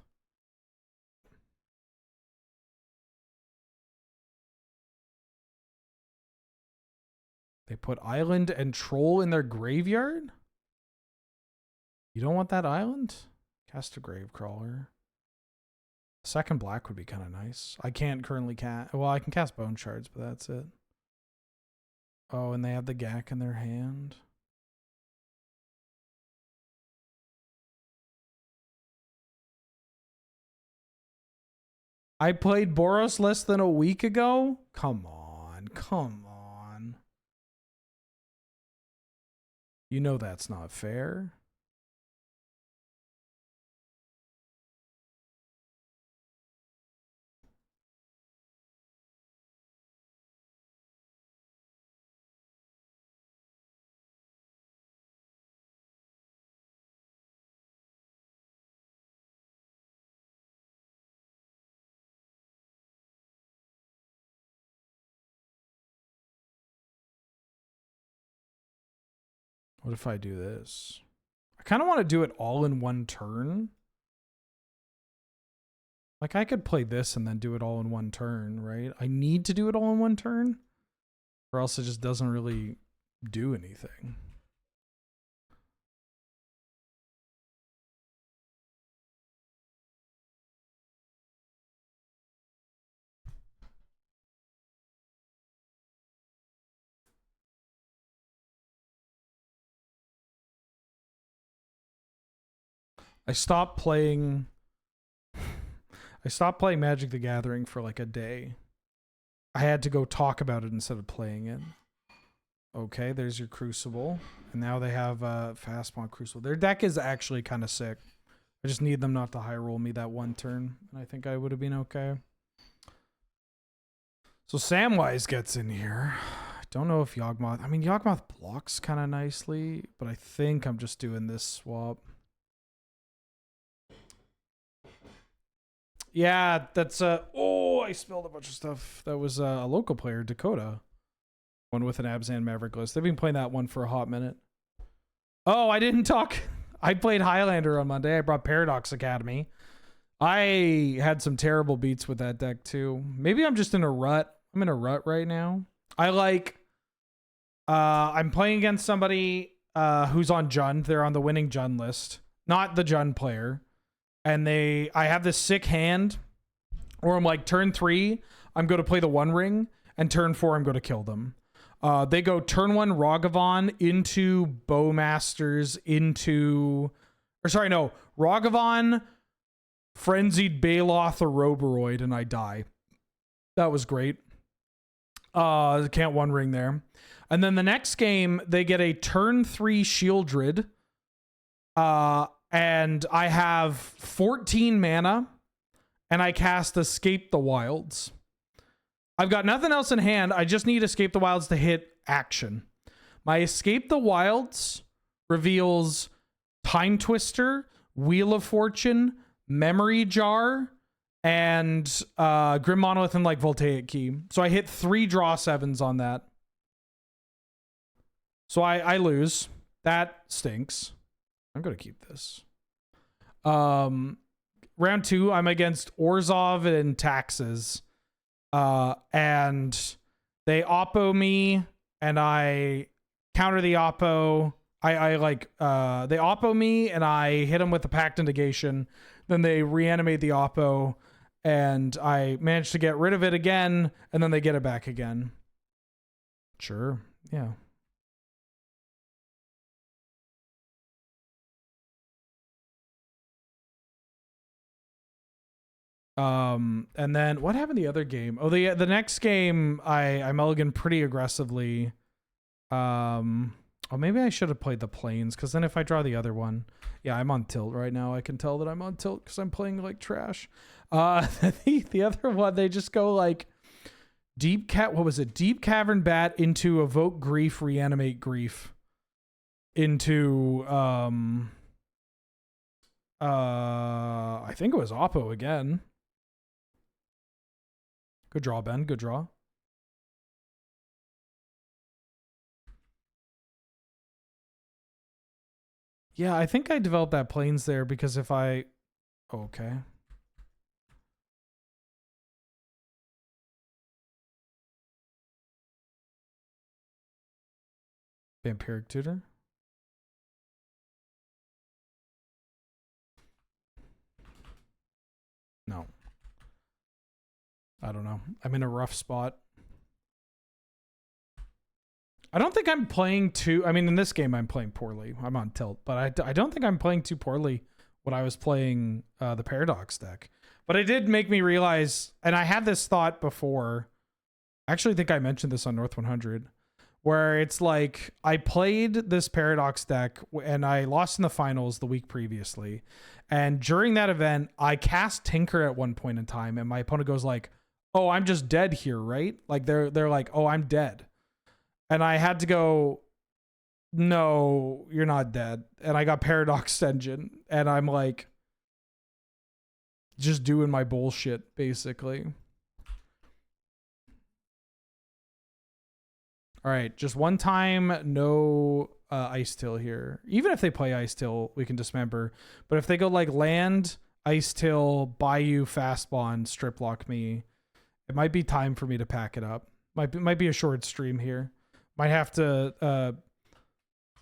They put Island and Troll in their graveyard? You don't want that island? Cast a Gravecrawler. Second black would be kind of nice. I can't currently cast... Well, I can cast Bone Shards, but that's it. Oh, and they have the Gak in their hand. I played Boros less than a week ago? Come on. Come on. You know that's not fair. What if I do this? I kind of want to do it all in one turn. Like, I could play this and then do it all in one turn, right? I need to do it all in one turn, or else it just doesn't really do anything. I stopped playing Magic the Gathering for like a day. I had to go talk about it instead of playing it. Okay, there's your Crucible. And now they have fast spawn Crucible. Their deck is actually kind of sick. I just need them not to high roll me that one turn. And I think I would have been okay. So Samwise gets in here. I don't know if Yawgmoth... I mean, Yawgmoth blocks kind of nicely. But I think I'm just doing this swap. Yeah, that's... oh, I spilled a bunch of stuff. That was a local player, Dakota. One with an Abzan Maverick list. They've been playing that one for a hot minute. Oh, I didn't talk... I played Highlander on Monday. I brought Paradox Academy. I had some terrible beats with that deck too. Maybe I'm just in a rut. I'm in a rut right now. I like... I'm playing against somebody who's on Jund. They're on the winning Jund list. Not the Jund player. And I have this sick hand where I'm like, turn 3, I'm going to play the One Ring. And turn 4, I'm going to kill them. They go turn 1 Ragavan into Bowmasters into... Or sorry, no. Ragavan, Frenzied Baloth, or Roboroid, and I die. That was great. Can't One Ring there. And then the next game, they get a turn 3 Shieldred. And I have 14 mana. And I cast Escape the Wilds. I've got nothing else in hand. I just need Escape the Wilds to hit action. My Escape the Wilds reveals Time Twister, Wheel of Fortune, Memory Jar, and Grim Monolith and like Voltaic Key. So I hit 3 draw 7s on that. So I lose. That stinks. I'm going to keep this. Round 2, I'm against Orzhov and Taxes. And they oppo me and I counter the oppo. They oppo me and I hit them with the Pact and Negation. Then they reanimate the oppo and I manage to get rid of it again. And then they get it back again. Sure. Yeah. And then what happened the other game? Oh, the next game I mulliganed pretty aggressively. Oh, maybe I should have played the Plains, because then if I draw the other one, yeah, I'm on tilt right now. I can tell that I'm on tilt because I'm playing like trash. The other one, they just go like what was it? Deep Cavern Bat into Evoke Grief, Reanimate Grief into I think it was oppo again. Good draw, Ben. Good draw. Yeah, I think I developed that Plains there because if I... Okay. Vampiric Tutor? No. I don't know. I'm in a rough spot. I don't think I'm playing too... I mean, in this game, I'm playing poorly. I'm on tilt. But I don't think I'm playing too poorly when I was playing the Paradox deck. But it did make me realize... And I had this thought before. I actually think I mentioned this on North 100. Where it's like, I played this Paradox deck and I lost in the finals the week previously. And during that event, I cast Tinker at one point in time. And my opponent goes like, oh, I'm just dead here, right? Like they're like, oh, I'm dead. And I had to go, no, you're not dead. And I got Paradox Engine. And I'm like, just doing my bullshit, basically. All right, just one time, no Ice Till here. Even if they play Ice Till, we can dismember. But if they go like land, Ice Till, Bayou, Fast Bond, Strip Lock me, it might be time for me to pack it up. Might be a short stream here. Might have to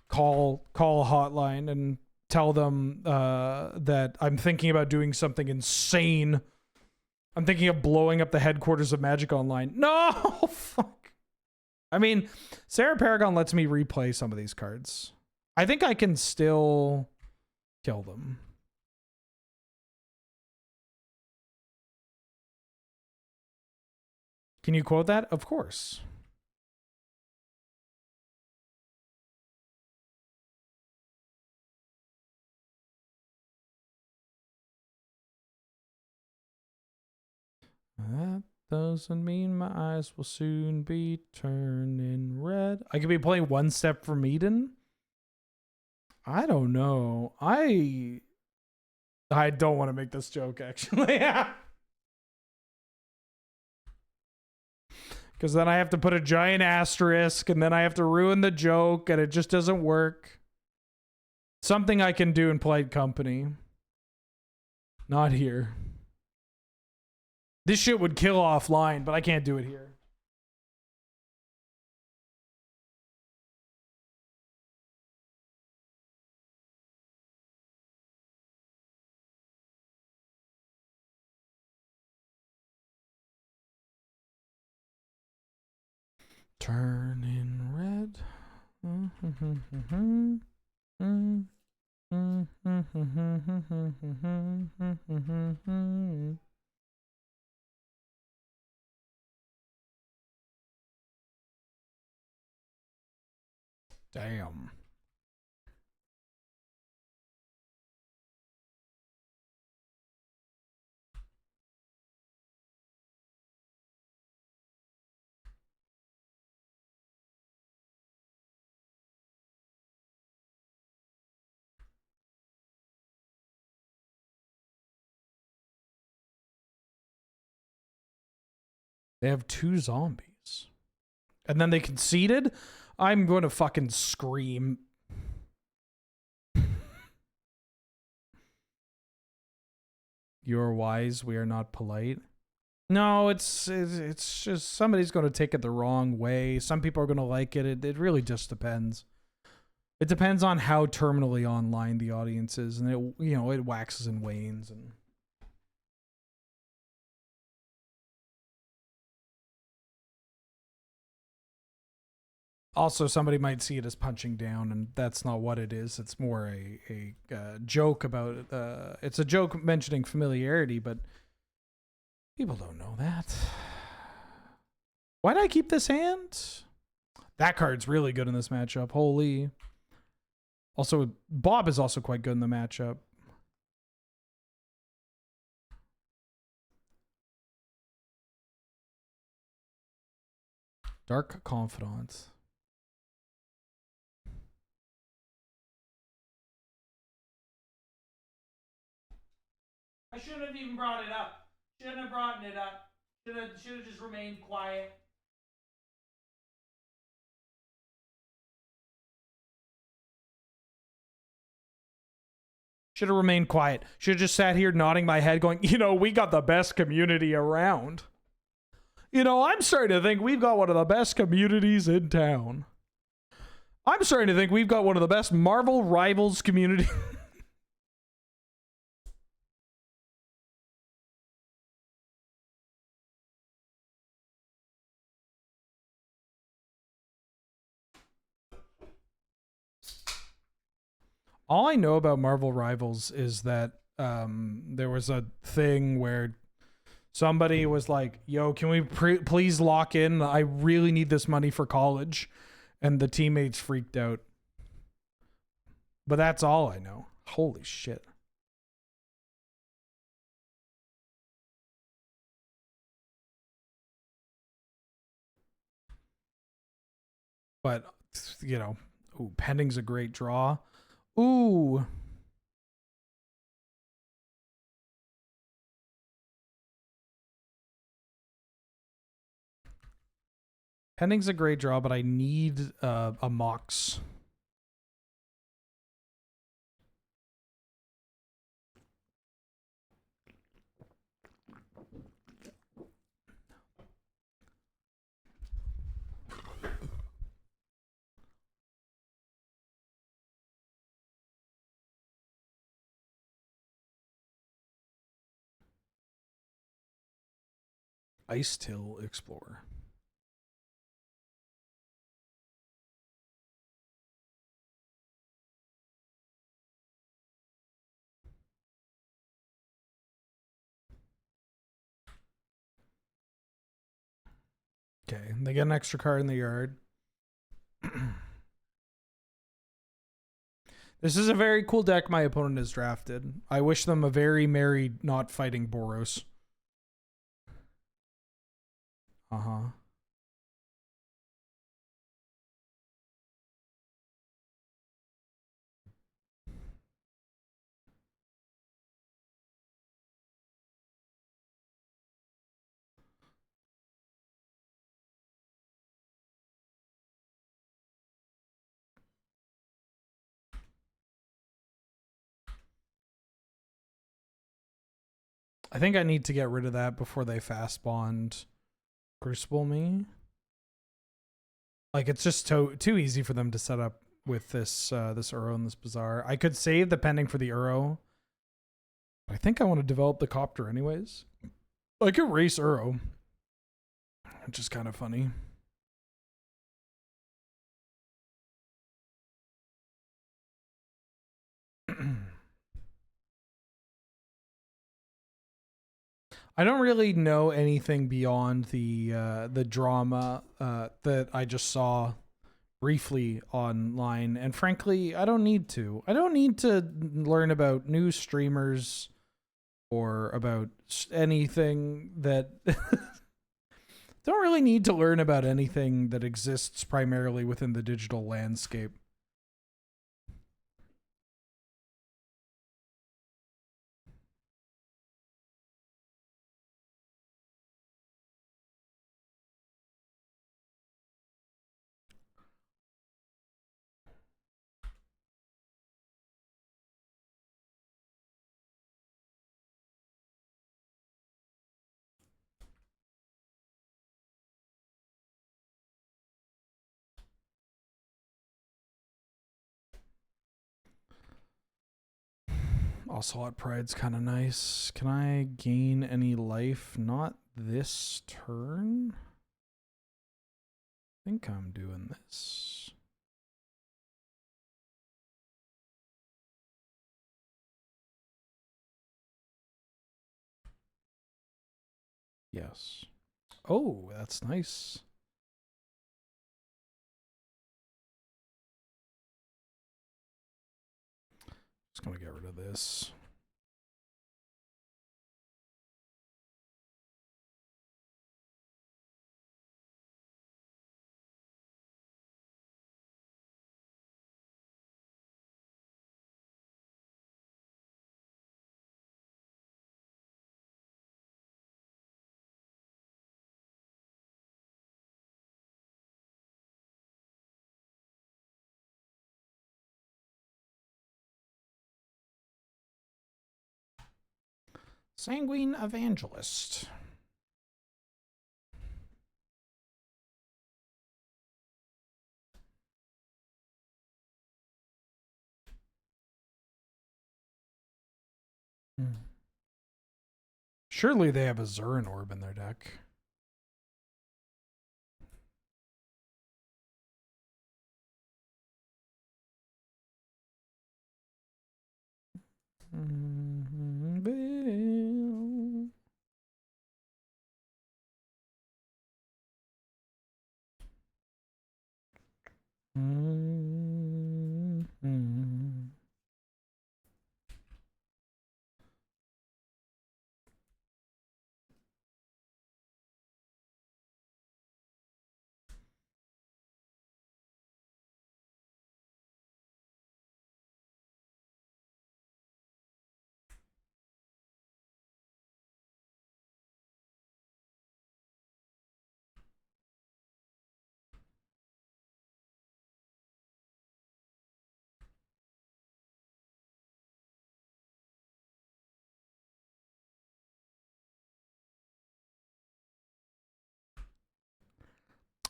call a hotline and tell them that I'm thinking about doing something insane. I'm thinking of blowing up the headquarters of Magic Online. No, fuck. I mean, Sarah Paragon lets me replay some of these cards. I think I can still kill them. Can you quote that? Of course. That doesn't mean my eyes will soon be turning red. I could be playing One Step from Eden. I don't know. I don't want to make this joke, actually. Because then I have to put a giant asterisk, and then I have to ruin the joke, and it just doesn't work. Something I can do in polite company. Not here. This shit would kill offline, but I can't do it here. Turning red. Damn. They have 2 zombies. And then they conceded? I'm going to fucking scream. You're wise, we are not polite. No, it's just somebody's going to take it the wrong way. Some people are going to like it. It really just depends. It depends on how terminally online the audience is, and it, you know, it waxes and wanes. And also, somebody might see it as punching down, and that's not what it is. It's more a joke about it's a joke mentioning familiarity, but people don't know that. Why did I keep this hand? That card's really good in this matchup. Holy. Also, Bob is also quite good in the matchup. Dark Confidant. I shouldn't have even brought it up. Shouldn't have brought it up. Should have just remained quiet. Should have remained quiet. Should have just sat here nodding my head going, you know, we got the best community around. You know, I'm starting to think we've got one of the best communities in town. I'm starting to think we've got one of the best Marvel Rivals community. All I know about Marvel Rivals is that there was a thing where somebody was like, yo, can we please lock in? I really need this money for college. And the teammates freaked out. But that's all I know. Holy shit. But, you know, ooh, pending's a great draw. Ooh. Pending's a great draw, but I need a Mox. Ice Till Explorer. Okay, they get an extra card in the yard. This is a very cool deck my opponent has drafted. I wish them a very merry not fighting Boros. Uh-huh. I think I need to get rid of that before they fast bond Crucible me. Like, it's just too easy for them to set up with this this Uro and this Bazaar. I could save the pending for the Uro. I think I want to develop the Copter anyways. I could race Uro, which is kind of funny. I don't really know anything beyond the drama that I just saw briefly online, and frankly, I don't need to. I don't need to learn about new streamers or about anything that don't really need to learn about anything that exists primarily within the digital landscape. Ocelot Pride's kind of nice. Can I gain any life? Not this turn. I think I'm doing this. Yes. Oh, that's nice. Just gonna get rid of this. Sanguine Evangelist. Surely they have a Zurin Orb in their deck.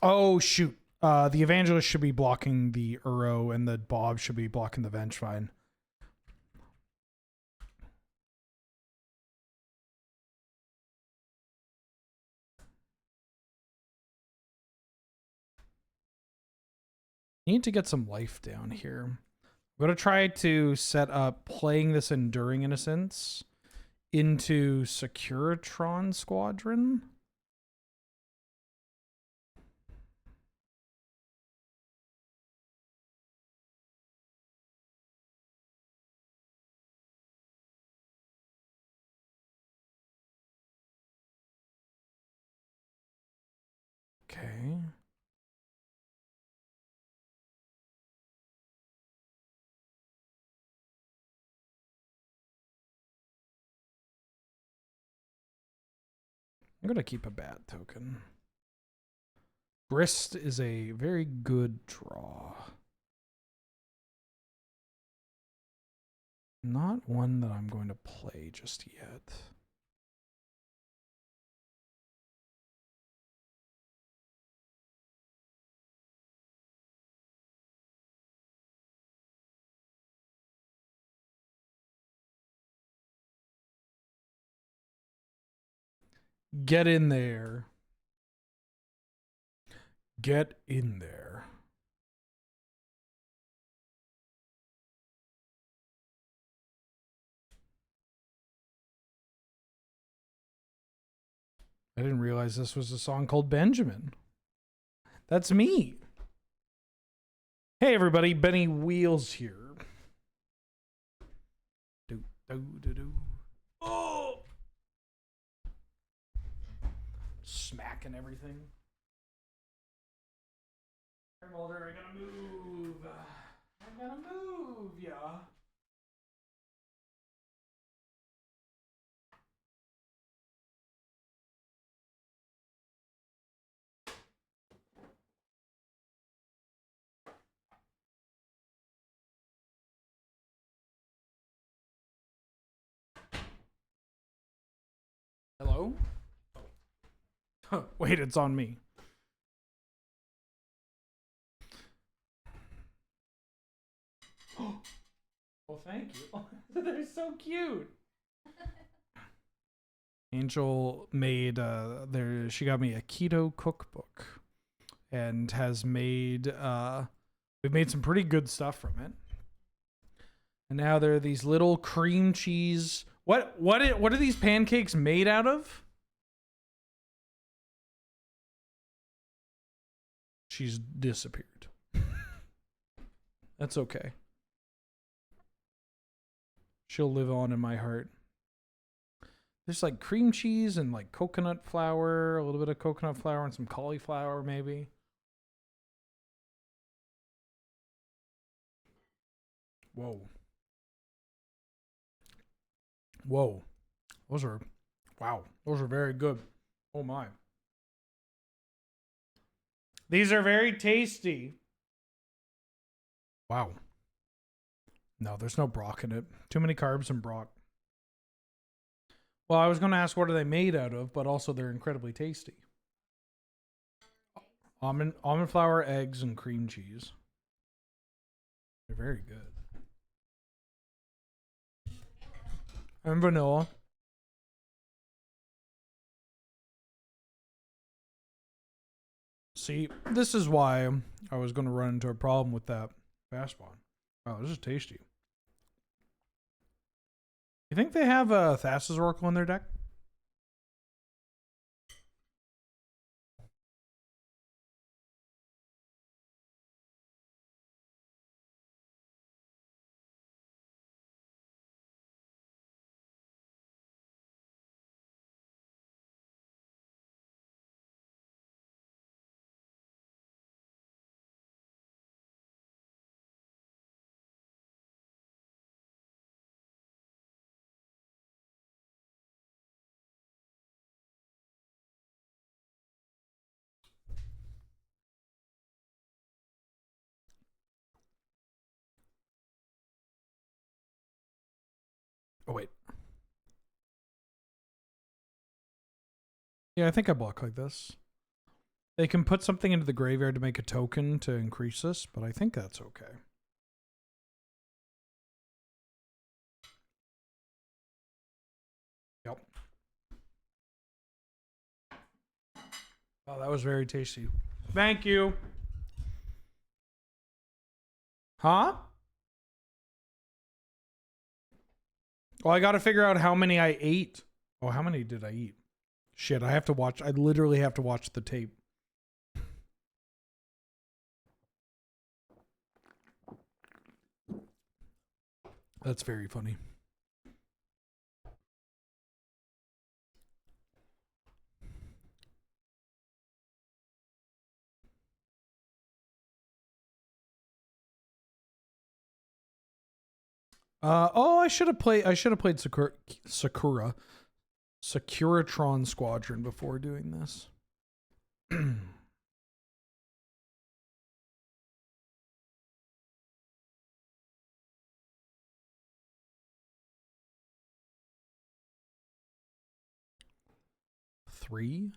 Oh, shoot. The Evangelist should be blocking the Uro, and the Bob should be blocking the Vengevine. Need to get some life down here. I'm going to try to set up playing this Enduring Innocence into Securitron Squadron. Okay. I'm going to keep a bad token. Grist is a very good draw. Not one that I'm going to play just yet. Get in there. Get in there. I didn't realize this was a song called Benjamin. That's me. Hey everybody, Benny Wheels here. Do do do do. Oh! Smacking everything. Mulder, I gotta move. I gotta move, yeah. Hello? Oh. Wait, it's on me. Well, thank you. They're so cute. Angel made she got me a keto cookbook and has made we've made some pretty good stuff from it. And now there are these little cream cheese. What are these pancakes made out of? She's disappeared. That's okay. She'll live on in my heart. There's like cream cheese and like coconut flour, a little bit of coconut flour and some cauliflower maybe. Whoa. Whoa. Those are, wow. Those are very good. Oh my. These are very tasty. Wow. No, there's no brock in it. Too many carbs and brock. Well, I was going to ask what are they made out of, but also they're incredibly tasty. Almond flour, eggs, and cream cheese. They're very good. And vanilla. See, this is why I was going to run into a problem with that fast one. Wow, this is tasty. You think they have a Thassa's Oracle in their deck? Oh, wait. Yeah, I think I block like this. They can put something into the graveyard to make a token to increase this, but I think that's okay. Yep. Oh, that was very tasty. Thank you. Huh? Well, I got to figure out how many I ate. Oh, how many did I eat? Shit, I have to watch. I literally have to watch the tape. That's very funny. Oh, I should have played Securitron Squadron before doing this. 3.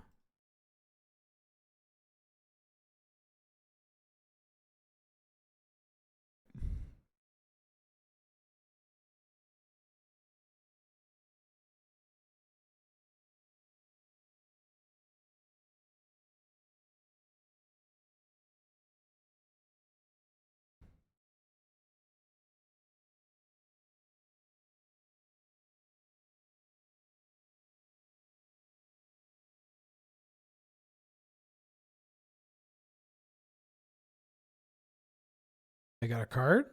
I got a card.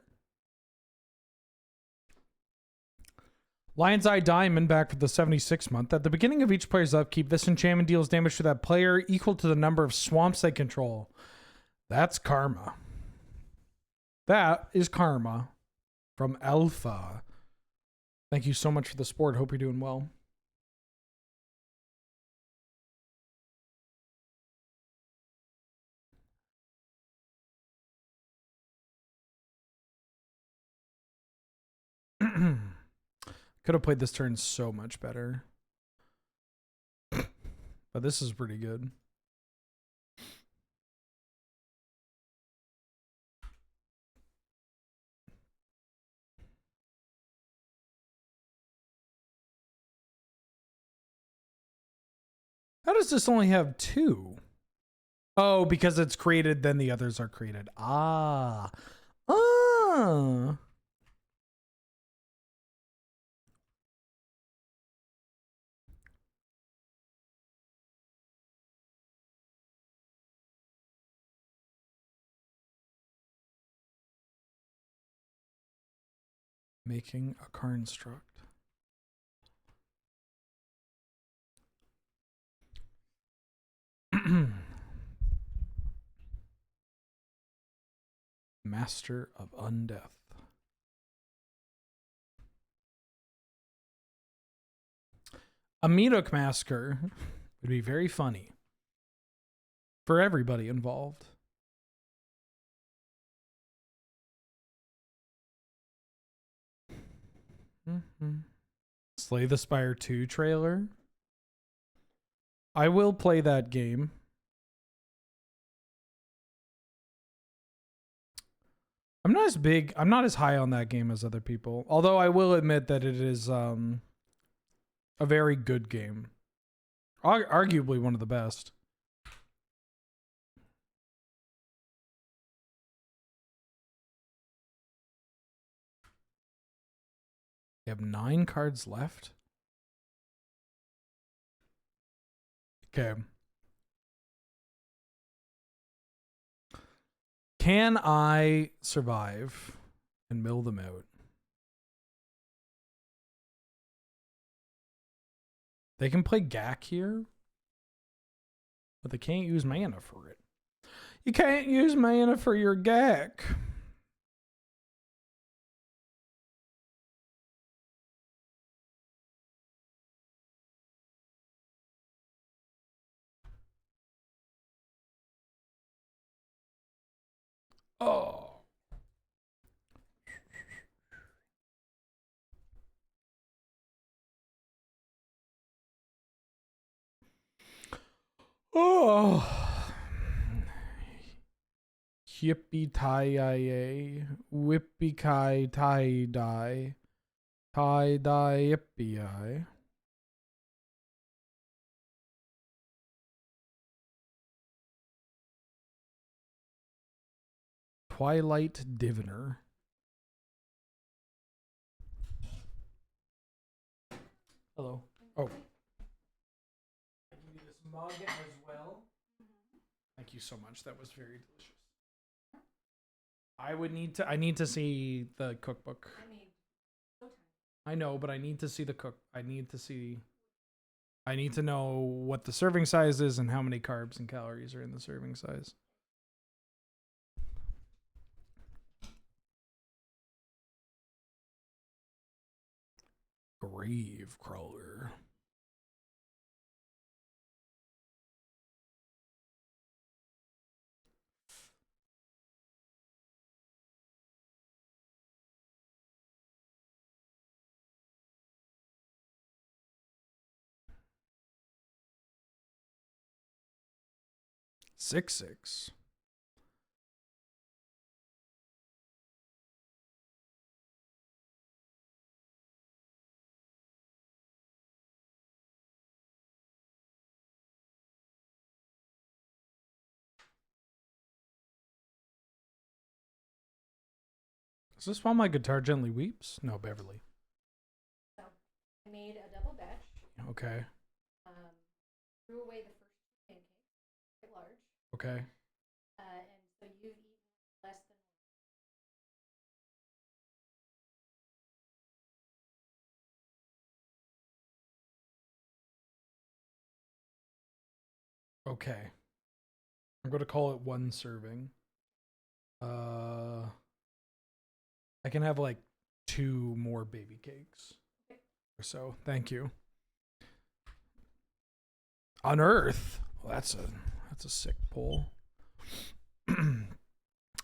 Lion's Eye Diamond back for the 76 month. At the beginning of each player's upkeep, this enchantment deals damage to that player equal to the number of swamps they control. That's karma. That is karma from Alpha. Thank you so much for the support. Hope you're doing well. Could have played this turn so much better. But this is pretty good. How does this only have 2? Oh, because it's created, then the others are created. Ah. Ah. Making a construct. Master of Undeath. A Meadok Masker would be very funny for everybody involved. Slay the Spire 2 trailer. I will play that game. I'm not as high on that game as other people. Although I will admit that it is a very good game. Arguably one of the best. You have 9 cards left. Okay. Can I survive and mill them out? They can play Gak here, but they can't use mana for it. You can't use mana for your Gak. Oh. Oh. Yippee tie whippy kai tie die yippee I. Twilight Diviner. Hello. Oh. I give you this mug as well. Thank you so much. That was very delicious. I need to see the cookbook. I know, but I need to see the I need to know what the serving size is and how many carbs and calories are in the serving size. Grave Crawler. Six. Is this while my guitar gently weeps? No, Beverly. So I made a double batch. Okay. Threw away the first two pancakes, quite large. Okay. And so you've eaten less than one. Okay. I'm going to call it 1 serving. I can have like 2 more baby cakes. Okay. So, thank you. Unearth. Well, that's a sick pull.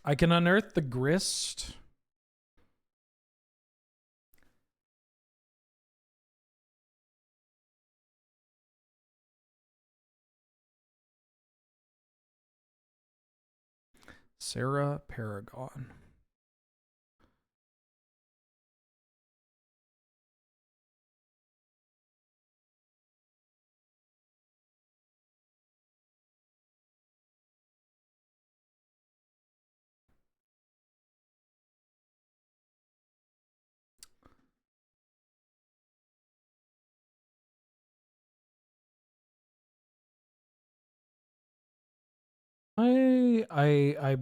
I can unearth the grist. Sarah Paragon. I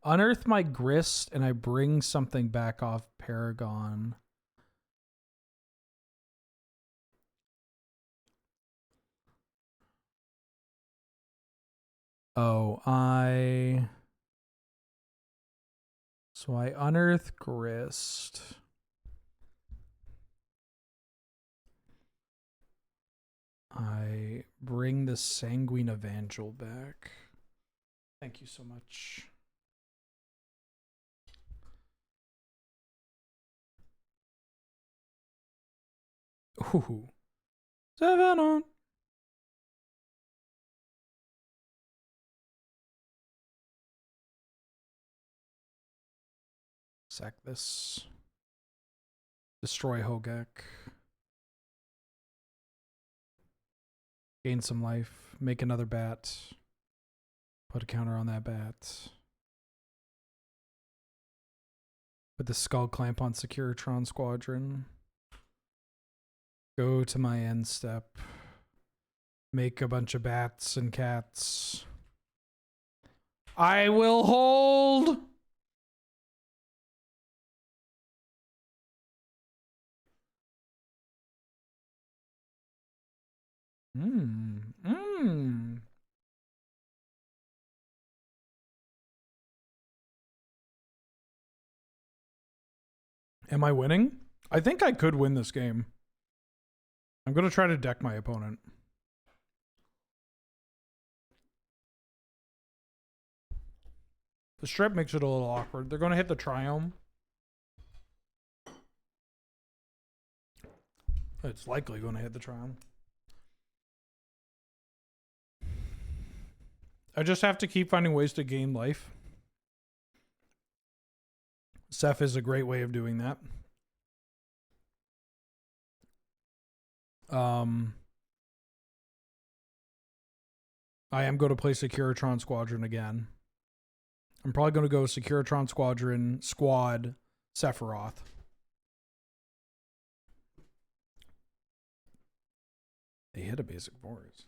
unearth my grist and I bring something back off Paragon. Oh, so I unearth grist. I bring the Sanguine Evangel back. Thank you so much. Ooh. 7 on. Sack this. Destroy Hogaak. Gain some life. Make another bat. Put a counter on that bat. Put the Skull Clamp on Securitron Squadron. Go to my end step. Make a bunch of bats and cats. I will hold. Am I winning? I think I could win this game. I'm going to try to deck my opponent. The strip makes it a little awkward. They're going to hit the Triome. It's likely going to hit the Triome. I just have to keep finding ways to gain life. Ceph is a great way of doing that. I am going to play Securitron Squadron again. I'm probably going to go Securitron Squadron, Squad, Sephiroth. They hit a basic force.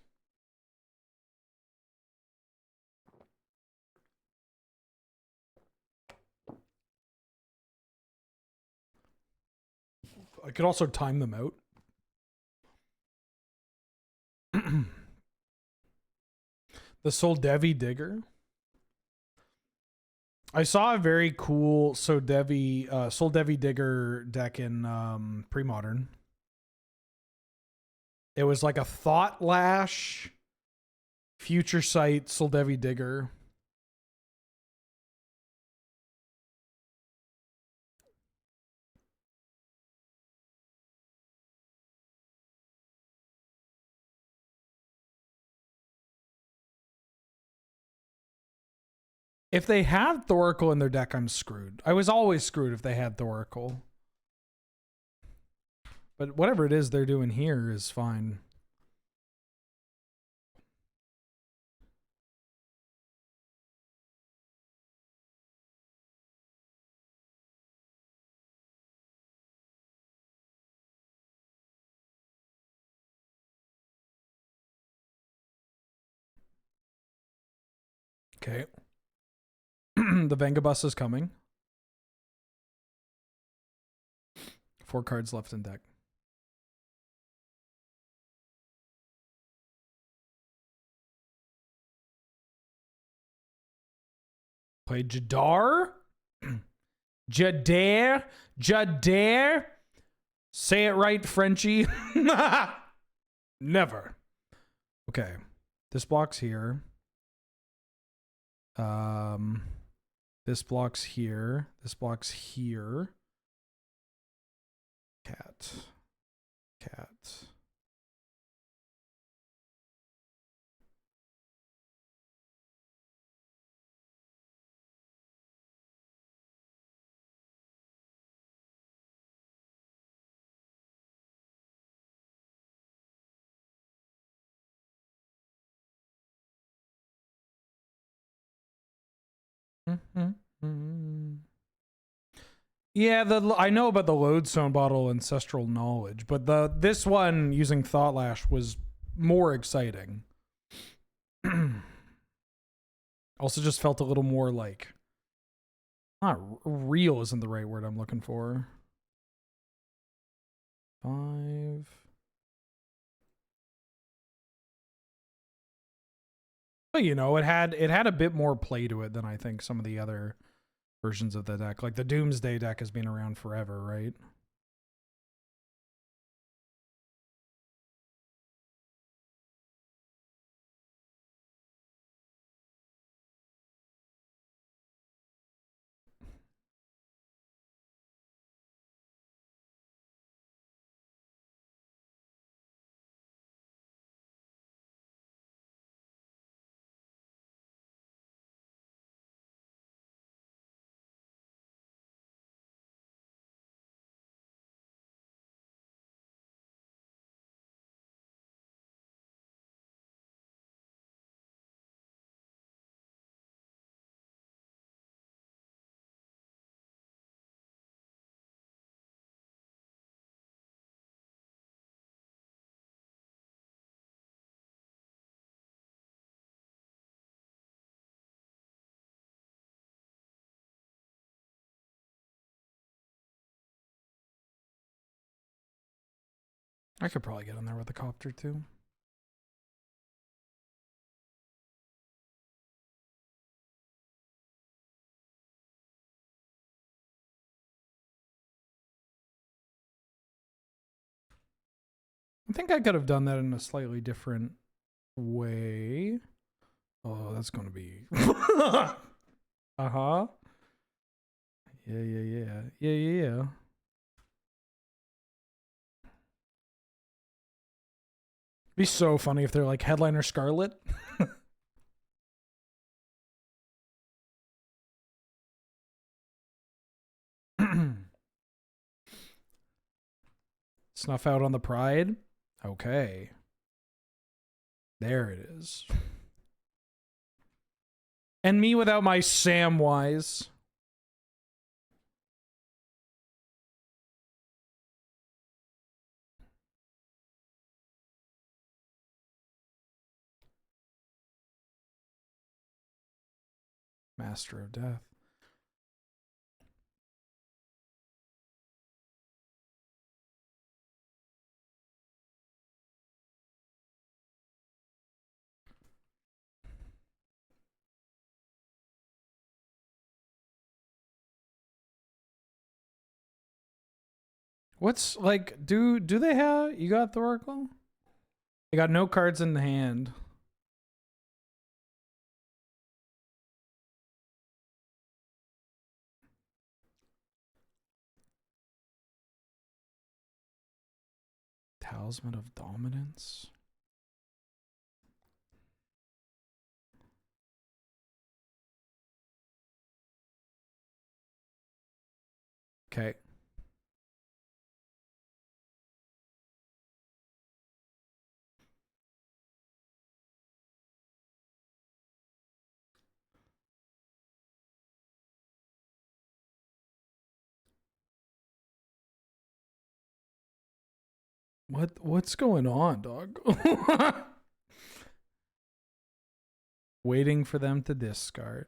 I could also time them out. The Soldevi Digger. I saw a very cool Soldevi Digger deck in pre-modern. It was like a Thought Lash, Future Sight, Soldevi Digger. If they had Thoracle in their deck, I'm screwed. I was always screwed if they had Thoracle. But whatever it is they're doing here is fine. Okay. The Vengabus is coming. 4 cards left in deck. Play Jadar. Jadar. Say it right, Frenchie. Never. Okay. This block's here. This block's here. This block's here. Cat. Yeah, I know about the Lodestone Bottle Ancestral Knowledge, but this one using Thought Lash was more exciting. Also just felt a little more like, not real isn't the right word I'm looking for. 5. But you know, it had a bit more play to it than I think some of the other versions of the deck. Like the Doomsday deck has been around forever, right? I could probably get in there with a copter too. I think I could have done that in a slightly different way. Oh, that's going to be... Uh-huh. Yeah. Be so funny if they're like Headliner Scarlet. Snuff out on the Pride. Okay. There it is. And me without my Samwise. Master of Death. What's like, do they have, you got Thoracle? They got no cards in the hand. Talisman of Dominance. Okay. What's going on, dog? Waiting for them to discard.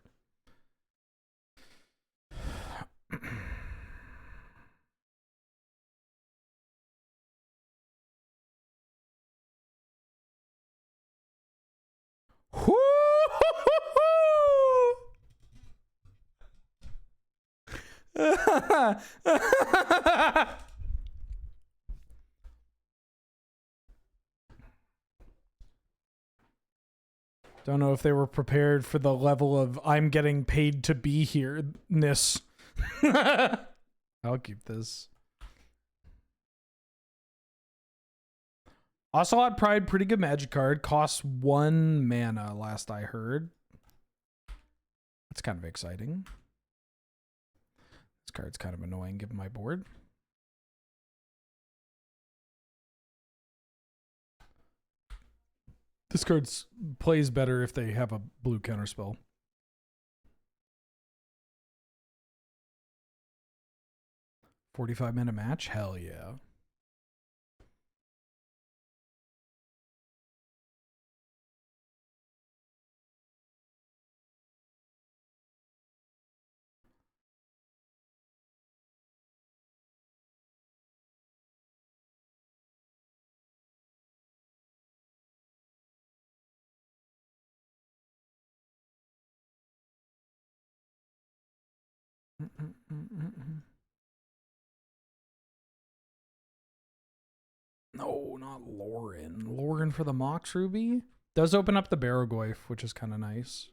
Don't know if they were prepared for the level of I'm getting paid to be here-ness. I'll keep this. Ocelot Pride, pretty good magic card. Costs 1 mana, last I heard. That's kind of exciting. This card's kind of annoying given my board. This card plays better if they have a blue counterspell. $45-minute match? Hell yeah. No, not Lorwyn. Lorwyn for the Mox Ruby? Does open up the Barrogoyf, which is kind of nice.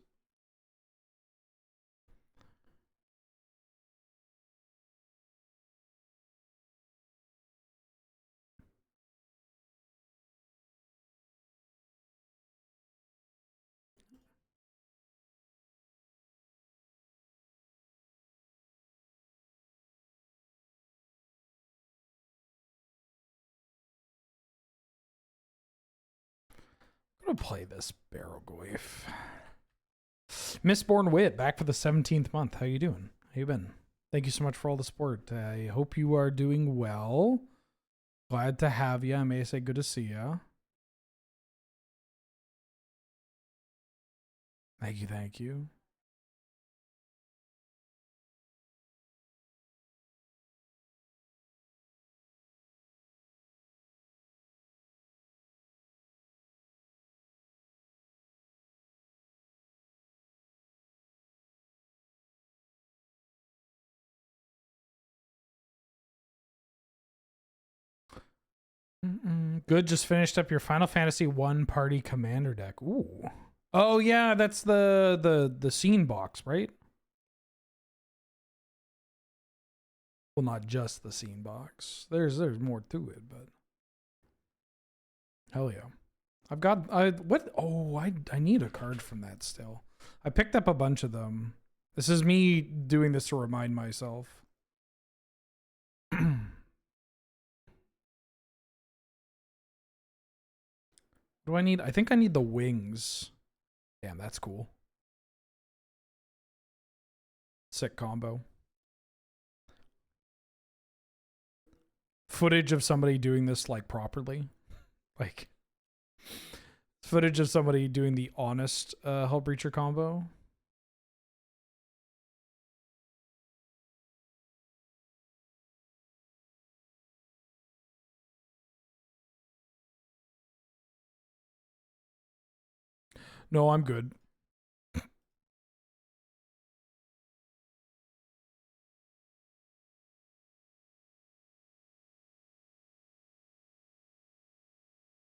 I'm gonna play this Barrogoyf. Mistborn Wit, back for the 17th month. How you doing? How you been? Thank you so much for all the support. I hope you are doing well. Glad to have you. I may say good to see you. Thank you, thank you. Good, just finished up your Final Fantasy 1 party commander deck. Ooh. Oh yeah, that's the scene box, right? Well, not just the scene box. There's more to it, but hell yeah. I need a card from that still. I picked up a bunch of them. This is me doing this to remind myself. What do I need? I think I need the wings. Damn, that's cool. Sick combo. Footage of somebody doing this like properly. Like footage of somebody doing the honest Hull Breacher combo. No, I'm good.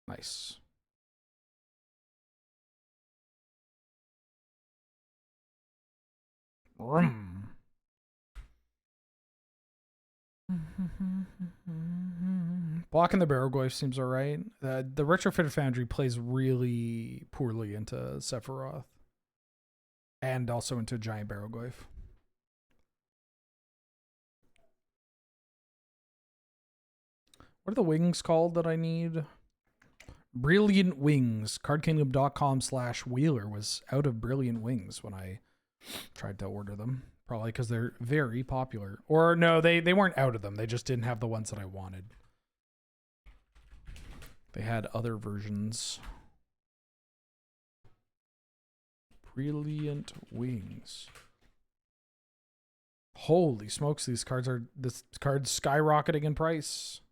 Nice. Vroom. Blocking the Barrowgoyf seems alright. The Retrofitted Foundry plays really poorly into Sephiroth. And also into Giant Barrowgoyf. What are the wings called that I need? Brilliant Wings. CardKingdom.com/Wheeler was out of Brilliant Wings when I tried to order them. Probably because they're very popular. Or no, they weren't out of them. They just didn't have the ones that I wanted. They had other versions. Brilliant Wings. Holy smokes, this card's skyrocketing in price.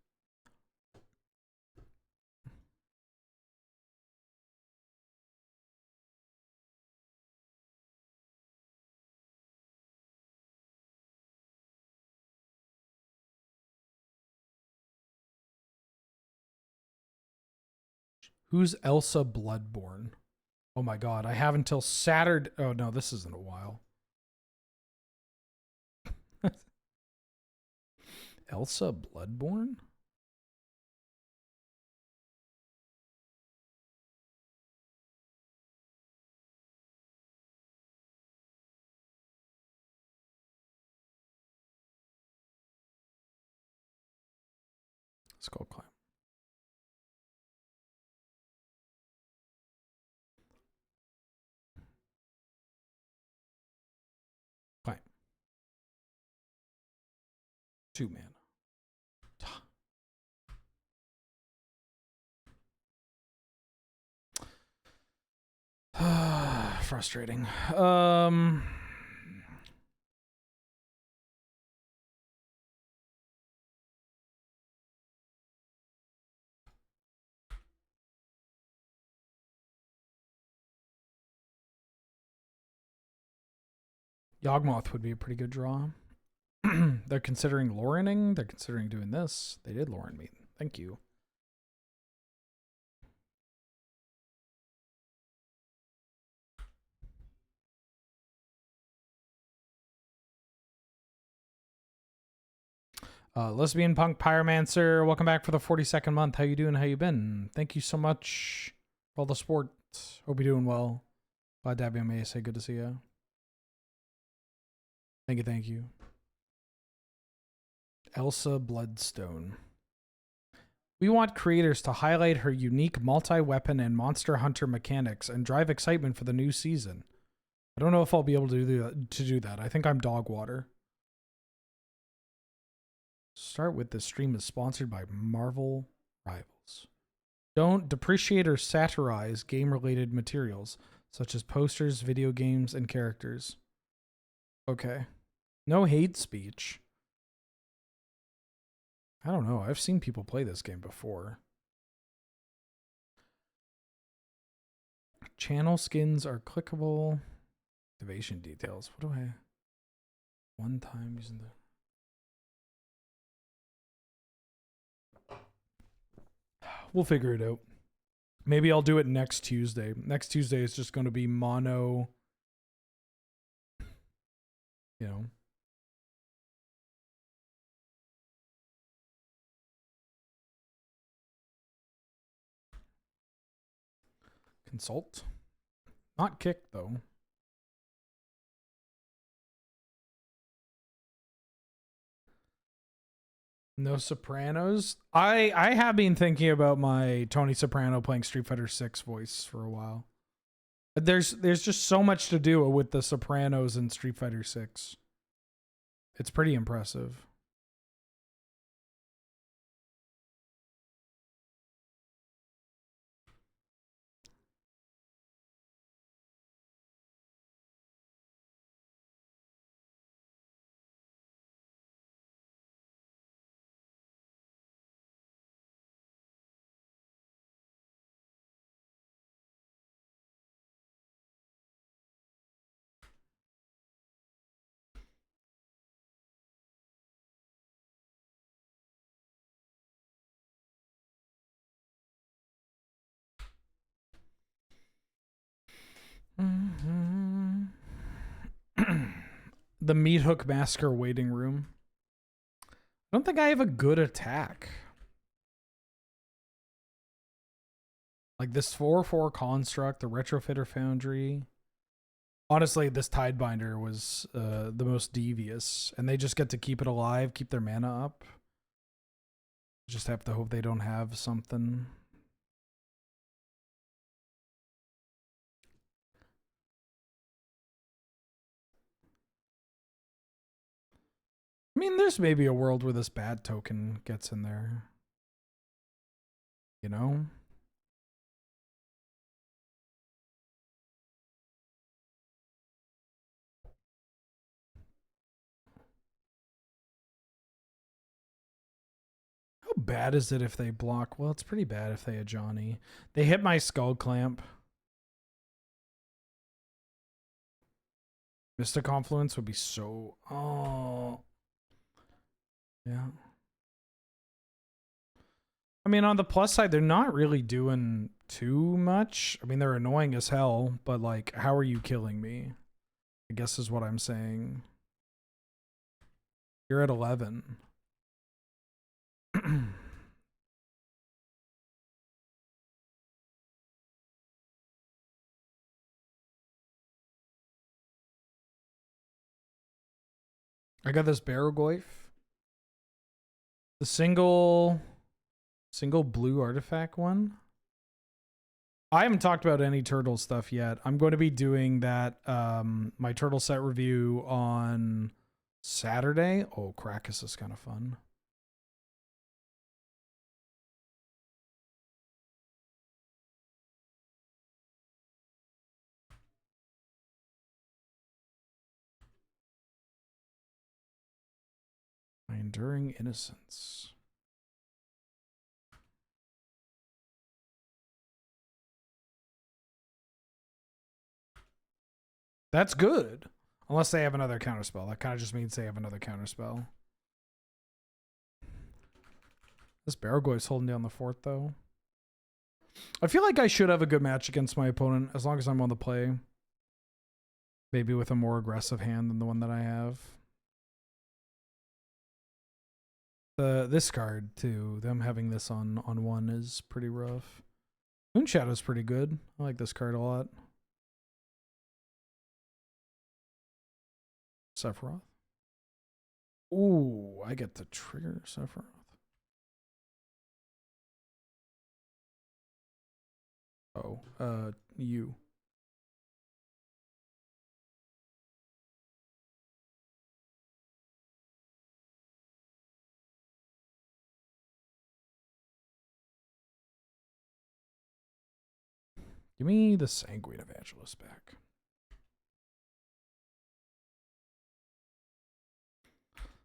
Who's Elsa Bloodborne? Oh my god, I have until Saturday. Oh no, this isn't a while. Elsa Bloodborne? Skull Climb. Climb. 2 mana. Frustrating. Yawgmoth would be a pretty good draw. They're considering Lorwening. They're considering doing this. They did Lorwyn me. Thank you. Lesbian Punk Pyromancer, welcome back for the 42nd month. How you doing? How you been? Thank you so much for all the support. Hope you're doing well. Glad to have you on ASA. Good to see you. Thank you, thank you. Elsa Bloodstone. We want creators to highlight her unique multi-weapon and monster hunter mechanics and drive excitement for the new season. I don't know if I'll be able to do that. I think I'm dog water. Start with this stream is sponsored by Marvel Rivals. Don't depreciate or satirize game-related materials, such as posters, video games, and characters. Okay. No hate speech. I don't know. I've seen people play this game before. Channel skins are clickable. Activation details. What do I... One time using the... We'll figure it out. Maybe I'll do it next Tuesday. Next Tuesday is just going to be mono... You know... Consult. Not kick, though. No Sopranos. I have been thinking about my Tony Soprano playing Street Fighter 6 voice for a while. There's just so much to do with the Sopranos in Street Fighter 6. It's pretty impressive. The Meat Hook Masker waiting room. I don't think I have a good attack. Like this 4/4 construct, the Retrofitter Foundry. Honestly, this Tidebinder was the most devious, and they just get to keep it alive, keep their mana up. Just have to hope they don't have something. I mean, there's maybe a world where this bad token gets in there. You know? How bad is it if they block? Well, it's pretty bad if they had Johnny. They hit my Skull Clamp. Mystic Confluence would be so... Oh. Yeah. I mean, on the plus side, they're not really doing too much. I mean, they're annoying as hell, but like, how are you killing me? I guess is what I'm saying. You're at 11. I got this Barrogoyf. The single blue artifact one. I haven't talked about any turtle stuff yet. I'm going to be doing that my turtle set review on Saturday. Oh, Krakus is kind of fun. My Enduring Innocence. That's good. Unless they have another counterspell. That kind of just means they have another counterspell. This Barrogoyf's holding down the fort, though. I feel like I should have a good match against my opponent, as long as I'm on the play. Maybe with a more aggressive hand than the one that I have. This card, too. Them having this on one is pretty rough. Moonshadow's pretty good. I like this card a lot. Sephiroth. Ooh, I get to trigger Sephiroth. Oh, you. Give me the Sanguine Evangelist back.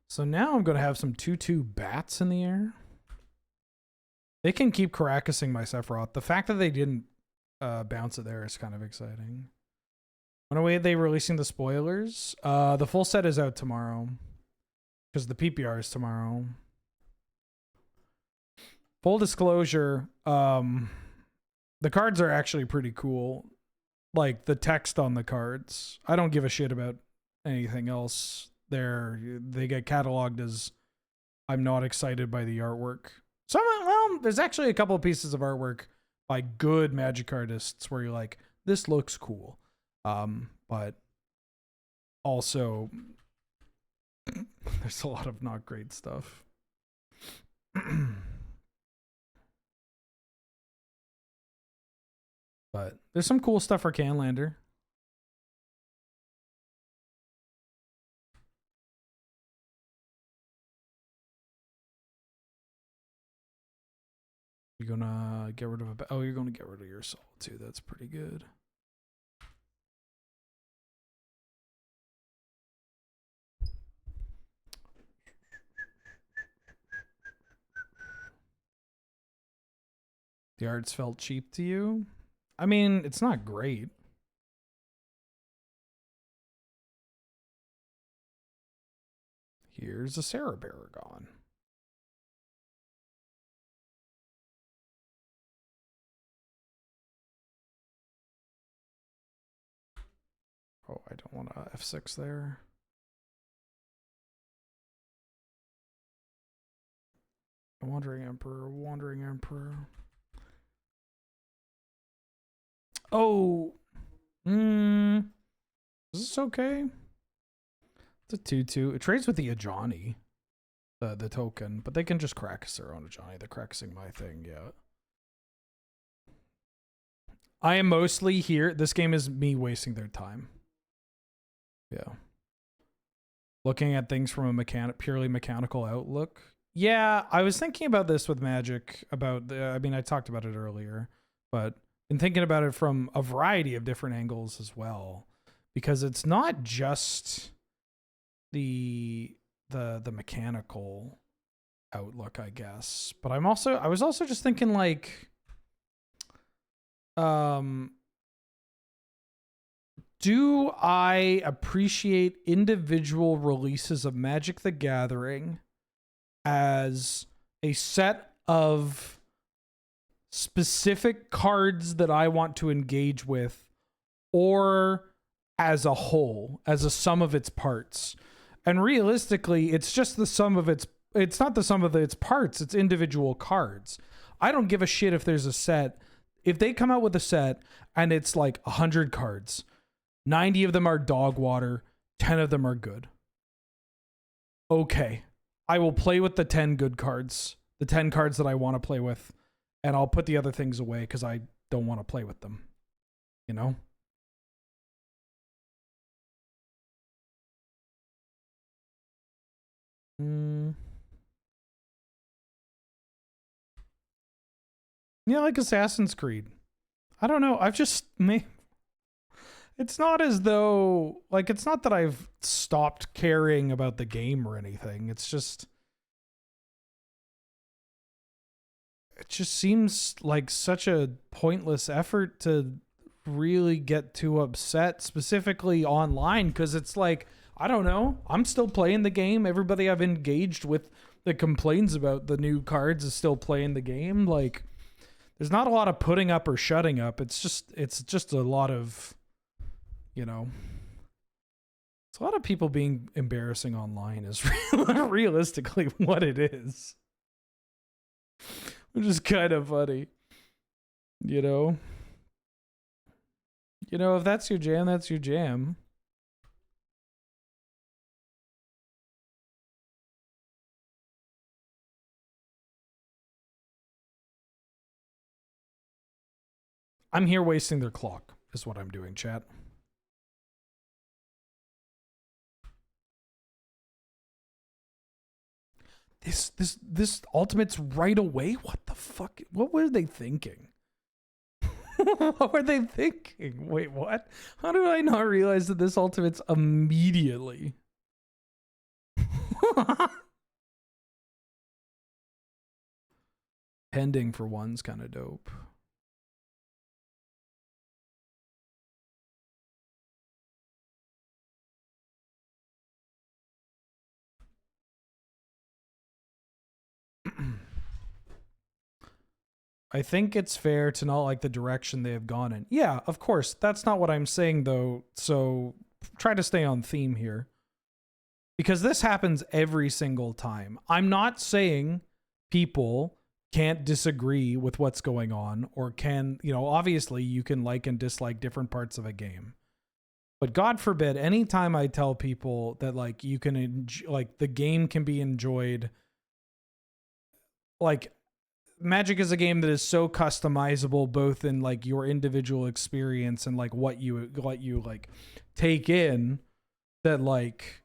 So now I'm going to have some 2/2 bats in the air. They can keep Karakasing my Sephiroth. The fact that they didn't bounce it there is kind of exciting. When are they releasing the spoilers? The full set is out tomorrow. Because the PPR is tomorrow. Full disclosure, the cards are actually pretty cool. Like the text on the cards. I don't give a shit about anything else. They get cataloged as I'm not excited by the artwork. Well, there's actually a couple of pieces of artwork by good Magic artists where you're like, this looks cool. But also there's a lot of not great stuff. But there's some cool stuff for Canlander. You're gonna get rid of you're gonna get rid of your soul too. That's pretty good. The arts felt cheap to you? I mean, it's not great. Here's a Sarah Baragon. Oh, I don't want to F6 there. Wandering Emperor, Wandering Emperor. Oh, is this okay? It's a 2/2. It trades with the Ajani, the token, but they can just crack their own Ajani. They're cracking my thing, yeah. I am mostly here. This game is me wasting their time. Yeah. Looking at things from a purely mechanical outlook. Yeah, I was thinking about this with Magic. I mean, I talked about it earlier, but been thinking about it from a variety of different angles as well, because it's not just the mechanical outlook, I guess, but I was also just thinking like, do I appreciate individual releases of Magic the Gathering as a set of specific cards that I want to engage with, or as a whole, as a sum of its parts? And realistically, it's just the sum of it's not the sum of its parts, it's individual cards. I don't give a shit if there's a set. If they come out with a set and it's like 100 cards, 90 of them are dog water, 10 of them are good. Okay. I will play with the 10 good cards, the 10 cards that I want to play with, and I'll put the other things away because I don't want to play with them. You know? Yeah, like Assassin's Creed. I don't know. It's not as though, like, it's not that I've stopped caring about the game or anything. It's just, it just seems like such a pointless effort to really get too upset, specifically online, because it's like, I don't know, I'm still playing the game. Everybody I've engaged with that complains about the new cards is still playing the game. Like, there's not a lot of putting up or shutting up. It's just a lot of, you know, it's a lot of people being embarrassing online is realistically what it is. Which is kind of funny. You know? You know, if that's your jam, that's your jam. I'm here wasting their clock, is what I'm doing, chat. This ultimate's right away? What the fuck? What were they thinking? What were they thinking? Wait, what? How did I not realize that this ultimate's immediately? Pending for one's kind of dope. I think it's fair to not like the direction they have gone in. Yeah, of course. That's not what I'm saying, though. So try to stay on theme here. Because this happens every single time. I'm not saying people can't disagree with what's going on, or can, you know, obviously you can like and dislike different parts of a game. But God forbid, anytime I tell people that, like, you can, like, the game can be enjoyed, like, Magic is a game that is so customizable, both in like your individual experience and like what you like take in, that like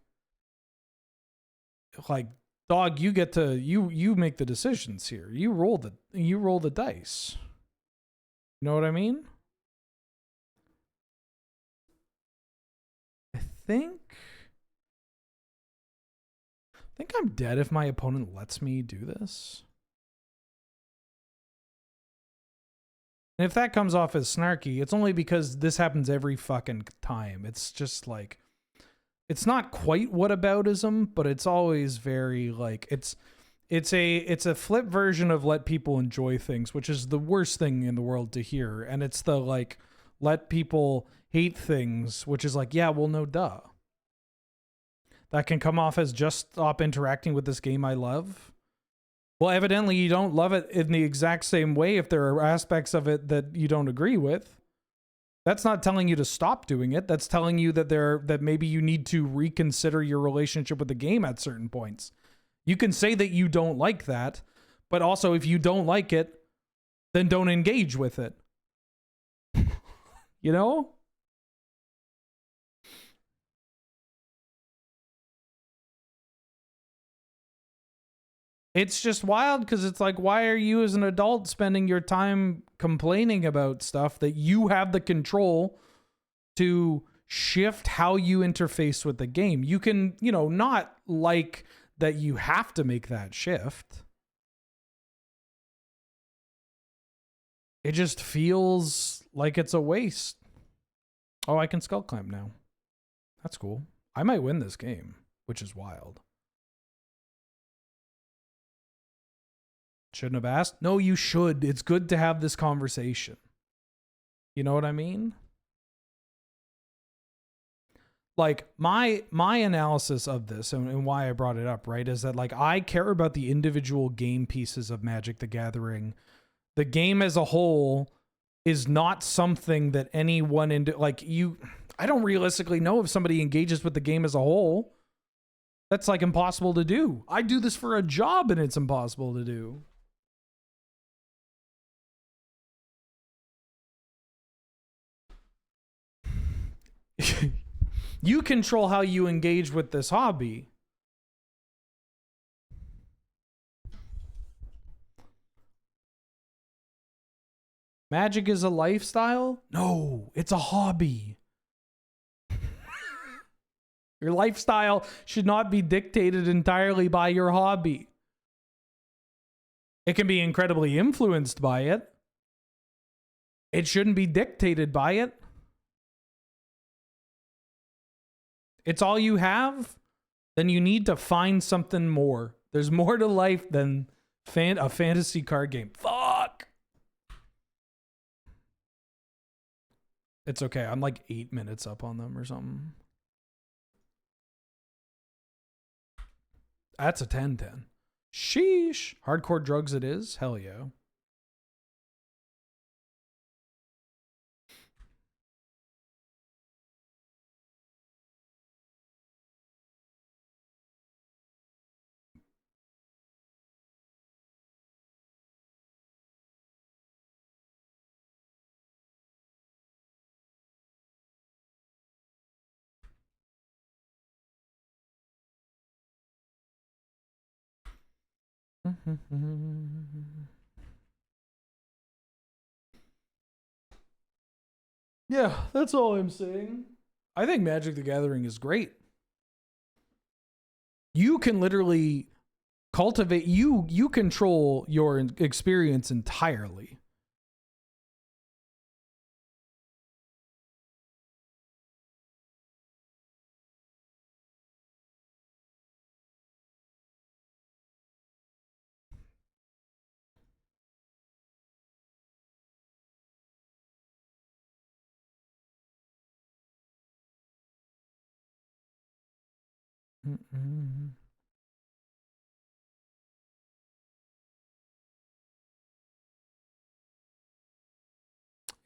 dog, you get to you make the decisions here. You roll the dice. You know what I mean? I think I'm dead if my opponent lets me do this. And if that comes off as snarky, it's only because this happens every fucking time. It's just like, it's not quite whataboutism, but it's always very like, it's a flip version of let people enjoy things, which is the worst thing in the world to hear. And it's the like, let people hate things, which is like, yeah, well, no, duh. That can come off as just stop interacting with this game I love. Well, evidently you don't love it in the exact same way if there are aspects of it that you don't agree with. That's not telling you to stop doing it. That's telling you that maybe you need to reconsider your relationship with the game at certain points. You can say that you don't like that, but also if you don't like it, then don't engage with it. You know? It's just wild because it's like, why are you as an adult spending your time complaining about stuff that you have the control to shift how you interface with the game? You can, not like that you have to make that shift. It just feels like it's a waste. Oh, I can skull clamp now. That's cool. I might win this game, which is wild. Shouldn't have asked? No, you should. It's good to have this conversation. You know what I mean? Like, my analysis of this and why I brought it up, right, is that, like, I care about the individual game pieces of Magic the Gathering. The game as a whole is not something that anyone I don't realistically know if somebody engages with the game as a whole. That's, like, impossible to do. I do this for a job and it's impossible to do. You control how you engage with this hobby. Magic is a lifestyle? No, it's a hobby. Your lifestyle should not be dictated entirely by your hobby. It can be incredibly influenced by it. It shouldn't be dictated by it. It's all you have, then you need to find something more. There's more to life than a fantasy card game. Fuck! It's okay. I'm like 8 minutes up on them or something. That's a 10-10. Sheesh. Hardcore drugs it is. Hell yeah. Yeah, that's all I'm saying. I think Magic the Gathering is great. You can literally cultivate, you control your experience entirely.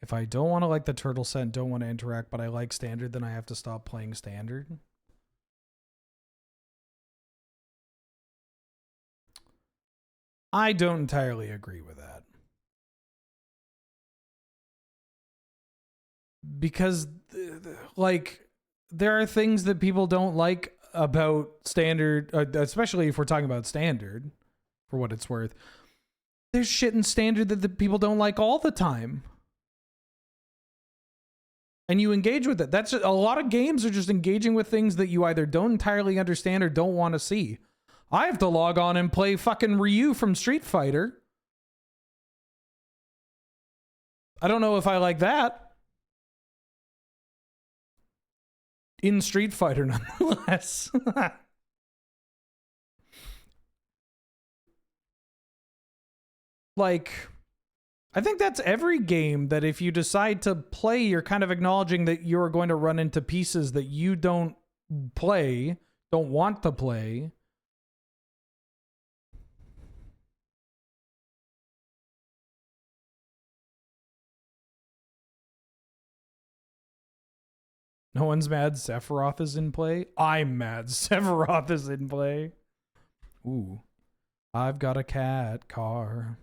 If I don't want to like the turtle set and don't want to interact, but I like standard, then I have to stop playing standard. I don't entirely agree with that. Because, like, there are things that people don't like about standard, especially if we're talking about standard, for what it's worth. There's shit in standard that the people don't like all the time. And you engage with it. That's a lot of games are just engaging with things that you either don't entirely understand or don't want to see. I have to log on and play fucking Ryu from Street Fighter. I don't know if I like that. In Street Fighter, nonetheless. Like, I think that's every game that if you decide to play, you're kind of acknowledging that you're going to run into pieces that you don't want to play. No one's mad Sephiroth is in play. I'm mad Sephiroth is in play. Ooh. I've got a cat car.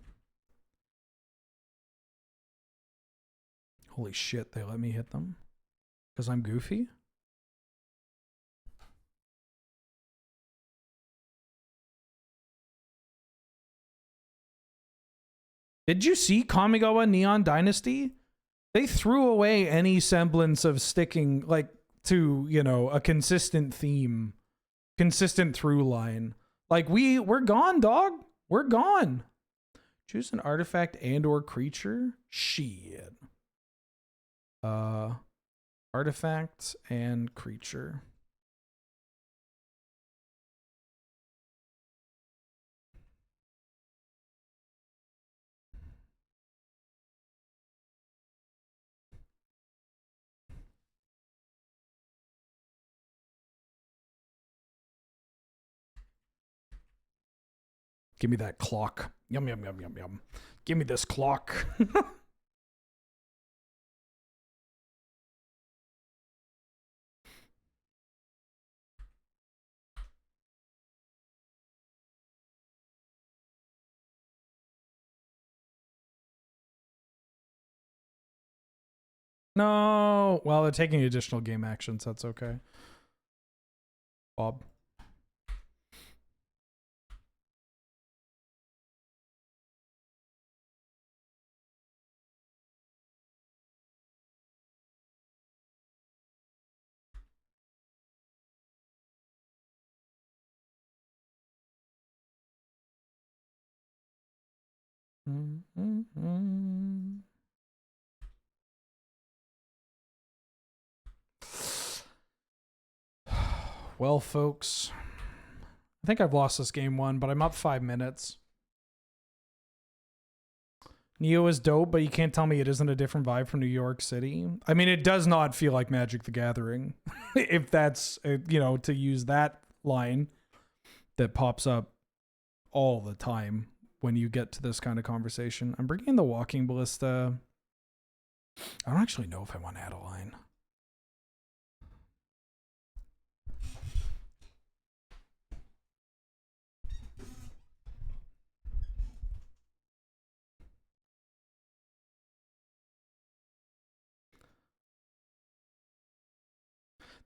Holy shit, they let me hit them? Because I'm goofy? Did you see Kamigawa Neon Dynasty? They threw away any semblance of sticking, like, to, you know, a consistent theme, consistent through line. Like, we're gone, dog. We're gone. Choose an artifact and or creature? Shit. Artifact and creature. Give me that clock. Yum, yum, yum, yum, yum. Give me this clock. No. Well, they're taking additional game actions. That's okay. Bob. Well, folks, I think I've lost this game one, but I'm up 5 minutes. Neo is dope, but you can't tell me it isn't a different vibe from New York City. I mean, it does not feel like Magic the Gathering, if that's, you know, to use that line that pops up all the time when you get to this kind of conversation. I'm bringing the Walking Ballista. I don't actually know if I want to add a line.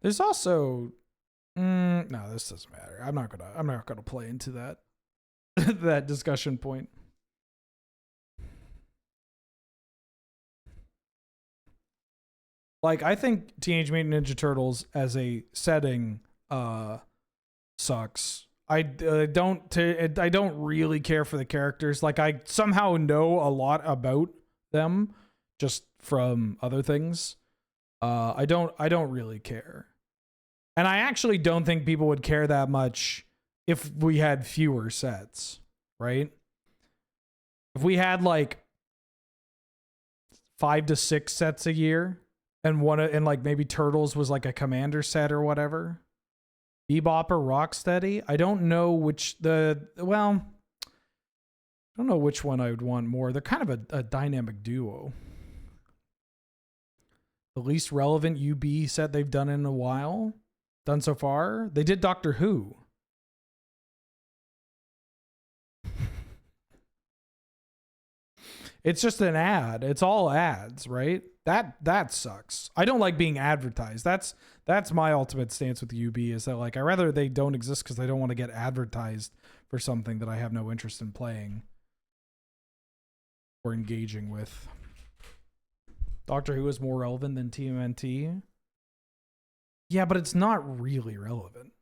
There's also no, this doesn't matter. I'm not gonna play into that that discussion point. Like, I think Teenage Mutant Ninja Turtles as a setting sucks. I don't really care for the characters. Like, I somehow know a lot about them just from other things. I don't really care. And I actually don't think people would care that much if we had fewer sets, right? If we had like 5 to 6 sets a year, and like maybe Turtles was like a commander set or whatever. Bebop or Rocksteady? I don't know which I don't know which one I would want more. They're kind of a dynamic duo. The least relevant UB set they've done in a while. Done so far. They did Doctor Who. It's just an ad. It's all ads, right? That sucks. I don't like being advertised. That's my ultimate stance with UB, is that, like, I rather they don't exist because I don't want to get advertised for something that I have no interest in playing or engaging with. Doctor Who is more relevant than TMNT. Yeah, but it's not really relevant.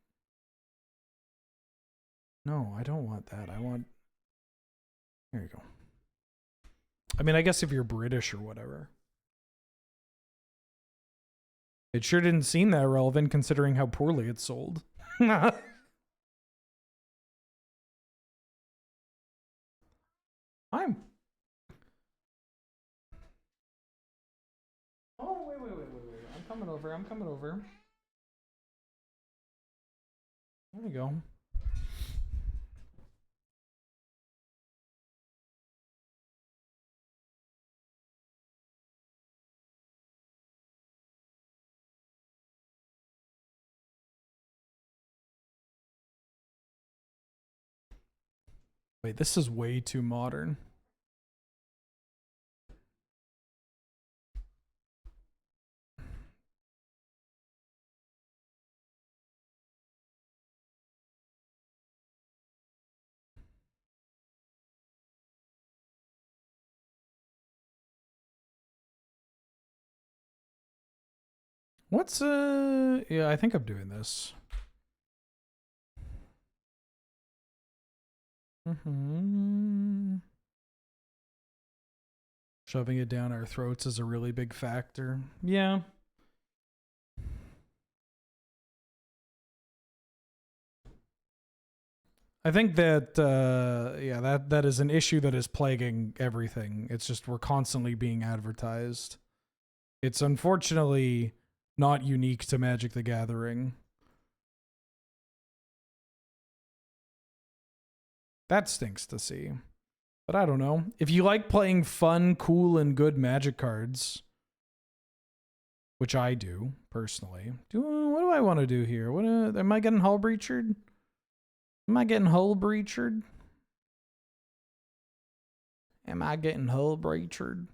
No, I don't want that. I want... There you go. I mean, I guess if you're British or whatever. It sure didn't seem that relevant considering how poorly it sold. I'm... Oh, wait. I'm coming over. There we go. Wait, this is way too modern. What's yeah, I think I'm doing this. Shoving it down our throats is a really big factor. Yeah. I think that yeah, that is an issue that is plaguing everything. It's just we're constantly being advertised. It's unfortunately not unique to Magic the Gathering. That stinks to see. But I don't know. If you like playing fun, cool, and good Magic cards, which I do personally, what do I want to do here? What am I getting hull breachered? Am I getting hull breachered? Am I getting hull breachered?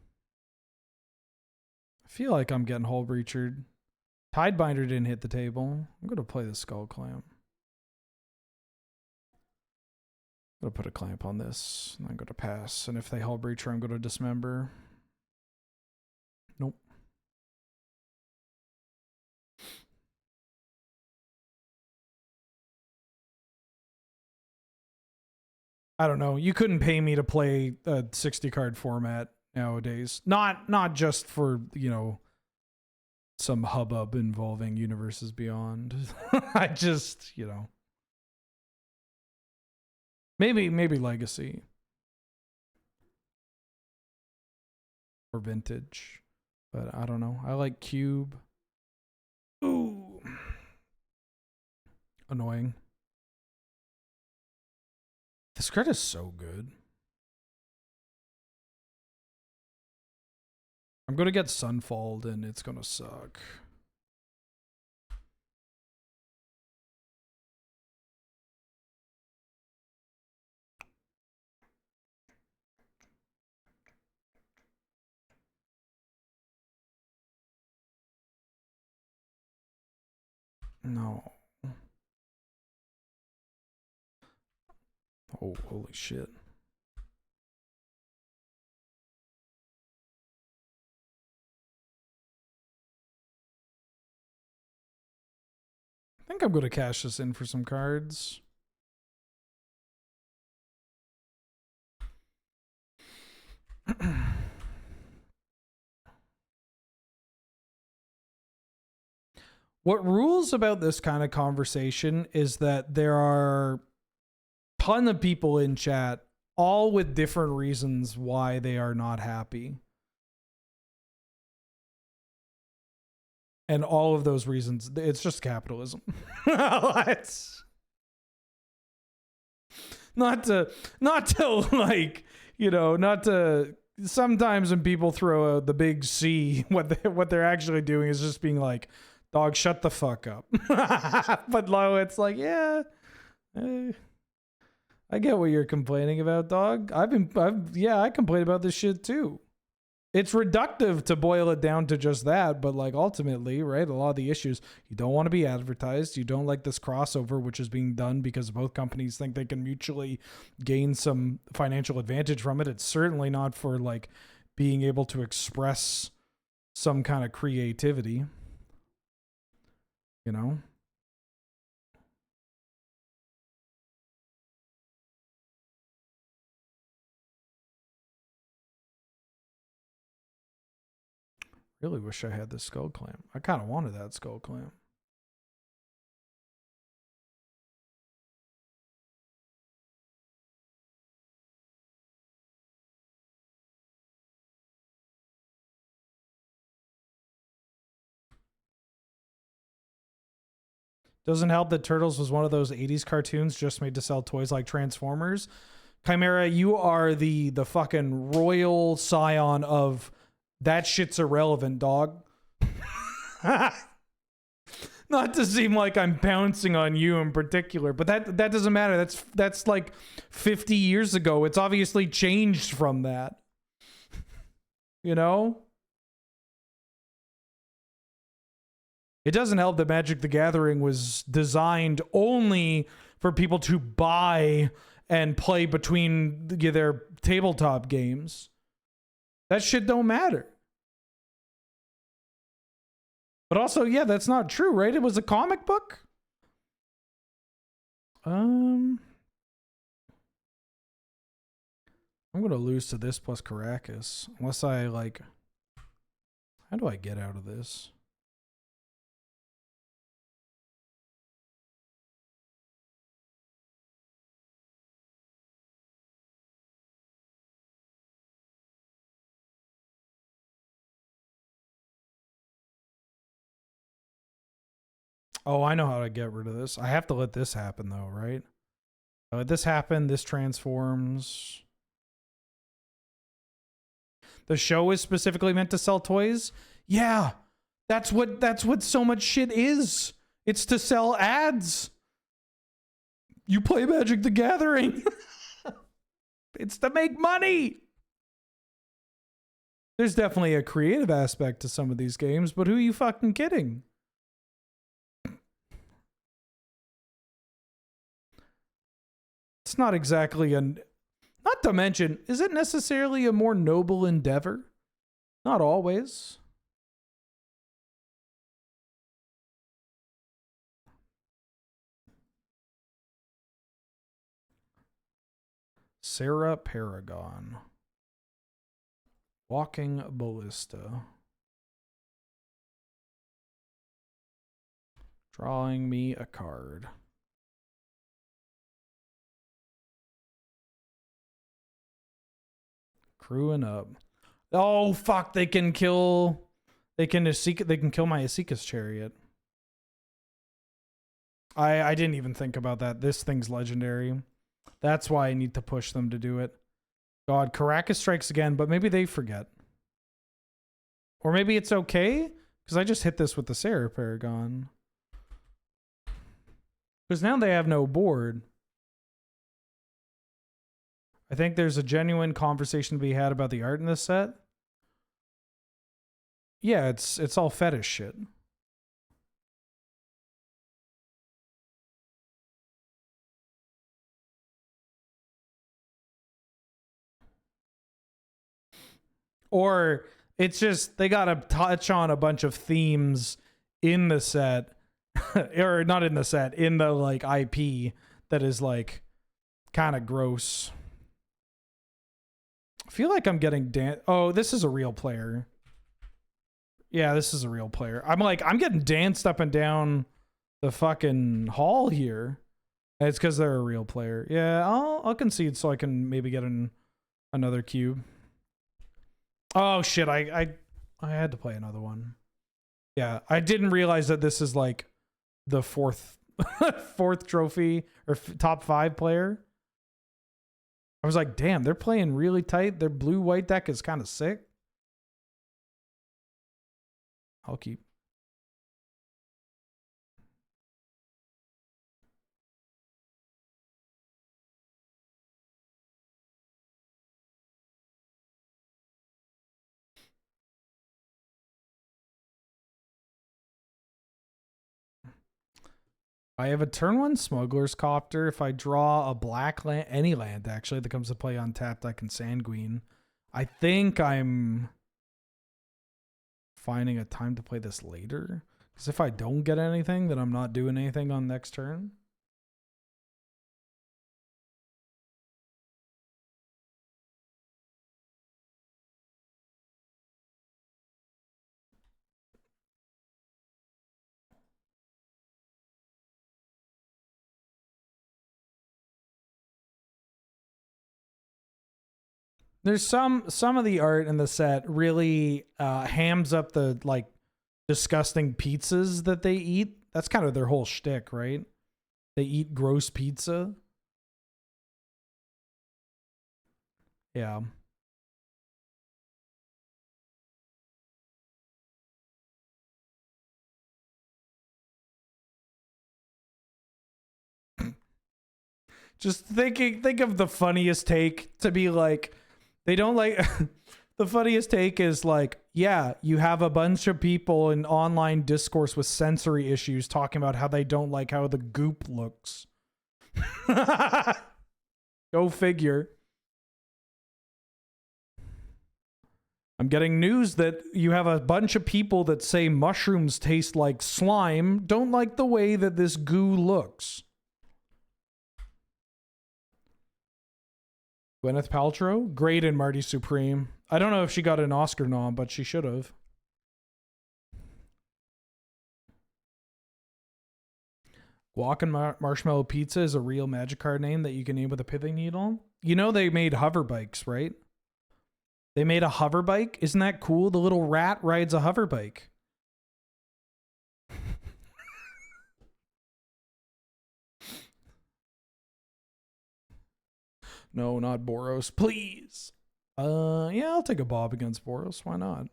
I feel like I'm getting hull breachered. Tidebinder didn't hit the table. I'm going to play the Skull Clamp. I'm going to put a clamp on this. And I'm going to pass. And if they hull breacher, I'm going to dismember. Nope. I don't know. You couldn't pay me to play a 60 card format nowadays. Not just for, you know, some hubbub involving Universes Beyond. I just, you know. Maybe Legacy. Or Vintage. But I don't know. I like Cube. Ooh. Annoying. This card is so good. I'm going to get Sunfalled and it's going to suck. No. Oh, holy shit. I think I'm going to cash this in for some cards. What rules about this kind of conversation is that there are a ton of people in chat, all with different reasons why they are not happy. And all of those reasons, it's just capitalism. It's not to like, you know, not to. Sometimes when people throw out the big C, what they're actually doing is just being like, "Dog, shut the fuck up." But low, it's like, yeah, I get what you're complaining about, dog. I complain about this shit too. It's reductive to boil it down to just that, but like ultimately, right, a lot of the issues, you don't want to be advertised. You don't like this crossover, which is being done because both companies think they can mutually gain some financial advantage from it. It's certainly not for like being able to express some kind of creativity, you know? Really wish I had this Skull Clamp. I kind of wanted that Skull Clamp. Doesn't help that Turtles was one of those 80s cartoons just made to sell toys like Transformers. Chimera, you are the fucking royal scion of that shit's irrelevant, dog. Not to seem like I'm pouncing on you in particular, but that doesn't matter. That's like 50 years ago. It's obviously changed from that. You know? It doesn't help that Magic the Gathering was designed only for people to buy and play between their tabletop games. That shit don't matter. But also, yeah, that's not true, right? It was a comic book? I'm gonna lose to this plus Caracas. Unless I, like... How do I get out of this? Oh, I know how to get rid of this. I have to let this happen, though, right? Let this happen. This transforms. The show is specifically meant to sell toys. Yeah, that's what so much shit is. It's to sell ads. You play Magic the Gathering. It's to make money. There's definitely a creative aspect to some of these games, but who are you fucking kidding? It's not exactly not to mention, is it necessarily a more noble endeavor? Not always. Sarah Paragon. Walking Ballista. Drawing me a card. Crewing up. Oh fuck! They can kill. They can kill my Asika's chariot. I didn't even think about that. This thing's legendary. That's why I need to push them to do it. God, Caracas strikes again, but maybe they forget. Or maybe it's okay because I just hit this with the Sarah Paragon. Because now they have no board. I think there's a genuine conversation to be had about the art in this set. Yeah, it's all fetish shit. Or it's just they gotta touch on a bunch of themes in the set. Or not in the set, in the like IP that is like kind of gross. I feel like I'm getting oh, this is a real player. Yeah, this is a real player. I'm getting danced up and down the fucking hall here. And it's because they're a real player. Yeah, I'll concede so I can maybe get another cube. Oh shit, I had to play another one. Yeah, I didn't realize that this is like the fourth trophy or top 5 player. I was like, damn, they're playing really tight. Their blue-white deck is kind of sick. I'll keep. I have a turn 1 Smuggler's Copter. If I draw a black land, any land actually that comes to play untapped, I can Sanguine. I think I'm finding a time to play this later. Because if I don't get anything, then I'm not doing anything on next turn. There's some of the art in the set really hams up the like disgusting pizzas that they eat. That's kind of their whole shtick, right? They eat gross pizza. Yeah. Just think of the funniest take to be like, they don't like, the funniest take is like, yeah, you have a bunch of people in online discourse with sensory issues talking about how they don't like how the goop looks. Go figure. I'm getting news that you have a bunch of people that say mushrooms taste like slime, don't like the way that this goo looks. Gwyneth Paltrow, great in Marty Supreme. I don't know if she got an Oscar nom, but she should have. Guac and Marshmallow Pizza is a real Magic card name that you can name with a pithing needle. You know they made hover bikes, right? They made a hover bike. Isn't that cool? The little rat rides a hover bike. No, not Boros, please. Yeah, I'll take a Bob against Boros. Why not?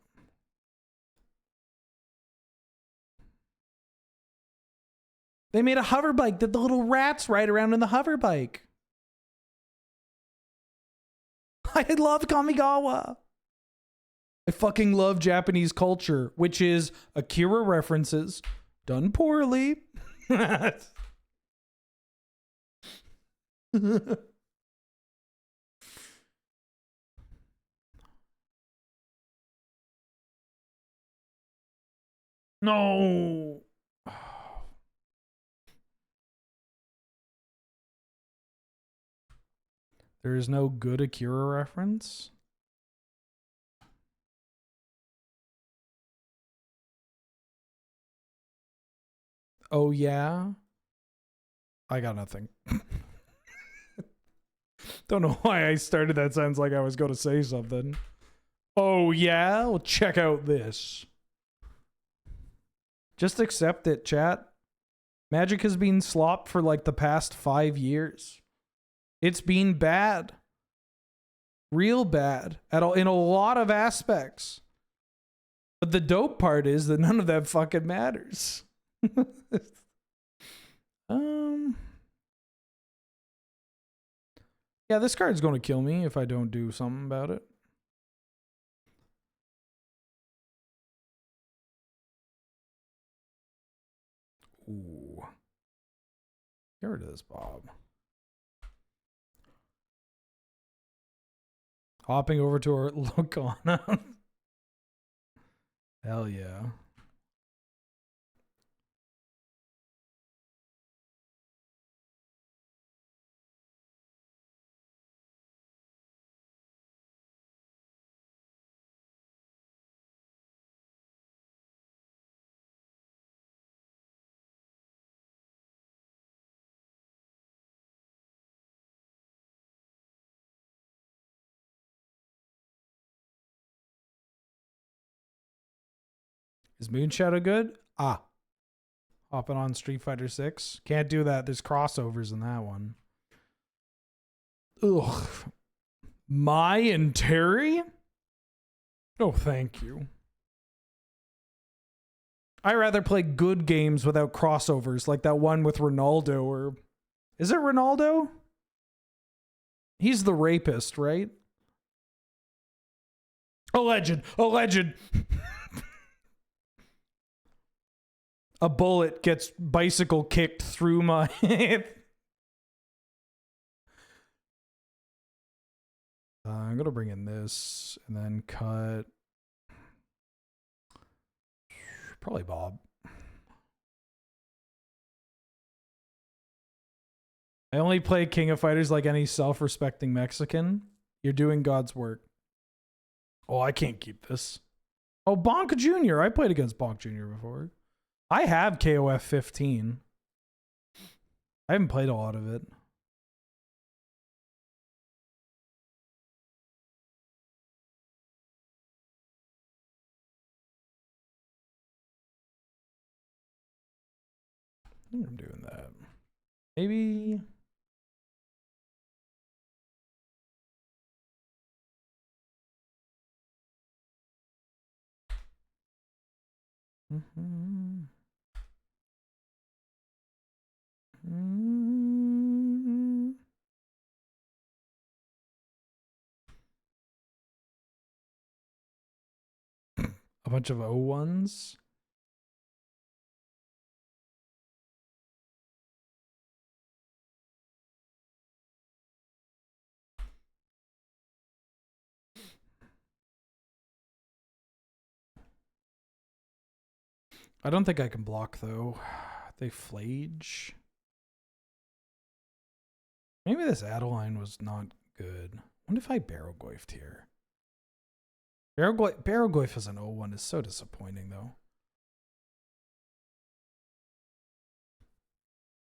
They made a hover bike that the little rats ride around in the hover bike. I love Kamigawa. I fucking love Japanese culture, which is Akira references done poorly. No. There is no good Akira reference. Oh, yeah? I got nothing. Don't know why I started that sentence like I was going to say something. Oh, yeah? Well, check out this. Just accept it, chat. Magic has been slopped for like the past 5 years. It's been bad. Real bad. In a lot of aspects. But the dope part is that none of that fucking matters. Yeah, this card's going to kill me if I don't do something about it. Ooh. Get rid of this, Bob. Hopping over to our Locana. Hell yeah. Is Moonshadow good? Ah. Hopping on Street Fighter 6. Can't do that. There's crossovers in that one. Ugh. Mai and Terry? Oh, thank you. I rather play good games without crossovers, like that one with Ronaldo, or... Is it Ronaldo? He's the rapist, right? Alleged. Alleged. A bullet gets bicycle kicked through my... I'm going to bring in this and then cut... Probably Bob. I only play King of Fighters like any self-respecting Mexican. You're doing God's work. Oh, I can't keep this. Oh, Bonk Jr. I played against Bonk Jr. before. I have KOF 15. I haven't played a lot of it. I think I'm doing that. Maybe... A bunch of O1s. I don't think I can block though. They flage. Maybe this Adeline was not good. What if I Barrowgoyfed here? Barrowgoyf as an O1 is so disappointing though.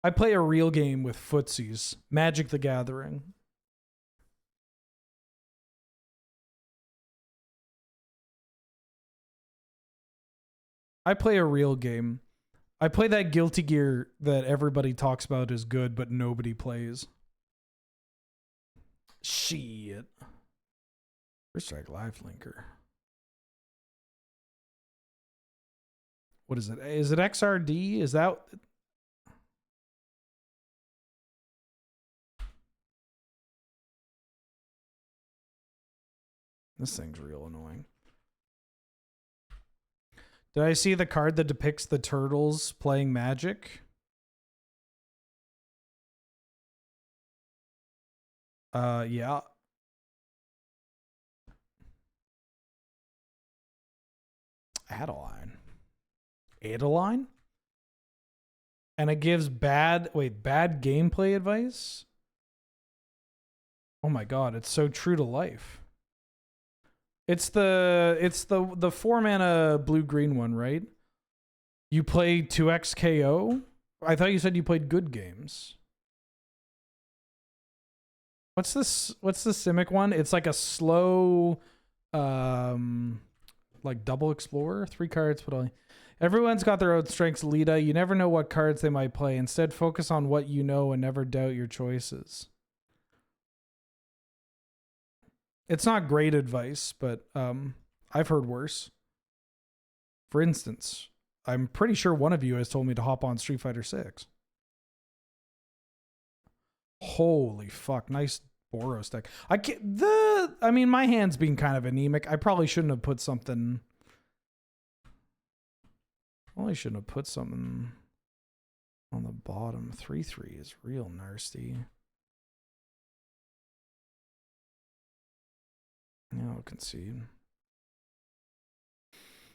I play a real game with footsies. Magic the Gathering. I play a real game. I play that Guilty Gear that everybody talks about is good, but nobody plays. Shit. First strike life linker. What is it? Is it XRD? Is that... This thing's real annoying. Did I see the card that depicts the turtles playing Magic? Yeah. Adeline. Adeline? And it gives bad gameplay advice? Oh my god, it's so true to life. It's the 4 mana blue green one, right? You play 2x KO? I thought you said you played good games. What's this? What's the Simic one? It's like a slow like double explorer, 3 cards, but only everyone's got their own strengths, Lita. You never know what cards they might play. Instead, focus on what you know and never doubt your choices. It's not great advice, but I've heard worse. For instance, I'm pretty sure one of you has told me to hop on Street Fighter 6. Holy fuck, nice Boros deck. I mean, my hand's being kind of anemic. I probably shouldn't have put something. Probably shouldn't have put something on the bottom. 3/3 is real nasty. Yeah, I'll concede.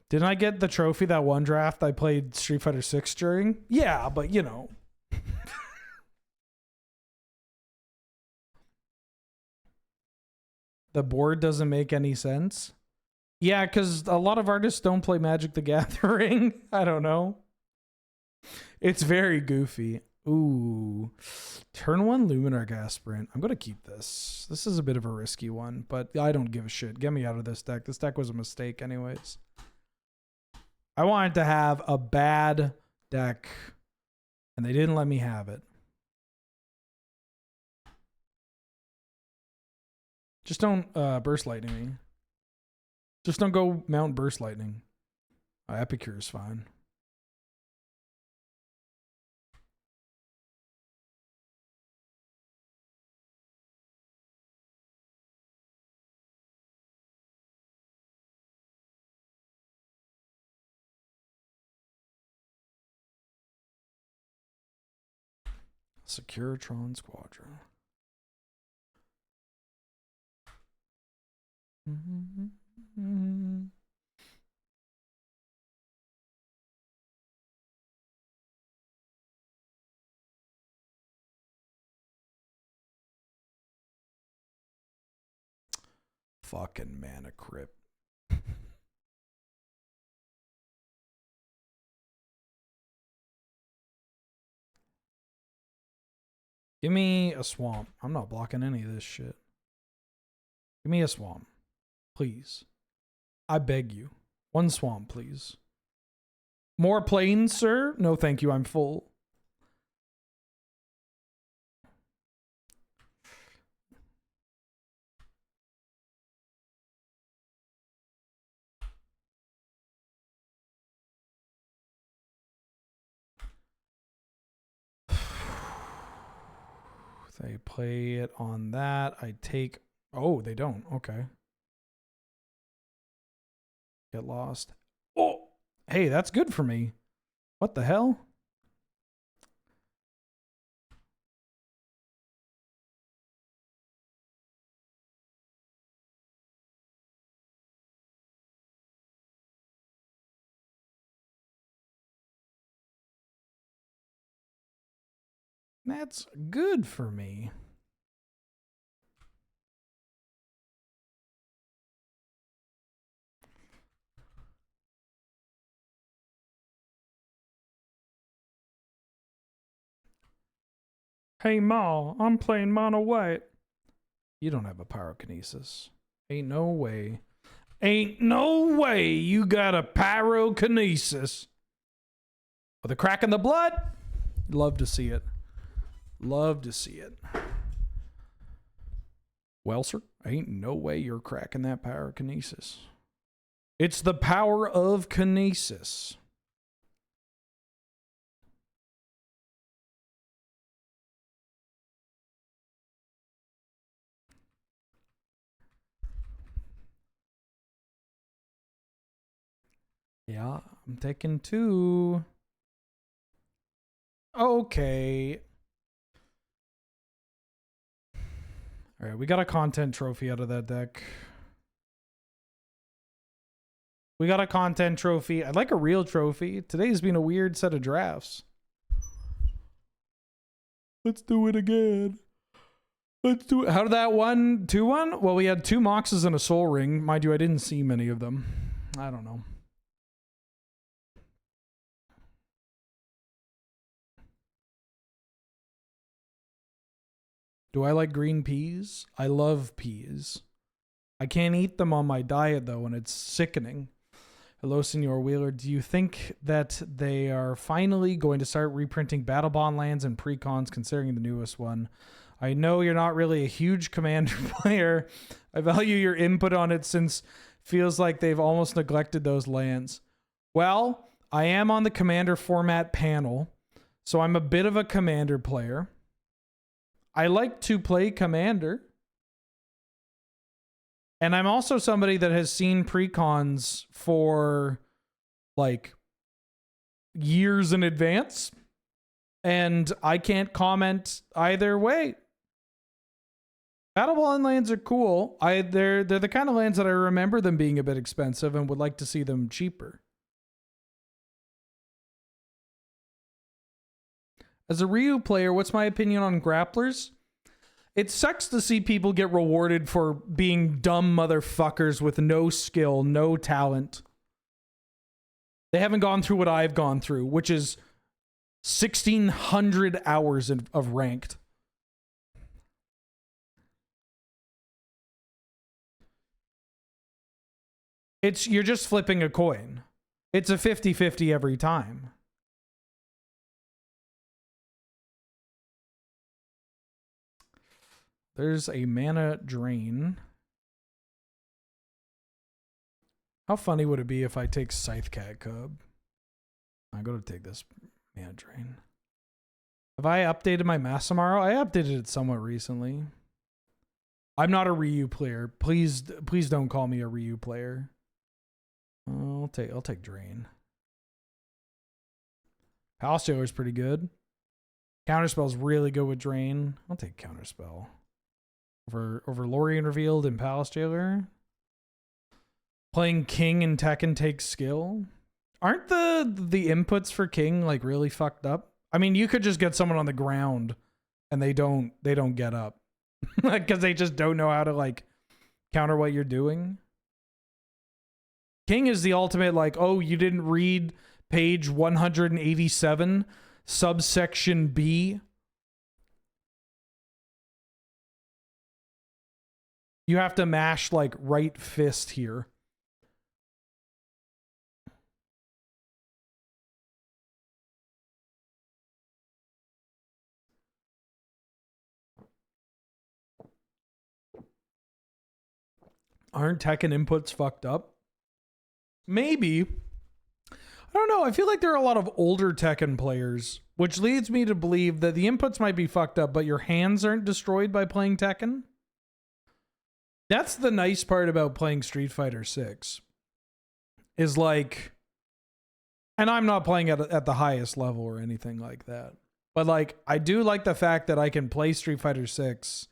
Didn't I get the trophy that one draft I played Street Fighter 6 during? Yeah, but you know. The board doesn't make any sense. Yeah, because a lot of artists don't play Magic the Gathering. I don't know. It's very goofy. Ooh. Turn 1 Luminarch Aspirant. I'm going to keep this. This is a bit of a risky one, but I don't give a shit. Get me out of this deck. This deck was a mistake anyways. I wanted to have a bad deck, and they didn't let me have it. Just don't Burst Lightning me. Just don't go Mount Burst Lightning. Epicure is fine. Securitron Squadron. Fucking Mana Crypt. Give me a swamp. I'm not blocking any of this shit. Give me a swamp. Please. I beg you. 1 swamp, please. More plains, sir? No, thank you. I'm full. They play it on that. I take... Oh, they don't. Okay. Get lost. Hey, that's good for me. What the hell? That's good for me. Hey, Ma, I'm playing mono white. You don't have a pyrokinesis. Ain't no way. Ain't no way you got a pyrokinesis. With a crack in the blood? Love to see it. Love to see it. Well, sir, ain't no way you're cracking that pyrokinesis. It's the power of kinesis. Yeah, I'm taking 2. Okay. All right, we got a content trophy out of that deck. We got a content trophy. I'd like a real trophy. Today's been a weird set of drafts. Let's do it again. Let's do it. How did that 2-1? Well, we had 2 Moxes and a Soul Ring. Mind you, I didn't see many of them. I don't know. Do I like green peas? I love peas. I can't eat them on my diet, though, and it's sickening. Hello, Senor Wheeler. Do you think that they are finally going to start reprinting Battle Bond lands and precons, considering the newest one? I know you're not really a huge Commander player. I value your input on it since feels like they've almost neglected those lands. Well, I am on the Commander format panel, so I'm a bit of a Commander player. I like to play Commander. And I'm also somebody that has seen precons for like years in advance. And I can't comment either way. Battle Bond lands are cool. They're the kind of lands that I remember them being a bit expensive and would like to see them cheaper. As a Ryu player, what's my opinion on grapplers? It sucks to see people get rewarded for being dumb motherfuckers with no skill, no talent. They haven't gone through what I've gone through, which is 1,600 hours of ranked. You're just flipping a coin. It's a 50-50 every time. There's a mana drain. How funny would it be if I take Scythe Cat Cub? I'm going to take this mana drain. Have I updated my Masamaro? I updated it somewhat recently. I'm not a Ryu player. Please don't call me a Ryu player. I'll take drain. Palace Jailer's pretty good. Counterspell's really good with drain. I'll take Counterspell. Over Lorwyn Revealed and Palace Jailer. Playing King and Tekken takes skill. Aren't the inputs for King like really fucked up? I mean, you could just get someone on the ground and they don't get up. Because they just don't know how to like counter what you're doing. King is the ultimate like, oh, you didn't read page 187, subsection B. You have to mash like right fist here. Aren't Tekken inputs fucked up? Maybe. I don't know. I feel like there are a lot of older Tekken players, which leads me to believe that the inputs might be fucked up, but your hands aren't destroyed by playing Tekken. That's the nice part about playing Street Fighter 6. Is like And I'm not playing at the highest level or anything like that. But like, I do like the fact that I can play Street Fighter 6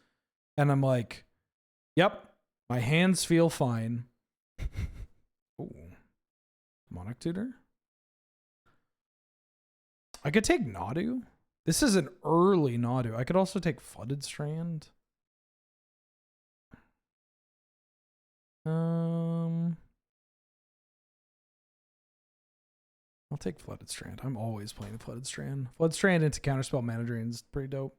and I'm like, yep, my hands feel fine. Ooh. Monarch Tutor? I could take Nadu. This is an early Nadu. I could also take Flooded Strand. I'll take Flooded Strand. I'm always playing Flooded Strand. Flooded Strand into Counterspell Mana Drain is pretty dope.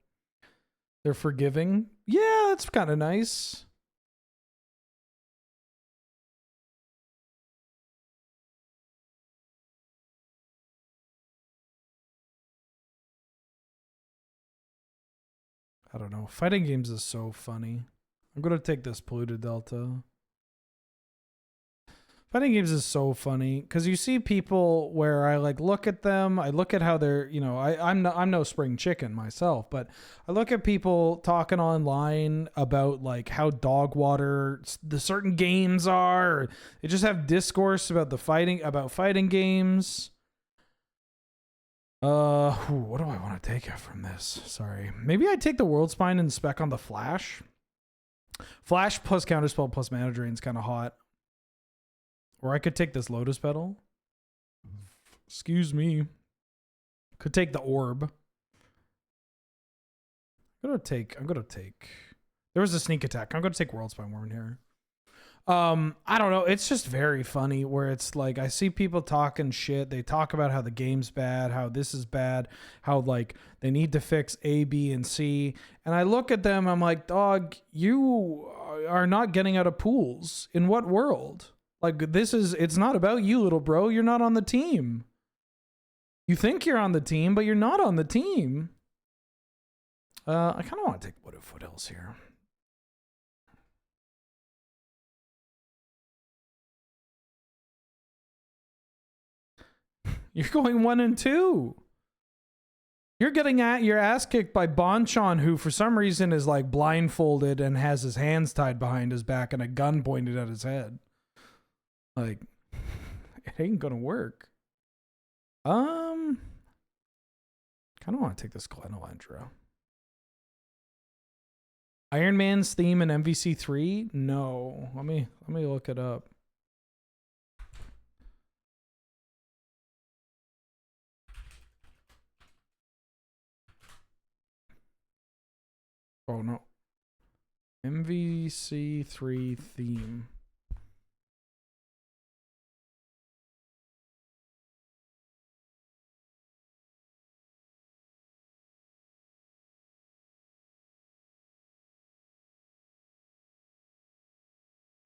They're forgiving. Yeah, that's kind of nice. I don't know. Fighting games is so funny. I'm going to take this Polluted Delta. Fighting games is so funny because you see people where I like look at them, I look at how they're, you know, I'm no spring chicken myself, but I look at people talking online about like how dog water the certain games are. Or they just have discourse about fighting games. What do I want to take from this? Sorry, maybe I take the World Spine and spec on the Flash. Flash plus Counterspell plus Mana Drain is kind of hot. Or I could take this Lotus Petal. Excuse me. Could take the Orb. I'm gonna take. There was a sneak attack. I'm gonna take World Spine Worm here. I don't know. It's just very funny where it's like I see people talking shit. They talk about how the game's bad, how this is bad, how like they need to fix A, B, and C. And I look at them. I'm like, dog, you are not getting out of pools. In what world? Like it's not about you, little bro. You're not on the team. You think you're on the team, but you're not on the team. I kind of want to take Wood of Foothills here. You're going 1 and 2. You're getting your ass kicked by Bonchon, who for some reason is like blindfolded and has his hands tied behind his back and a gun pointed at his head. Like, it ain't gonna work. Kind of want to take this Glenelendra. Iron Man's theme in MVC3? No. Let me look it up. Oh no. MVC3 theme.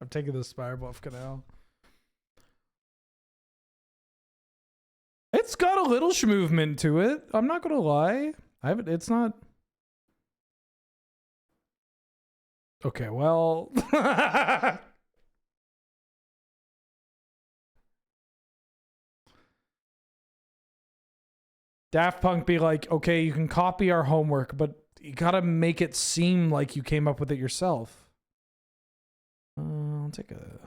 I'm taking the Spire Buff Canal. It's got a little movement to it. I'm not gonna lie. It's not. Okay, well. Daft Punk be like, okay, you can copy our homework, but you gotta make it seem like you came up with it yourself. I'll take a...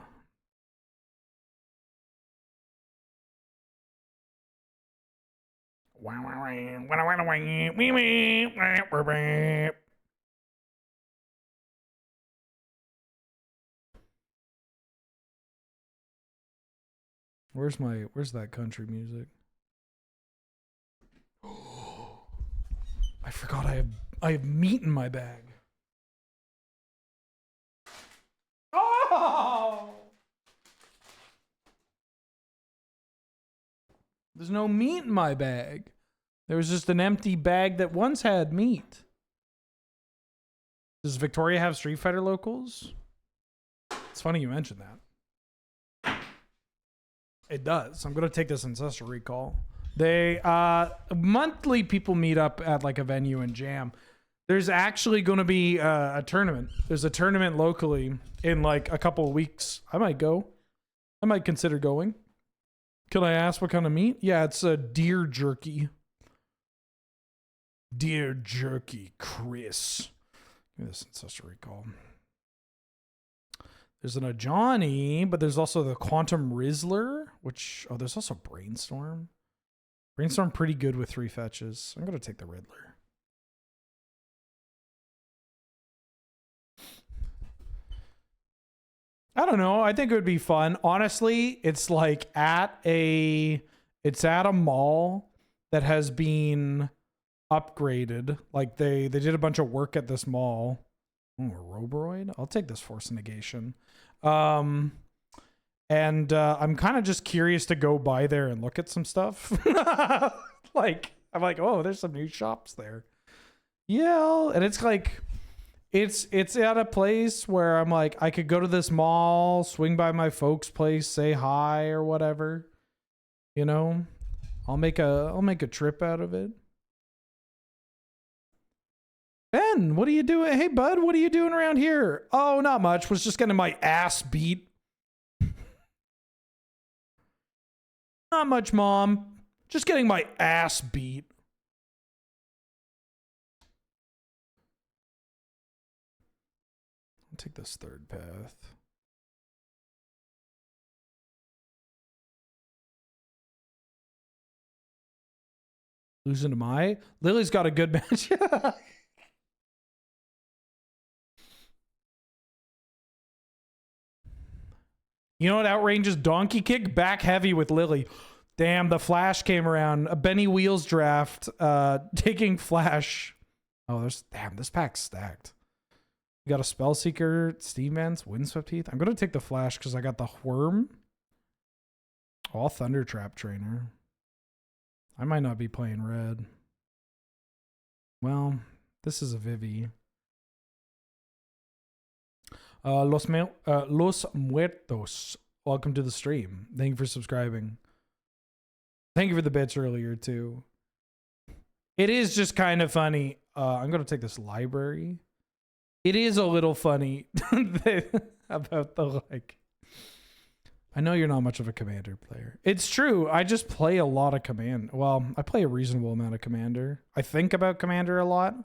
Where's that country music? I forgot I have meat in my bag. Oh! There's no meat in my bag. There was just an empty bag that once had meat. Does Victoria have Street Fighter locals? It's funny you mentioned that. It does. I'm going to take this Ancestral Recall. They monthly people meet up at like a venue and jam. There's actually going to be a tournament. There's a tournament locally in like a couple of weeks. I might go. I might consider going. Can I ask what kind of meat? Yeah, it's a deer jerky. Deer jerky, Chris. Give me this Ancestral Recall. There's an Ajani, but there's also the Quantum Rizzler, which... Oh, there's also Brainstorm. Brainstorm pretty good with 3 fetches. I'm going to take the Riddler. I don't know. I think it would be fun. Honestly, it's like at a mall that has been upgraded. Like they did a bunch of work at this mall. Ooh, a Roboroid? I'll take this Force Negation. And I'm kind of just curious to go by there and look at some stuff. Like, I'm like, oh, there's some new shops there. Yeah, and it's like, it's at a place where I'm like, I could go to this mall, swing by my folks' place, say hi or whatever. You know, I'll make a trip out of it. Ben, what are you doing? Hey, bud, what are you doing around here? Oh, not much. Was just getting my ass beat. Not much, Mom. Just getting my ass beat. I'll take this third path. Losing to my Lily's got a good match. You know what outranges Donkey Kick? Back heavy with Lily. Damn, the Flash came around. A Benny Wheels draft. Taking Flash. Oh, this pack's stacked. We got a Spellseeker, Steam Vents, Windswept Heath. I'm gonna take the Flash because I got the Worm. All Thunder Trap Trainer. I might not be playing red. Well, this is a Vivi. Los Muertos. Welcome to the stream. Thank you for subscribing. Thank you for the bits earlier, too. It is just kind of funny. I'm going to take this library. It is a little funny about the, like... I know you're not much of a Commander player. It's true. I just play a lot of Command. Well, I play a reasonable amount of Commander. I think about Commander a lot.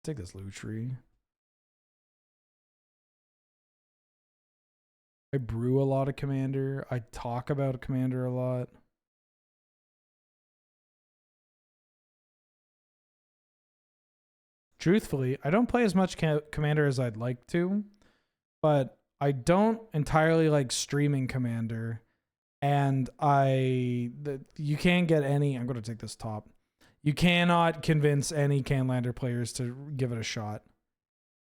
Take this Lutri. I brew a lot of Commander. I talk about Commander a lot. Truthfully, I don't play as much Commander as I'd like to, but I don't entirely like streaming Commander, and you can't get any. I'm going to take this top. You cannot convince any Canlander players to give it a shot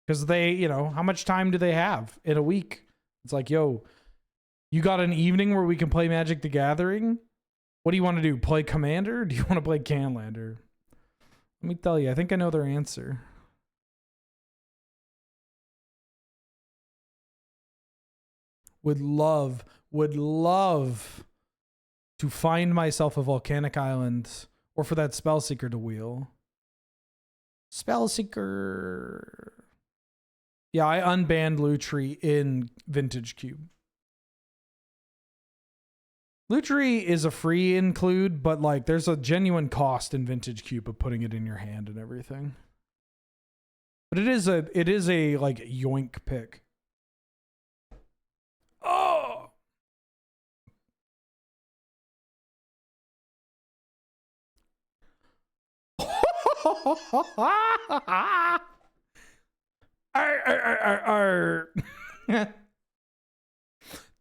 because they, you know, how much time do they have in a week? It's like, yo, you got an evening where we can play Magic the Gathering? What do you want to do? Play Commander? Or do you want to play Canlander? Let me tell you, I think I know their answer. Would love to find myself a volcanic island or for that Spellseeker to wheel. Spellseeker. Yeah, I unbanned Lutri in Vintage Cube. Lutri is a free include, but like there's a genuine cost in Vintage Cube of putting it in your hand and everything. But it is a like yoink pick. Oh.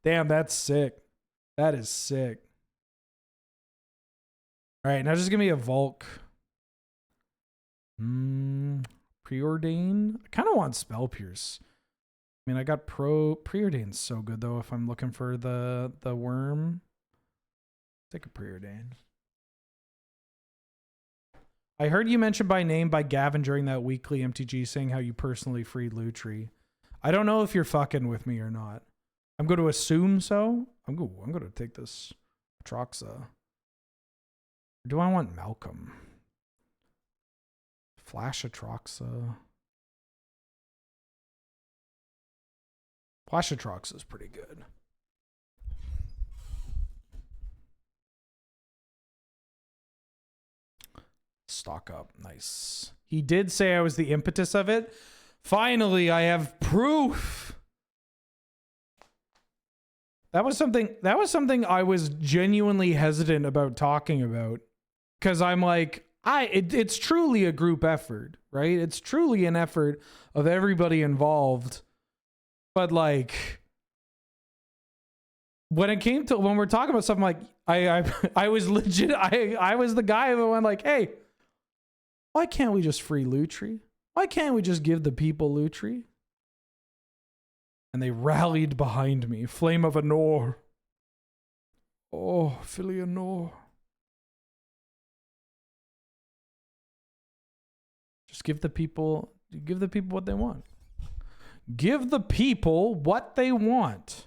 Damn, that's sick. That is sick. All right, now just give me a Volk. Preordain. I kind of want Spell Pierce. I mean, I got Preordain's so good though. If I'm looking for the worm, take a Preordain. I heard you mentioned by name by Gavin during that weekly MTG saying how you personally freed Lutri. I don't know if you're fucking with me or not. I'm going to assume so. I'm going to take this Atroxa. Or do I want Malcolm? Flash Atroxa. Flash Atroxa is pretty good. Stock up. Nice. He did say I was the impetus of it. Finally, I have proof. That was something I was genuinely hesitant about talking about because I'm like, it's truly a group effort, right? It's truly an effort of everybody involved. But like, when we're talking about something like, I was legit, I was the guy who went like, hey, why can't we just free Lutri? Why can't we just give the people Lutri? And they rallied behind me. Flame of Anor. Oh, Filianor. Just give the people what they want. Give the people what they want.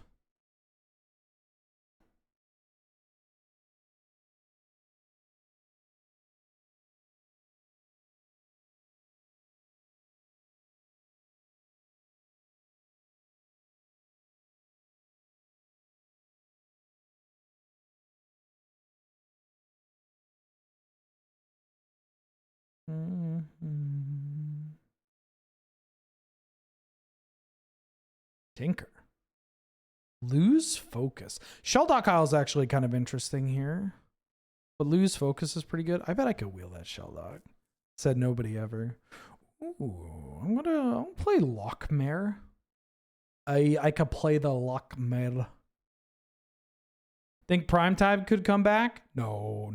Tinker. Lose focus. Shelldock Isle is actually kind of interesting here. But lose focus is pretty good. I bet I could wheel that Shelldock. Said nobody ever. Ooh, I'm gonna play Lockmare. I could play the Lockmare. Think Primetime could come back? No.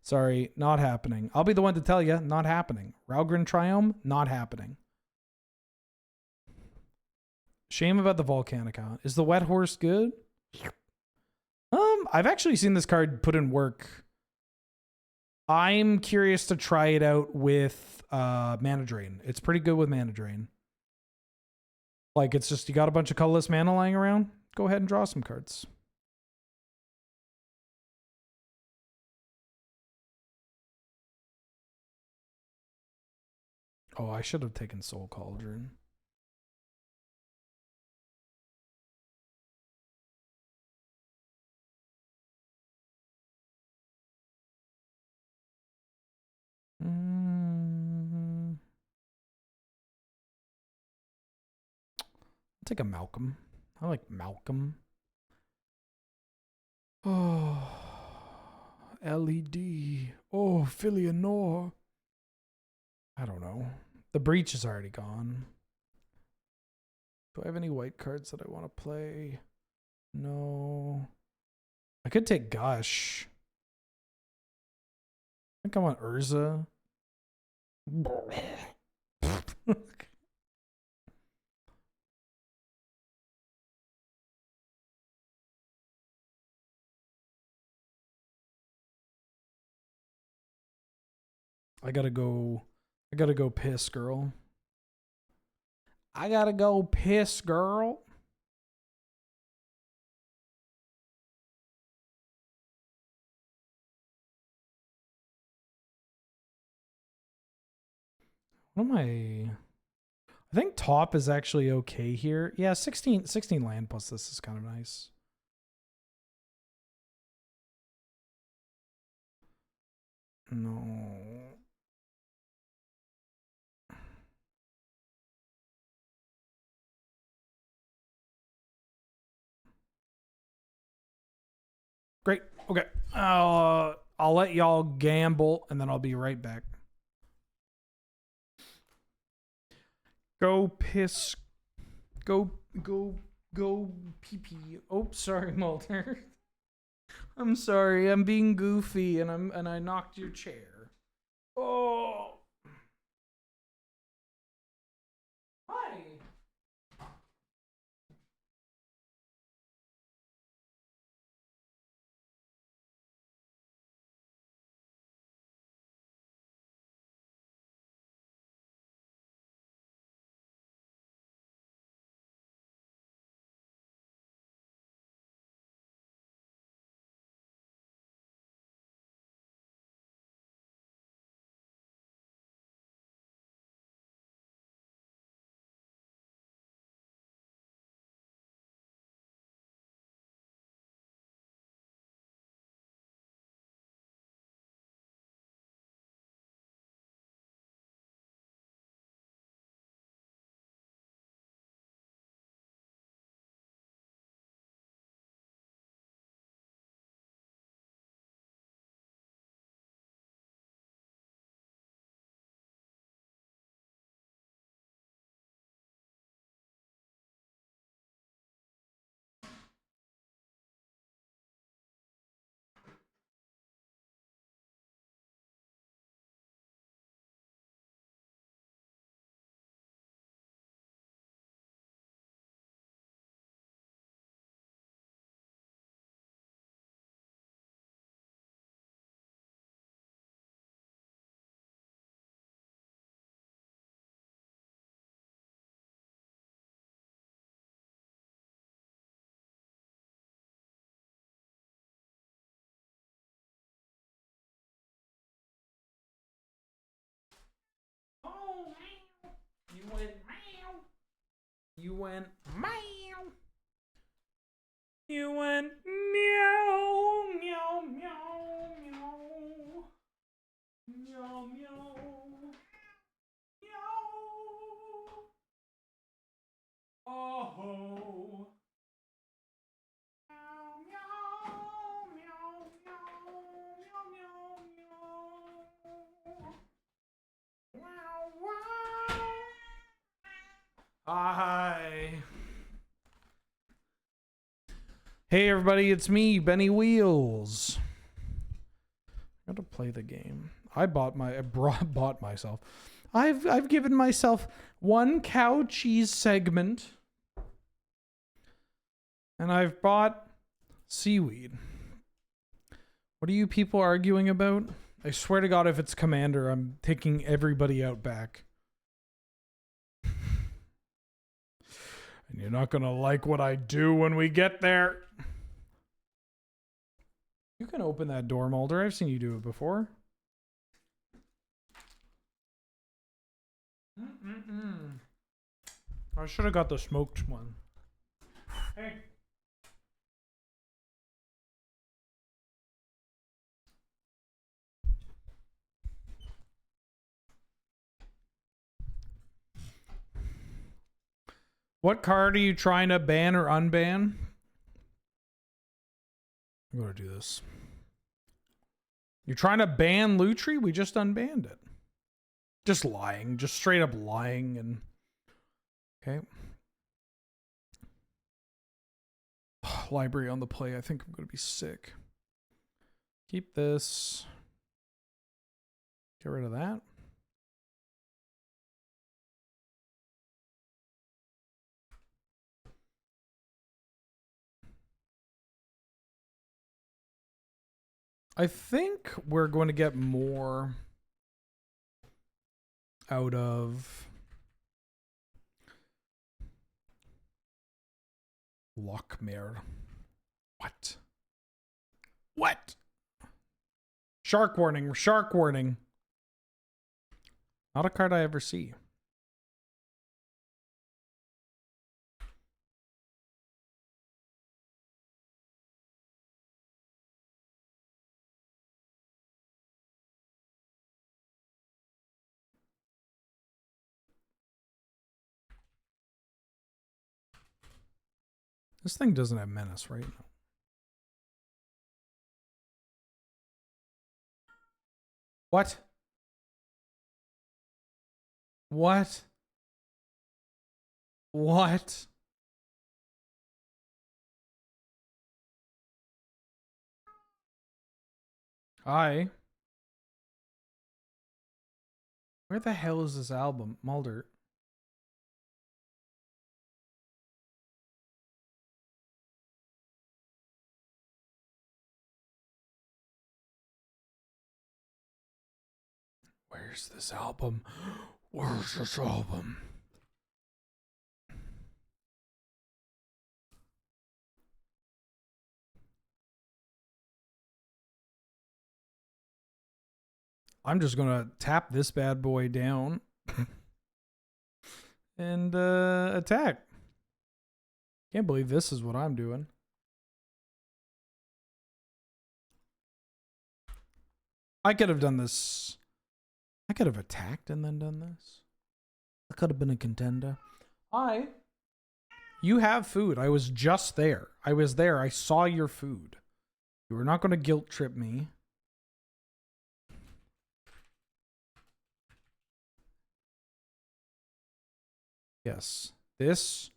Sorry, not happening. I'll be the one to tell you, not happening. Ralgren Triumph, not happening. Shame about the Volcanica. Is the Wet Horse good? I've actually seen this card put in work. I'm curious to try it out with Mana Drain. It's pretty good with Mana Drain. Like, it's just, you got a bunch of colorless mana lying around. Go ahead and draw some cards. Oh, I should have taken Soul Cauldron. I'll take a Malcolm. I like Malcolm. Oh, LED. Oh, Filianor. I don't know. The Breach is already gone. Do I have any white cards that I want to play? No. I could take Gush. I think I want Urza. I gotta go piss, girl. I gotta go piss, girl. What am I think top is actually okay here. Yeah, 16 land plus this is kind of nice. No. Great. Okay. I'll let y'all gamble and then I'll be right back. Go piss. Go pee pee. Oh, sorry, Mulder. I'm sorry. I'm being goofy and I knocked your chair. Oh. Hi. You went meow. You went meow. You went meow, meow, meow, meow. Meow, meow. Meow. Oh. Meow, meow, meow, meow, meow, meow. Wow, wow. Hi. Hey everybody, it's me, Benny Wheels. I gotta play the game. I bought myself. I've given myself one cow cheese segment. And I've bought seaweed. What are you people arguing about? I swear to God, if it's Commander, I'm taking everybody out back. And you're not gonna like what I do when we get there. You can open that door, Mulder. I've seen you do it before. I should have got the smoked one. Hey. What card are you trying to ban or unban? I'm going to do this. You're trying to ban Lutri? We just unbanned it. Just lying. Just straight up lying. And okay. Library on the play. I think I'm going to be sick. Keep this. Get rid of that. I think we're going to get more out of Lockmere. What? What? Shark warning. Shark warning. Not a card I ever see. This thing doesn't have menace, right? What? What? What? Hi. Where the hell is this album? Mulder. Where's this album? Where's this album? I'm just gonna tap this bad boy down and attack. Can't believe this is what I'm doing. I could have done this. I could have attacked and then done this. I could have been a contender. You have food. I was just there. I was there. I saw your food. You were not going to guilt trip me. Yes. This.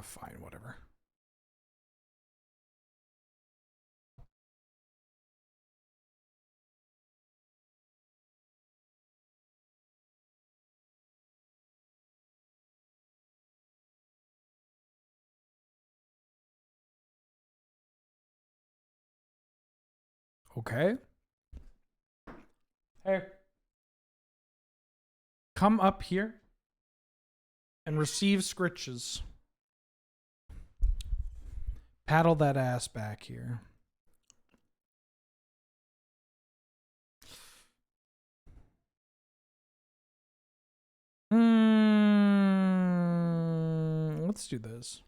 Fine, whatever. Okay. Hey. Come up here and receive scritches. Paddle that ass back here. Let's do this.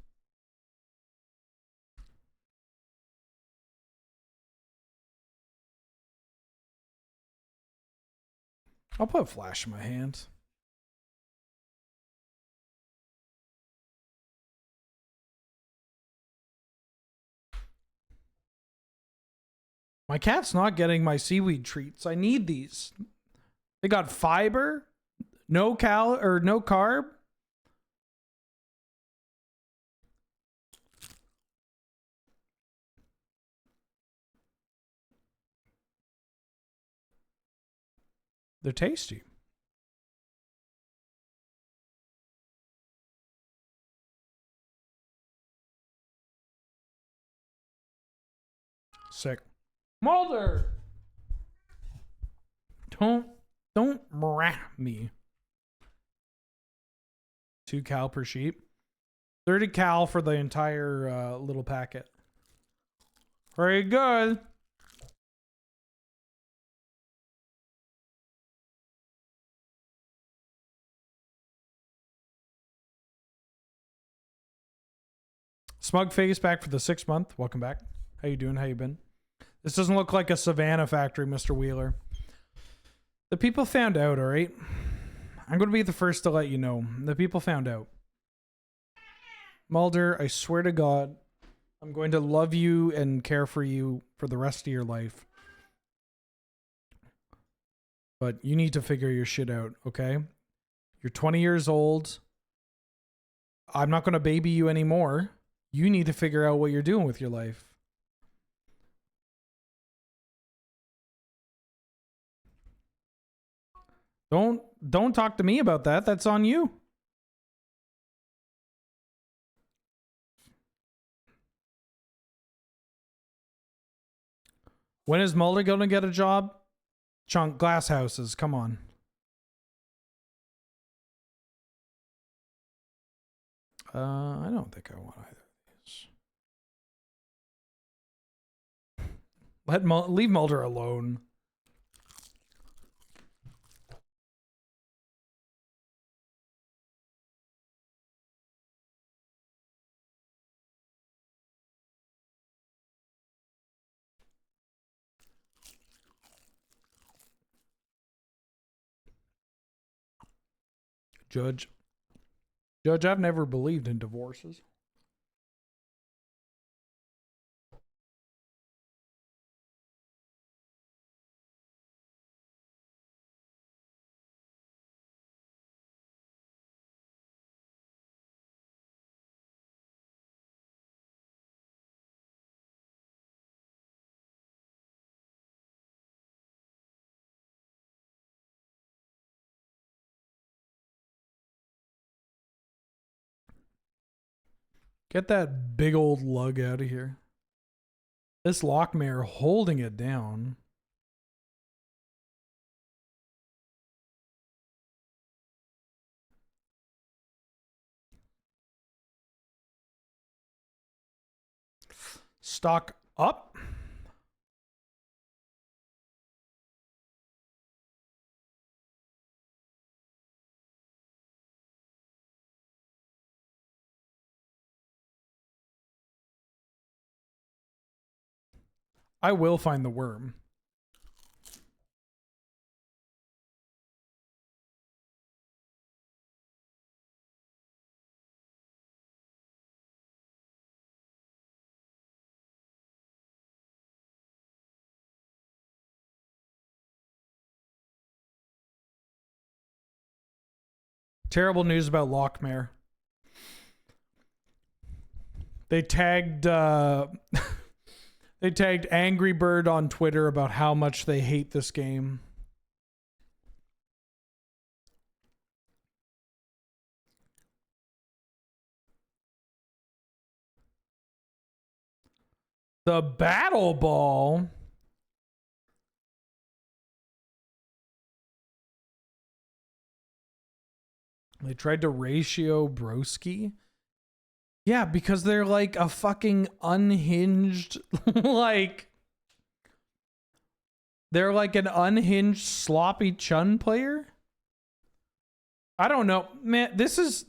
I'll put flash in my hand. My cat's not getting my seaweed treats. I need these. They got fiber, no carb. They're tasty. Sick. Mulder! Don't mrah me. 2 cal per sheep. 30 cal for the entire little packet. Very good. Smug face back for the 6th month. Welcome back. How you doing? How you been? This doesn't look like a Savannah factory, Mr. Wheeler. The people found out, all right? I'm going to be the first to let you know. The people found out. Mulder, I swear to God, I'm going to love you and care for you for the rest of your life. But you need to figure your shit out, okay? You're 20 years old. I'm not going to baby you anymore. You need to figure out what you're doing with your life. Don't talk to me about that. That's on you. When is Mulder going to get a job? Chunk glass houses. Come on. I don't think I want either of these. Leave Mulder alone. Judge, I've never believed in divorces. Get that big old lug out of here. This Lockmare holding it down. Stock up. I will find the worm. Terrible news about Lockmare. They tagged they tagged Angry Bird on Twitter about how much they hate this game. The Battle Ball. They tried to ratio Broski. Yeah, because they're like a fucking unhinged, they're like an unhinged sloppy chun player. I don't know, man. This is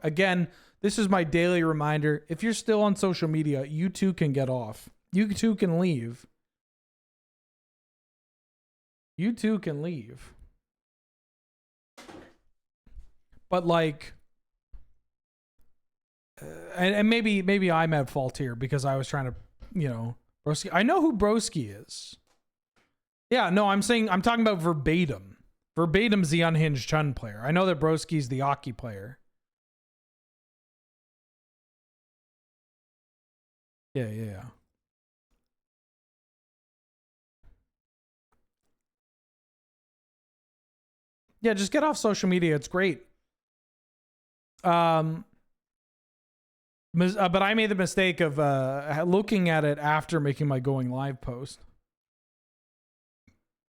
again, this is my daily reminder. If you're still on social media, you too can get off. You too can leave. You too can leave. But like, and maybe I'm at fault here because I was trying to, you know, Broski. I know who Broski is. Yeah, no, I'm talking about verbatim. Verbatim's the unhinged Chun player. I know that Broski's the Aki player. Yeah. Yeah, just get off social media. It's great. But I made the mistake of looking at it after making my going live post.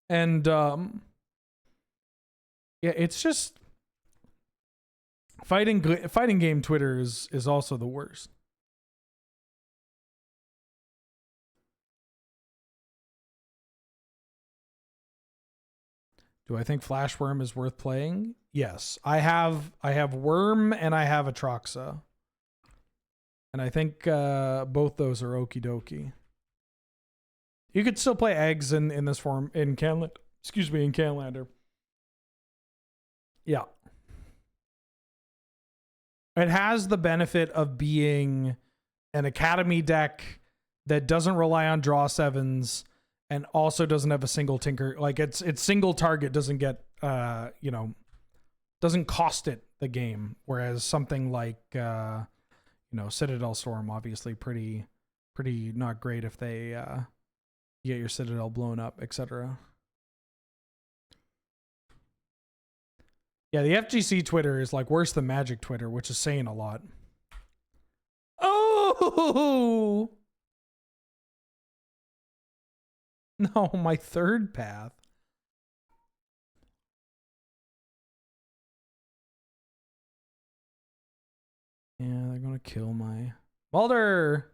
And yeah, it's just fighting game Twitter is also the worst. Do I think Flash Worm is worth playing? Yes. I have Worm and I have Atraxa. And I think both those are okie dokie. You could still play eggs in this form in Canlander. Yeah. It has the benefit of being an academy deck that doesn't rely on draw sevens and also doesn't have a single tinker. Like its single target doesn't get doesn't cost it the game. Whereas something like Citadel Storm, obviously pretty not great if they get your Citadel blown up, etc. Yeah, the FGC Twitter is like worse than Magic Twitter, which is saying a lot. Oh no, my third path. Yeah, they're gonna kill my Mulder.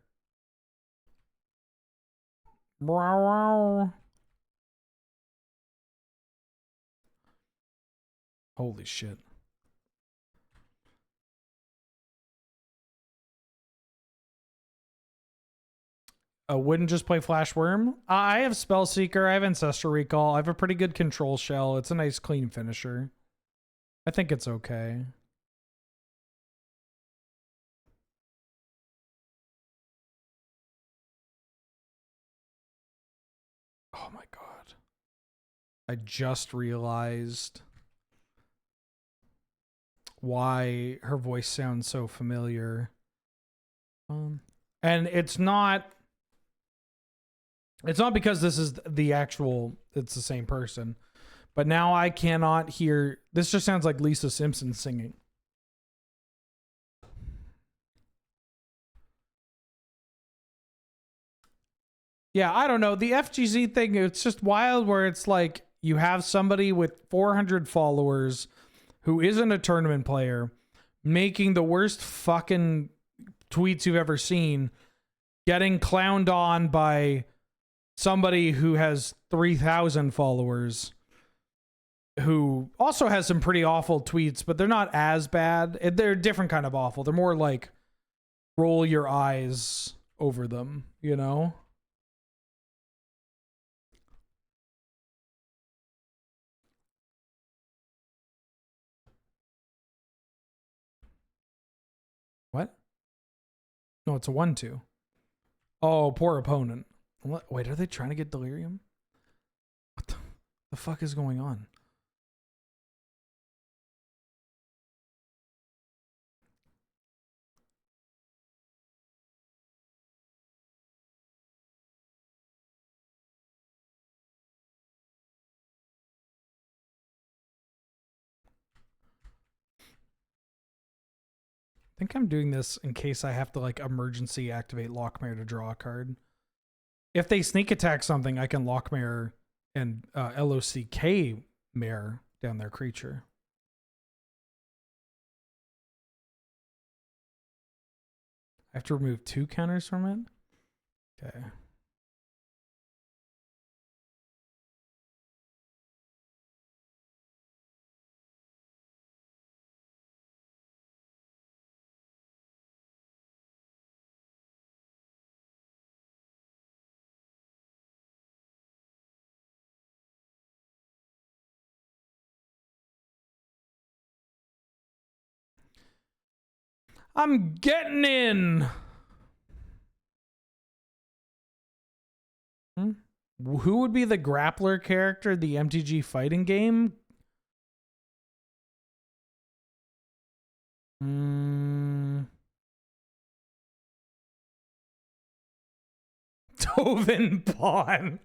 Wow. Holy shit. Wouldn't just play Flash Worm. I have Spellseeker. I have Ancestral Recall. I have a pretty good control shell. It's a nice clean finisher. I think it's okay. Oh my god. I just realized why her voice sounds so familiar. And it's not because this is it's the same person. But now I cannot hear. This just sounds like Lisa Simpson singing. Yeah, I don't know. The FGZ thing, it's just wild where it's like you have somebody with 400 followers who isn't a tournament player making the worst fucking tweets you've ever seen, getting clowned on by somebody who has 3,000 followers who also has some pretty awful tweets, but they're not as bad. They're a different kind of awful. They're more like roll your eyes over them, you know? What? No, it's a 1-2. Oh, poor opponent. What? Wait, are they trying to get Delirium? What the fuck is going on? I think I'm doing this in case I have to like emergency activate Lockmare to draw a card. If they sneak attack something, I can Lockmare and LOCK Mare down their creature. I have to remove 2 counters from it? Okay. I'm getting in. Who would be the grappler character in the MTG fighting game? Tovin Pawn.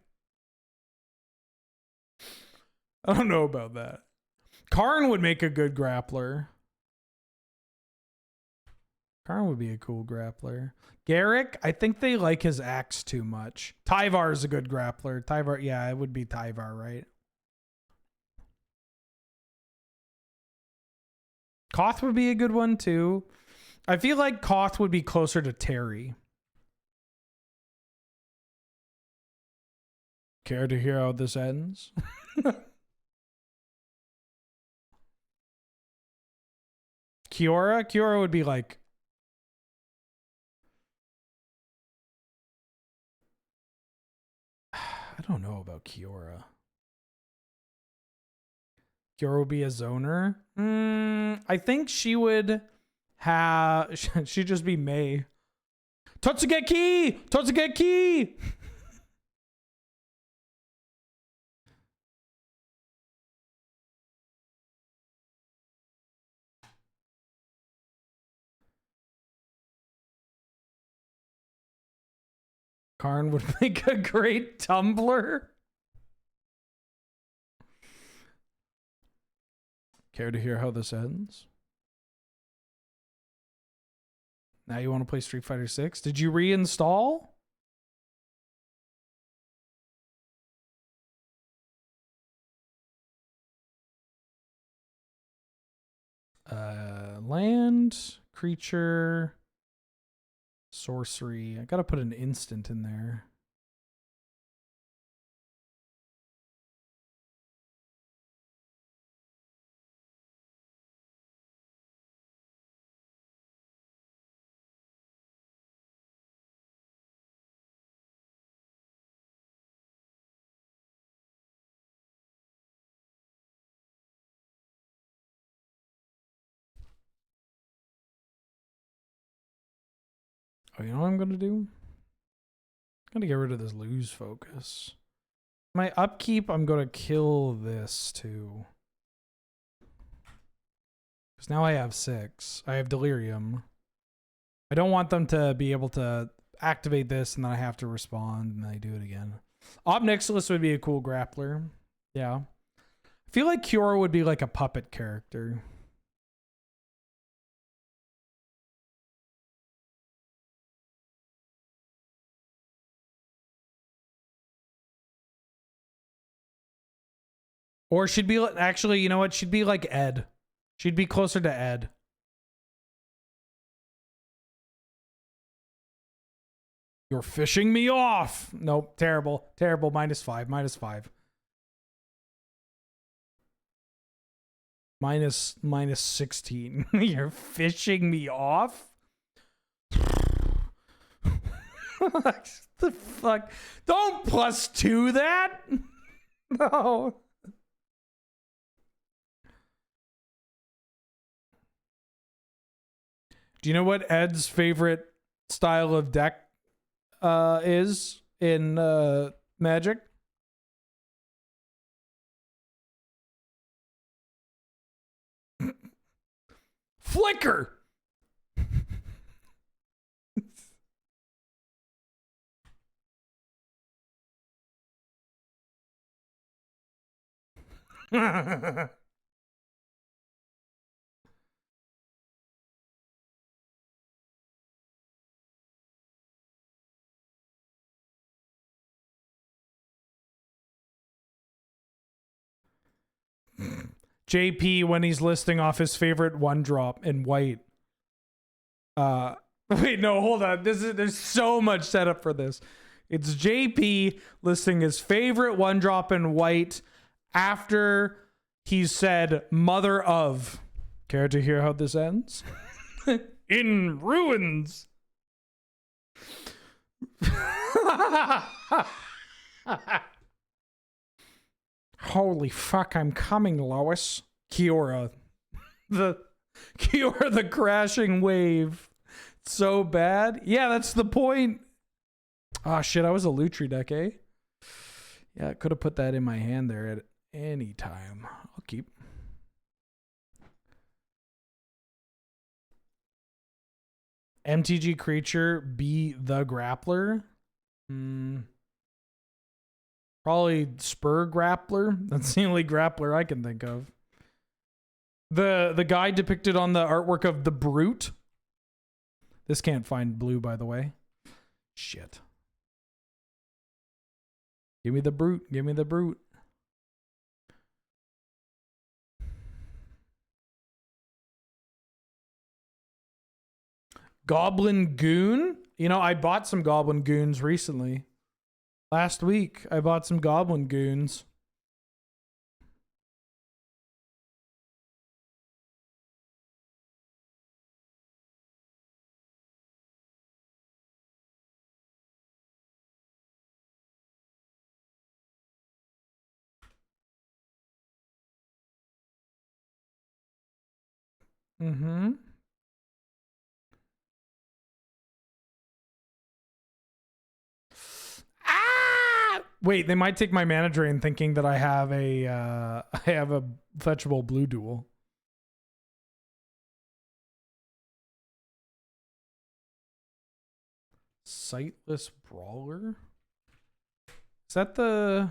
I don't know about that. Karn would make a good grappler. Karn would be a cool grappler. Garrick, I think they like his axe too much. Tyvar is a good grappler. Tyvar, yeah, it would be Tyvar, right? Koth would be a good one too. I feel like Koth would be closer to Terry. Care to hear how this ends? Kiora? Kiora would be like... I don't know about Kiora. Kiora would be a zoner? I think she would have... She'd just be May. Totsugeki! Totsugeki! Karn would make a great Tumblr. Care to hear how this ends? Now you want to play Street Fighter 6? Did you reinstall? Land, creature, sorcery. I gotta put an instant in there. Oh, you know what I'm gonna do? I'm gonna get rid of this lose focus. My upkeep, I'm gonna kill this too. Because now I have 6. I have Delirium. I don't want them to be able to activate this and then I have to respond and I do it again. Obnixilis would be a cool grappler. Yeah. I feel like Kiora would be like a puppet character. Or she'd be actually, you know what? She'd be like Ed. She'd be closer to Ed. You're fishing me off. Nope. Terrible. Terrible. -5. -5. -16. You're fishing me off? What the fuck? Don't +2 that. No. Do you know what Ed's favorite style of deck is in Magic? Flicker. JP when he's listing off his favorite 1-drop in white. Wait, no, hold on. There's so much setup for this. It's JP listing his favorite 1-drop in white after he said mother of. Care to hear how this ends? In ruins. Holy fuck, I'm coming, Lois. Kiora. The Cure the crashing wave. So bad. Yeah, that's the point. Oh shit, I was a Lutri deck, eh? Yeah, I could have put that in my hand there at any time. I'll keep. MTG creature be the grappler. Probably Spur Grappler. That's the only grappler I can think of. The guy depicted on the artwork of the Brute. This can't find blue, by the way. Shit. Give me the Brute. Give me the Brute. Goblin Goon? You know, I bought some Goblin Goons recently. Last week, I bought some Goblin Goons. Mm-hmm. Ah! Wait, they might take my mana drain thinking that I have a fetchable blue duel. Sightless Brawler? Is that the...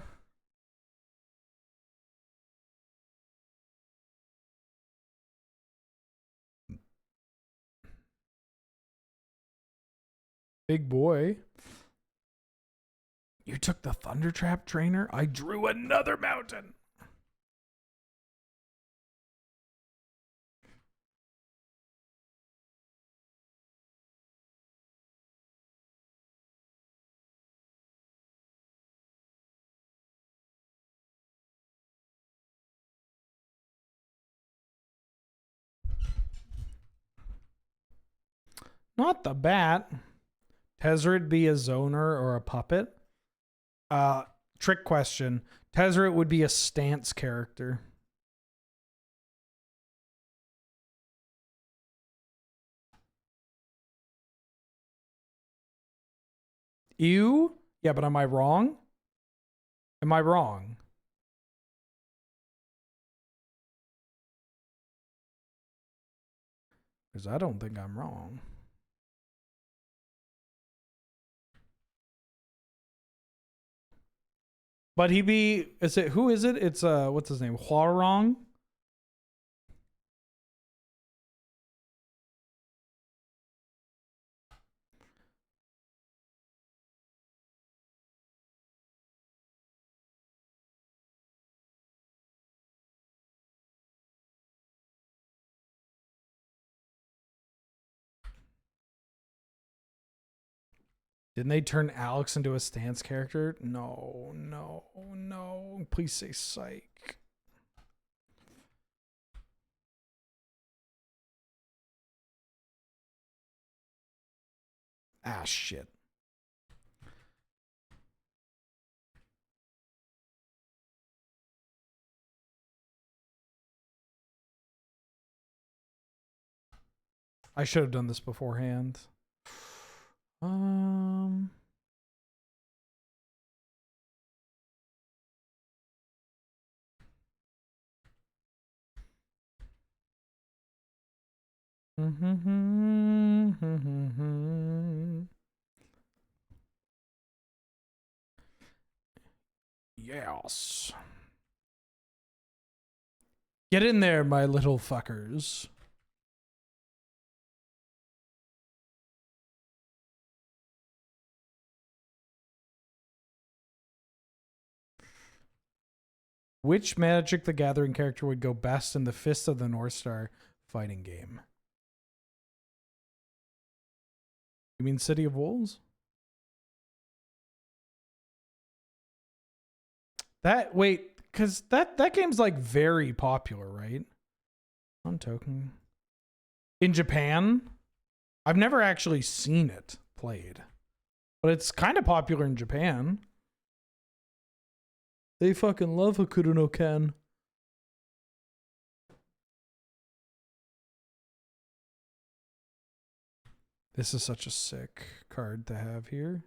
Big boy? You took the Thunder Trap trainer? I drew another mountain. Not the bat. Tezzeret be a zoner or a puppet? Trick question. Tezzeret would be a stance character. Ew? Yeah, but am I wrong? Am I wrong? Because I don't think I'm wrong. But he be, is it, who is it? It's, what's his name? Huarong? Didn't they turn Alex into a stance character? No, no, no. Please say psych. Ah, shit. I should have done this beforehand. Yes. Get in there, my little fuckers. Which Magic the Gathering character would go best in the Fist of the North Star fighting game? You mean City of Wolves? That, wait, because that game's like very popular, right? On token. In Japan? I've never actually seen it played. But it's kind of popular in Japan. They fucking love Hakuro no Ken. This is such a sick card to have here.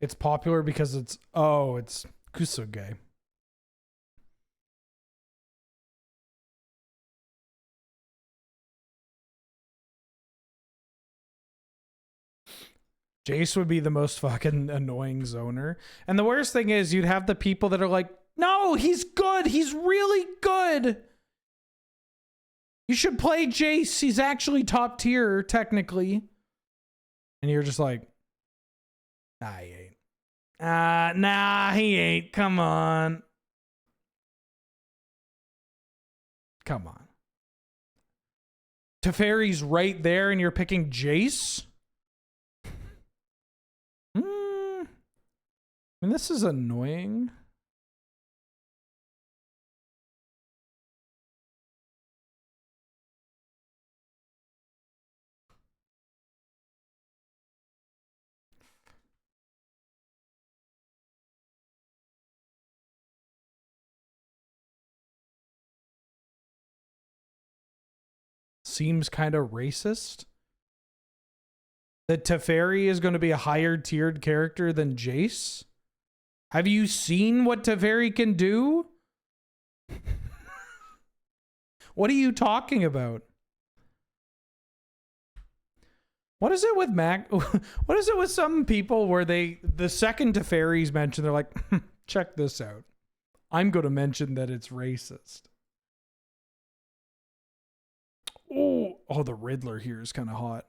It's popular because it's Kusuge. Jace would be the most fucking annoying zoner. And the worst thing is you'd have the people that are like, no, he's good. He's really good. You should play Jace. He's actually top tier, technically. And you're just like, nah, he ain't. Nah, he ain't. Come on. Come on. Teferi's right there and you're picking Jace? I mean, this is annoying. Seems kind of racist. That Teferi is going to be a higher tiered character than Jace? Have you seen what Teferi can do? What are you talking about? What is it with what is it with some people where the second Teferi's mentioned, they're like, check this out. I'm going to mention that it's racist. Oh, the Riddler here is kind of hot.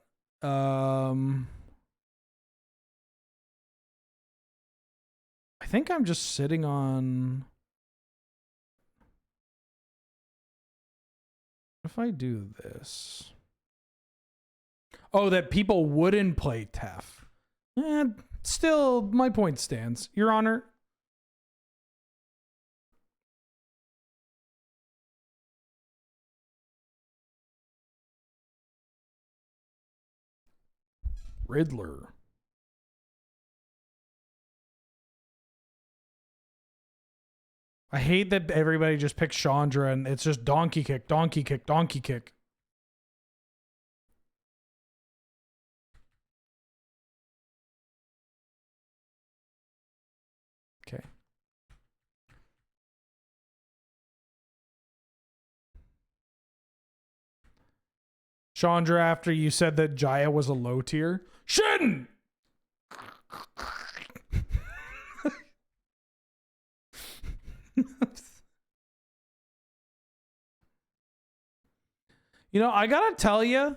I think I'm just sitting on... What if I do this? Oh, that people wouldn't play Tef. Still, my point stands. Your Honor. Riddler. I hate that everybody just picks Chandra and it's just donkey kick, donkey kick, donkey kick. Okay. Chandra, after you said that Jaya was a low tier. Shin! You know, I gotta tell you,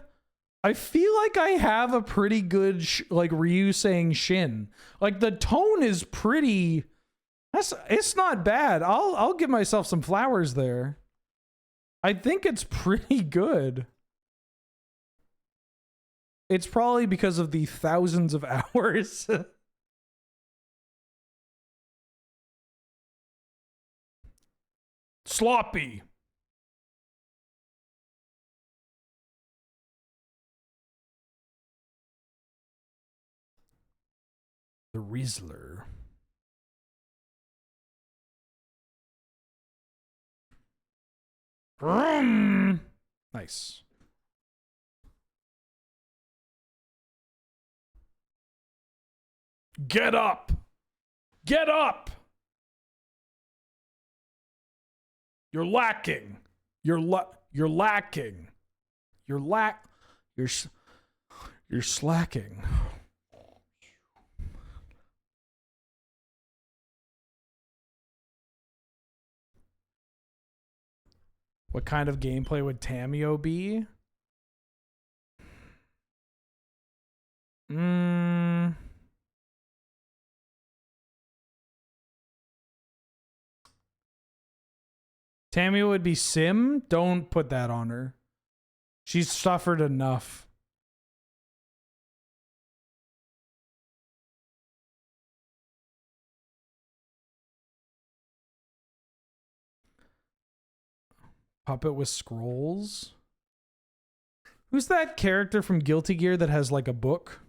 I feel like I have a pretty good, like Ryu saying Shin. Like the tone is pretty. It's not bad. I'll give myself some flowers there. I think it's pretty good. It's probably because of the thousands of hours. Sloppy. The Rizzler. Nice. Get up. Get up. You're lacking. You're lacking. You're slacking. What kind of gameplay would Tamio be? Tamio would be Sim? Don't put that on her. She's suffered enough. Puppet with scrolls? Who's that character from Guilty Gear that has like a book?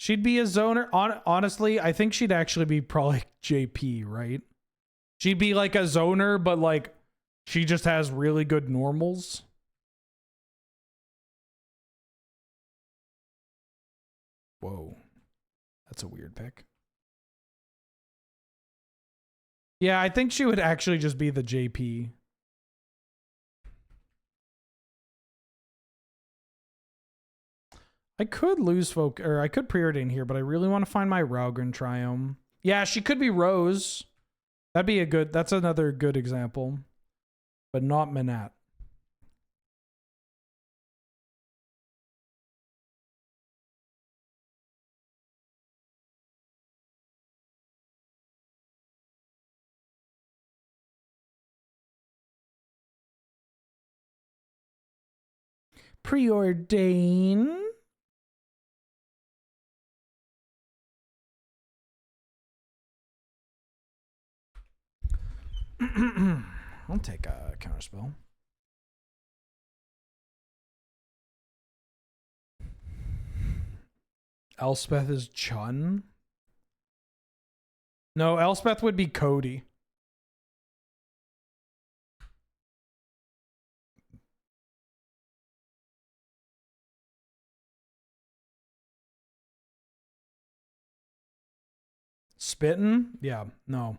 She'd be a zoner. Honestly, I think she'd actually be probably JP, right? She'd be like a zoner, but like she just has really good normals. Whoa. That's a weird pick. Yeah, I think she would actually just be the JP. I could lose folk, or I could preordain here, but I really want to find my Raugrin Triome. Yeah, she could be Rose. That'd be a good, that's another good example. But not Manat. Preordain. I'll take a counterspell. Elspeth is Chun. No, Elspeth would be Cody. Spittin'? Yeah, no.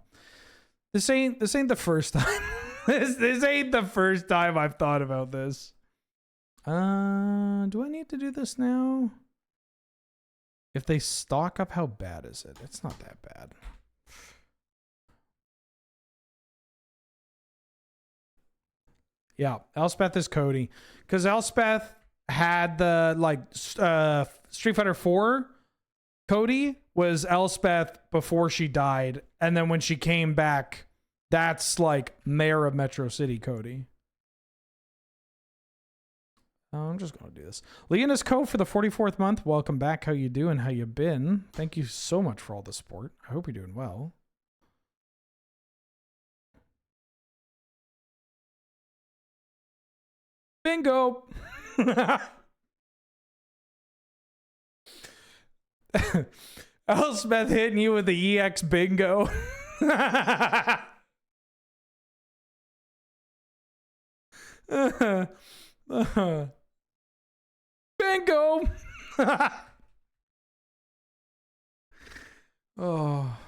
This ain't the first time. this ain't the first time I've thought about this. Do I need to do this now? If they stock up, how bad is it? It's not that bad. Yeah, Elspeth is Cody. Because Elspeth had the, like, Street Fighter 4. Cody was Elspeth before she died. And then when she came back, that's, like, Mayor of Metro City Cody. I'm just going to do this. Leonis Co. for the 44th month. Welcome back. How you doing? How you been? Thank you so much for all the support. I hope you're doing well. Bingo! Elspeth hitting you with the EX bingo. Bingo! Oh.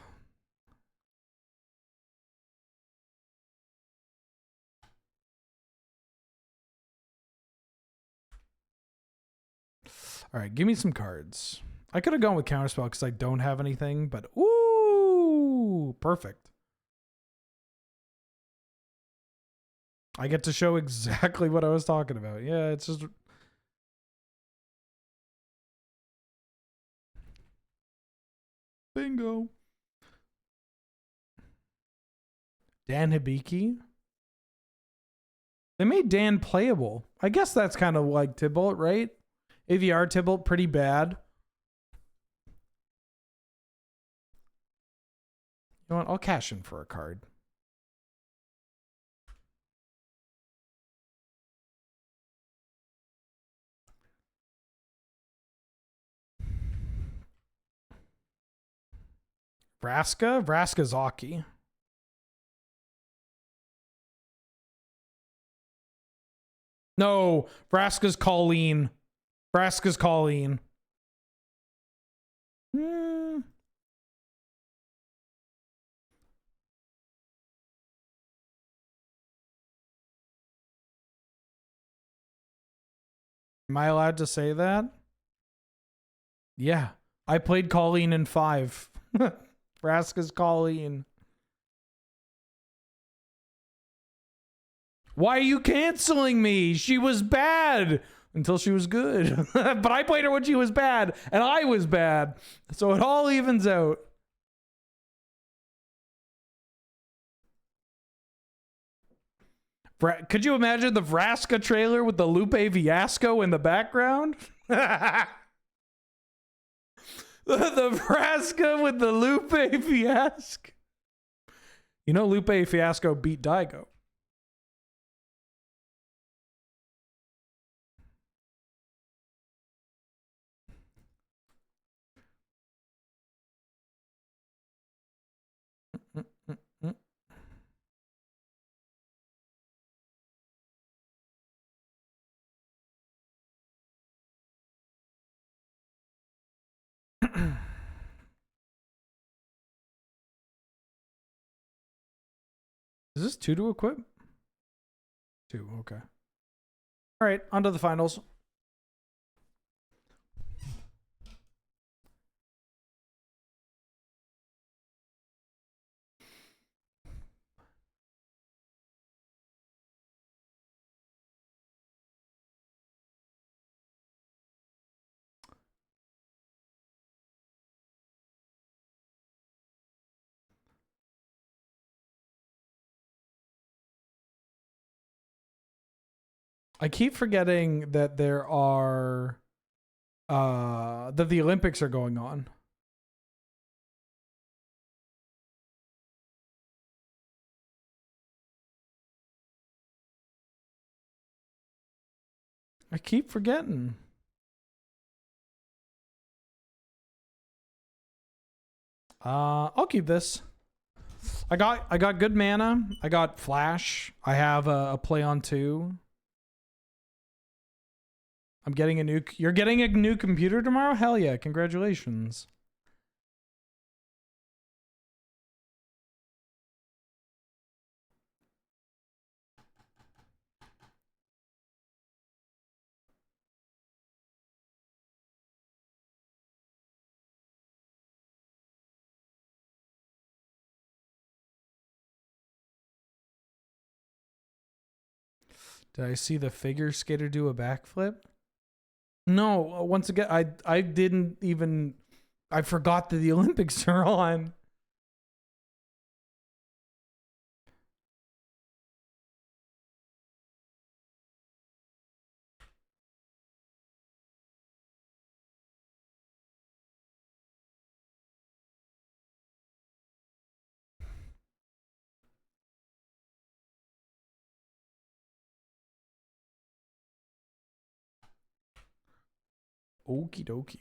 All right, give me some cards. I could have gone with Counterspell because I don't have anything, but ooh, perfect. I get to show exactly what I was talking about. Yeah, it's just... Bingo. Dan Hibiki. They made Dan playable. I guess that's kind of like Tybalt, right? AVR Tybalt, pretty bad. You know what? I'll cash in for a card. Vraska? Vraska's Aki. No, Vraska's Colleen. Vraska's Colleen. Hmm. Am I allowed to say that? Yeah. I played Colleen in 5. Vraska's Colleen. Why are you canceling me? She was bad until she was good. But I played her when she was bad, and I was bad. So it all evens out. Could you imagine the Vraska trailer with the Lupe Fiasco in the background? The Vraska with the Lupe Fiasco. You know Lupe Fiasco beat Daigo. Is this 2 to equip? 2, okay. All right, on to the finals. I keep forgetting that there are that the Olympics are going on. I keep forgetting. I'll keep this. I got good mana. I got flash. I have a play on 2. I'm getting a new. You're getting a new computer tomorrow? Hell yeah! Congratulations. Did I see the figure skater do a backflip? No. Once again, I didn't even. I forgot that the Olympics are on. Okie dokie.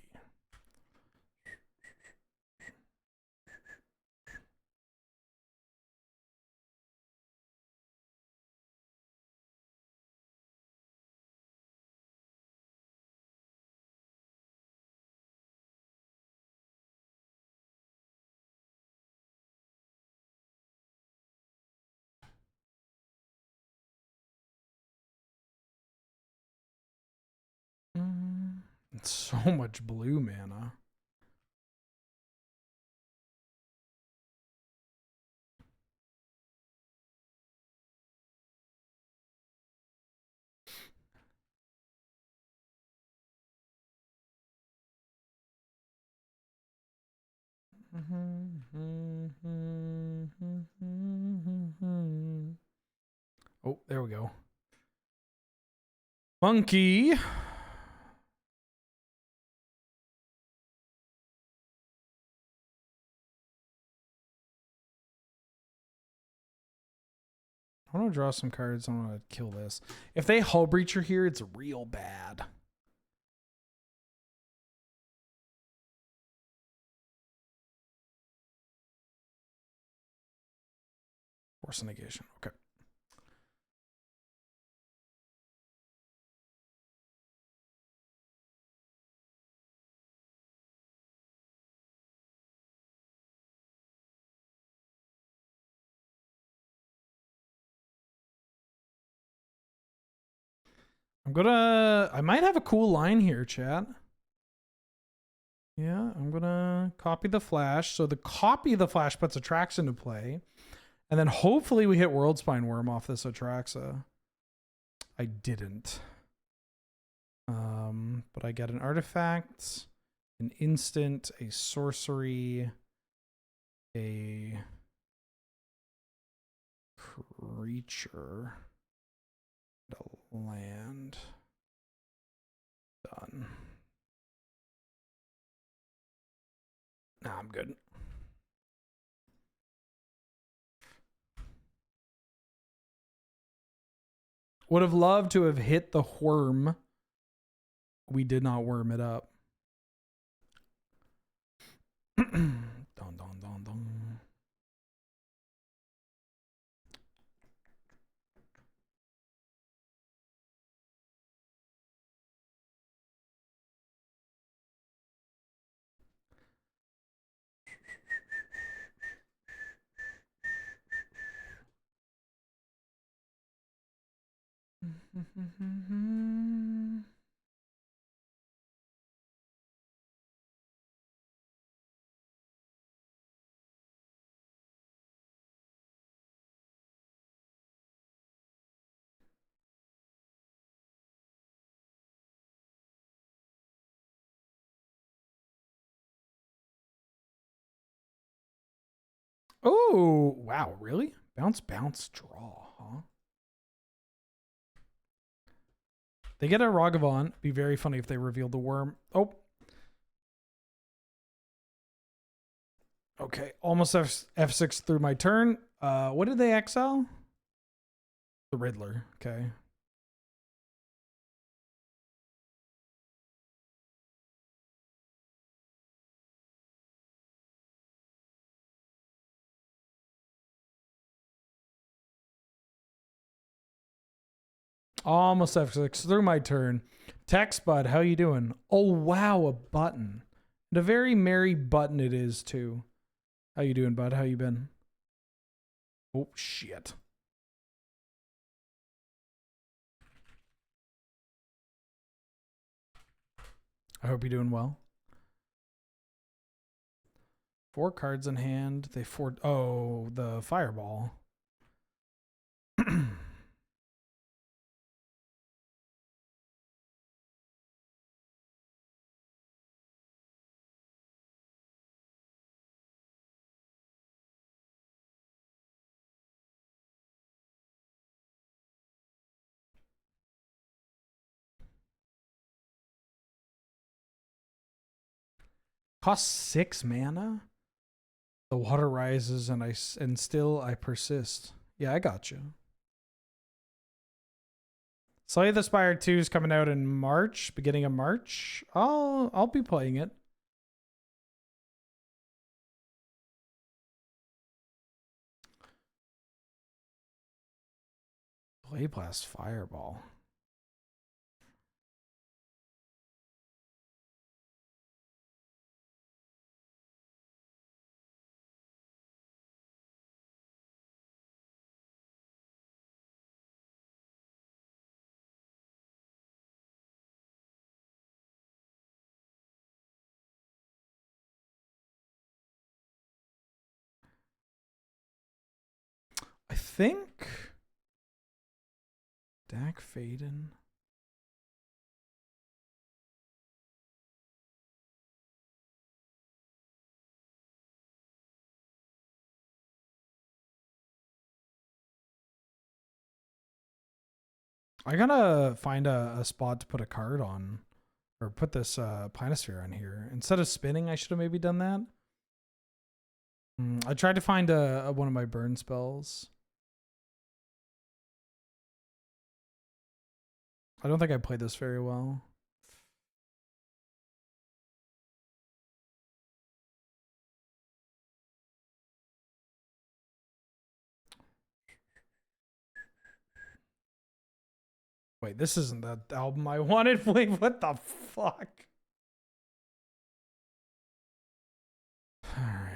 It's so much blue mana. Oh, there we go. Monkey. I want to draw some cards. I want to kill this. If they Hull Breacher here, it's real bad. Force negation. Okay. I might have a cool line here, chat. Yeah, I'm gonna copy the flash. So the copy of the flash puts Atraxa into play. And then hopefully we hit World Spine Worm off this Atraxa. I didn't. But I get an artifact, an instant, a sorcery, a creature, a land. Done. Nah, I'm good. Would have loved to have hit the worm. We did not worm it up. Dun, dun, dun, dun. Oh, wow, really? Bounce, bounce, draw, huh? They get a Ragavan. Be very funny if they revealed the worm. Oh. Okay, almost F6 through my turn. What did they exile? The Riddler. Okay. Almost F6 through my turn. Text bud, how you doing? Oh wow, a button. And a very merry button it is too. How you doing, bud? How you been? Oh shit. I hope you're doing well. 4 cards in hand. They oh, the fireball. Costs 6 mana. The water rises and still I persist. Yeah, I got you. Slay the Spire 2 is coming out in March, beginning of March. I'll be playing it. Blade Blast Fireball. I think Dak Faden. I gotta find a spot to put a card on, or put this Planisphere on here. Instead of spinning, I should have maybe done that. I tried to find one of my burn spells. I don't think I played this very well. Wait, this isn't the album I wanted. Wait, what the fuck? All right.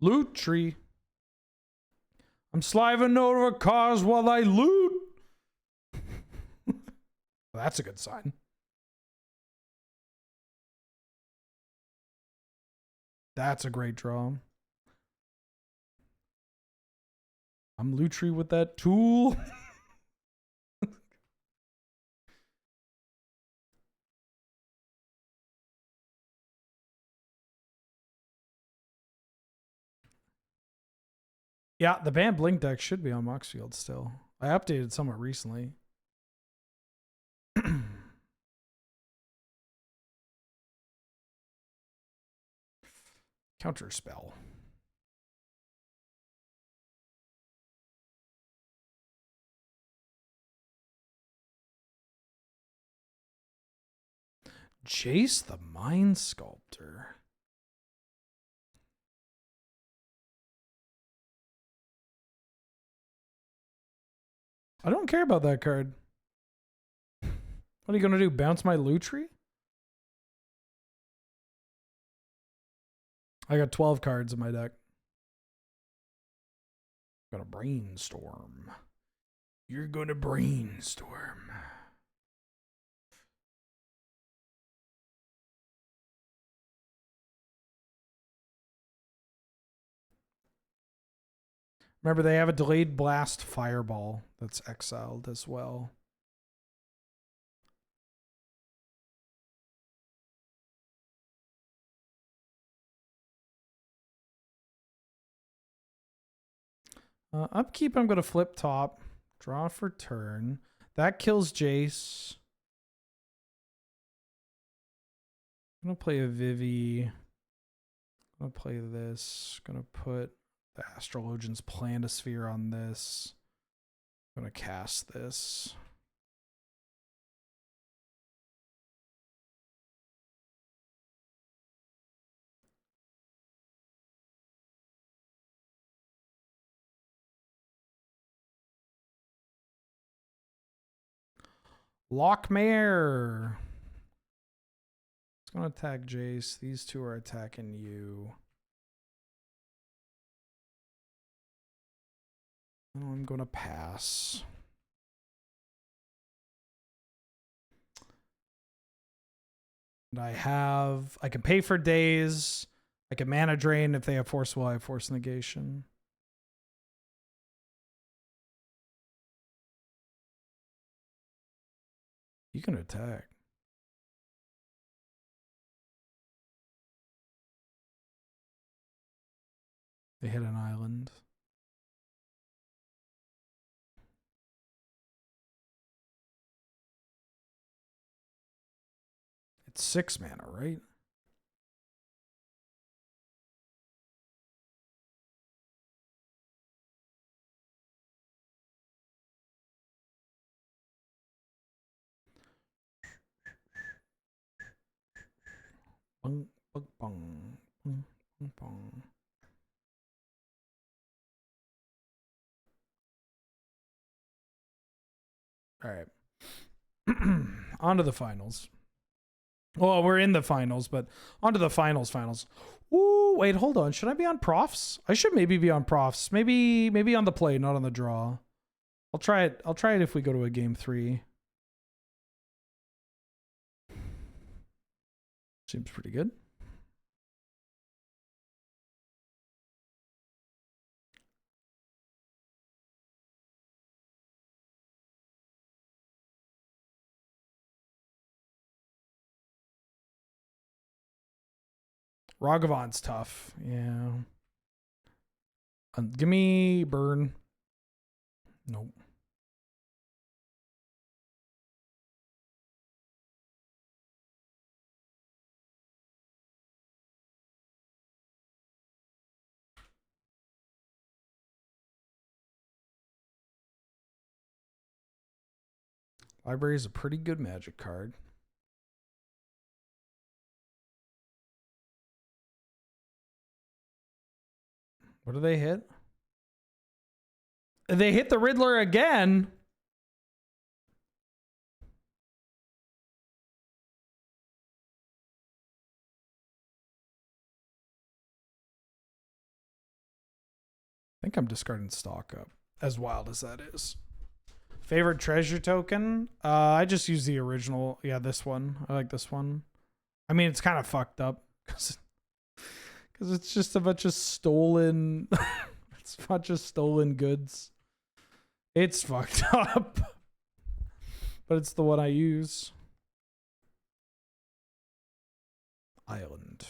Loot tree. I'm sliving over cars while I loot. Well, that's a good sign. That's a great draw. I'm loot tree with that tool. Yeah, the banned Blink deck should be on Moxfield still. I updated somewhat recently. Counter spell. Jace the Mind Sculptor. I don't care about that card. What are you going to do? Bounce my Lutri? I got 12 cards in my deck. Gonna brainstorm. You're gonna brainstorm. Remember, they have a delayed blast fireball that's exiled as well. Upkeep, I'm going to flip top. Draw for turn. That kills Jace. I'm going to play a Vivi. I'm going to play this. Going to put the Astrologian's Planisphere on this. I'm going to cast this. Lockmare. It's going to attack Jace. These two are attacking you. Oh, I'm going to pass. And I can pay for days. I can mana drain if they have force will, I have force negation. You can attack. They hit an island. It's 6 mana, right? Bung, bung, bung, bung, bung, bung. All right. On to the finals. Well, we're in the finals, but on to the finals. Ooh, wait, hold on. Should I be on profs? I should maybe be on profs. Maybe on the play, not on the draw. I'll try it. I'll try it if we go to a game 3. Seems pretty good. Ragavon's tough. Yeah. Give me burn. Nope. Library is a pretty good Magic card. What do they hit? They hit the Riddler again. I think I'm discarding stock up, as wild as that is. Favorite treasure token? I just use the original. Yeah, this one. I like this one. I mean, it's kind of fucked up because it's just a bunch of stolen. It's a bunch of stolen goods. It's fucked up, but it's the one I use. Island.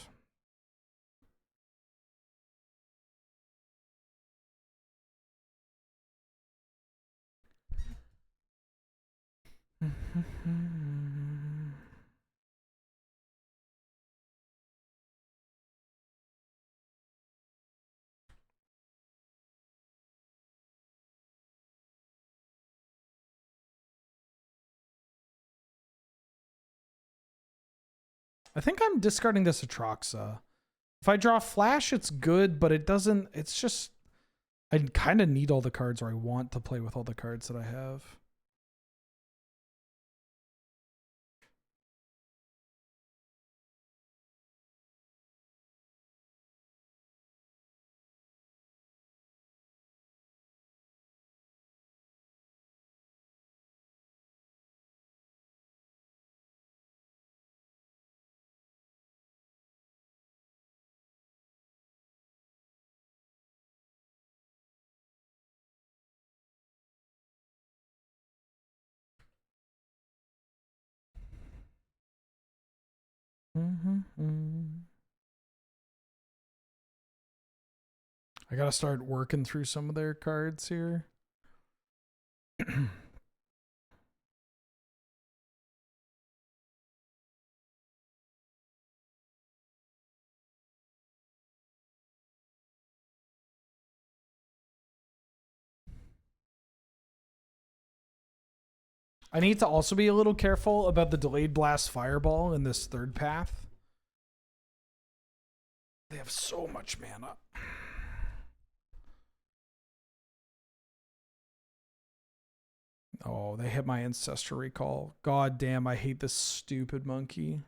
I think I'm discarding this Atroxa. If I draw Flash, it's good, but it doesn't... It's just... I kind of need all the cards, or I want to play with all the cards that I have. I gotta start working through some of their cards here. I need to also be a little careful about the Delayed Blast Fireball in this third path. They have so much mana. Oh, they hit my Ancestor Recall. God damn, I hate this stupid monkey.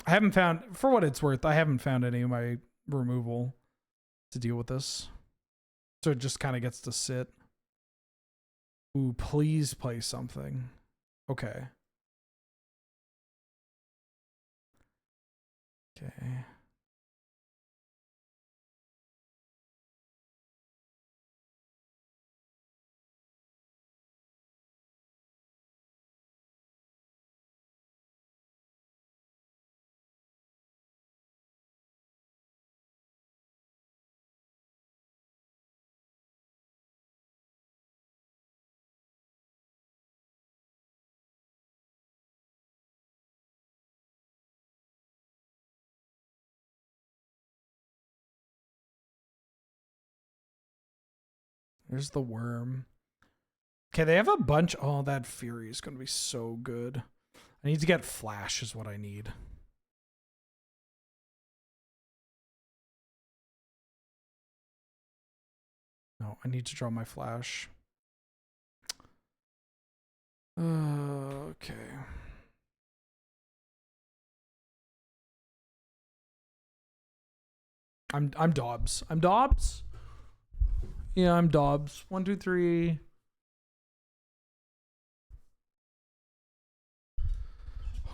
I haven't found, for what it's worth, I haven't found any of my removal to deal with this. So it just kind of gets to sit. Ooh, please play something. Okay. Okay. There's the worm. Okay, they have a bunch. Oh, that Fury is going to be so good. I need to get Flash is what I need. No, I need to draw my Flash. Okay. I'm Dobbs. I'm Dobbs. Yeah, I'm Dobbs. 1, 2, 3.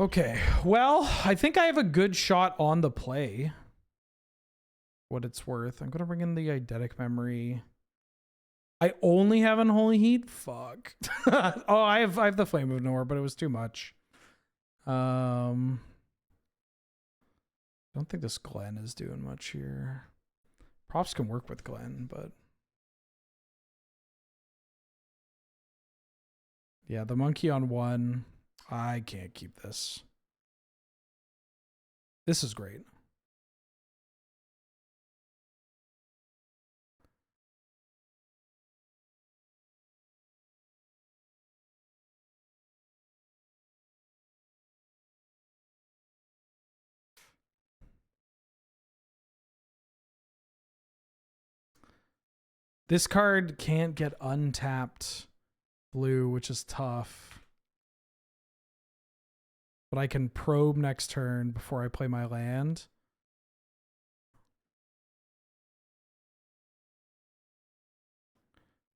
Okay. Well, I think I have a good shot on the play. What it's worth. I'm gonna bring in the eidetic memory. I only have Unholy Heat? Fuck. Oh, I have the Flame of Nowhere, but it was too much. Don't think this Glen is doing much here. Props can work with Glen, but yeah, the monkey on 1. I can't keep this. This is great. This card can't get untapped blue, which is tough. But I can probe next turn before I play my land.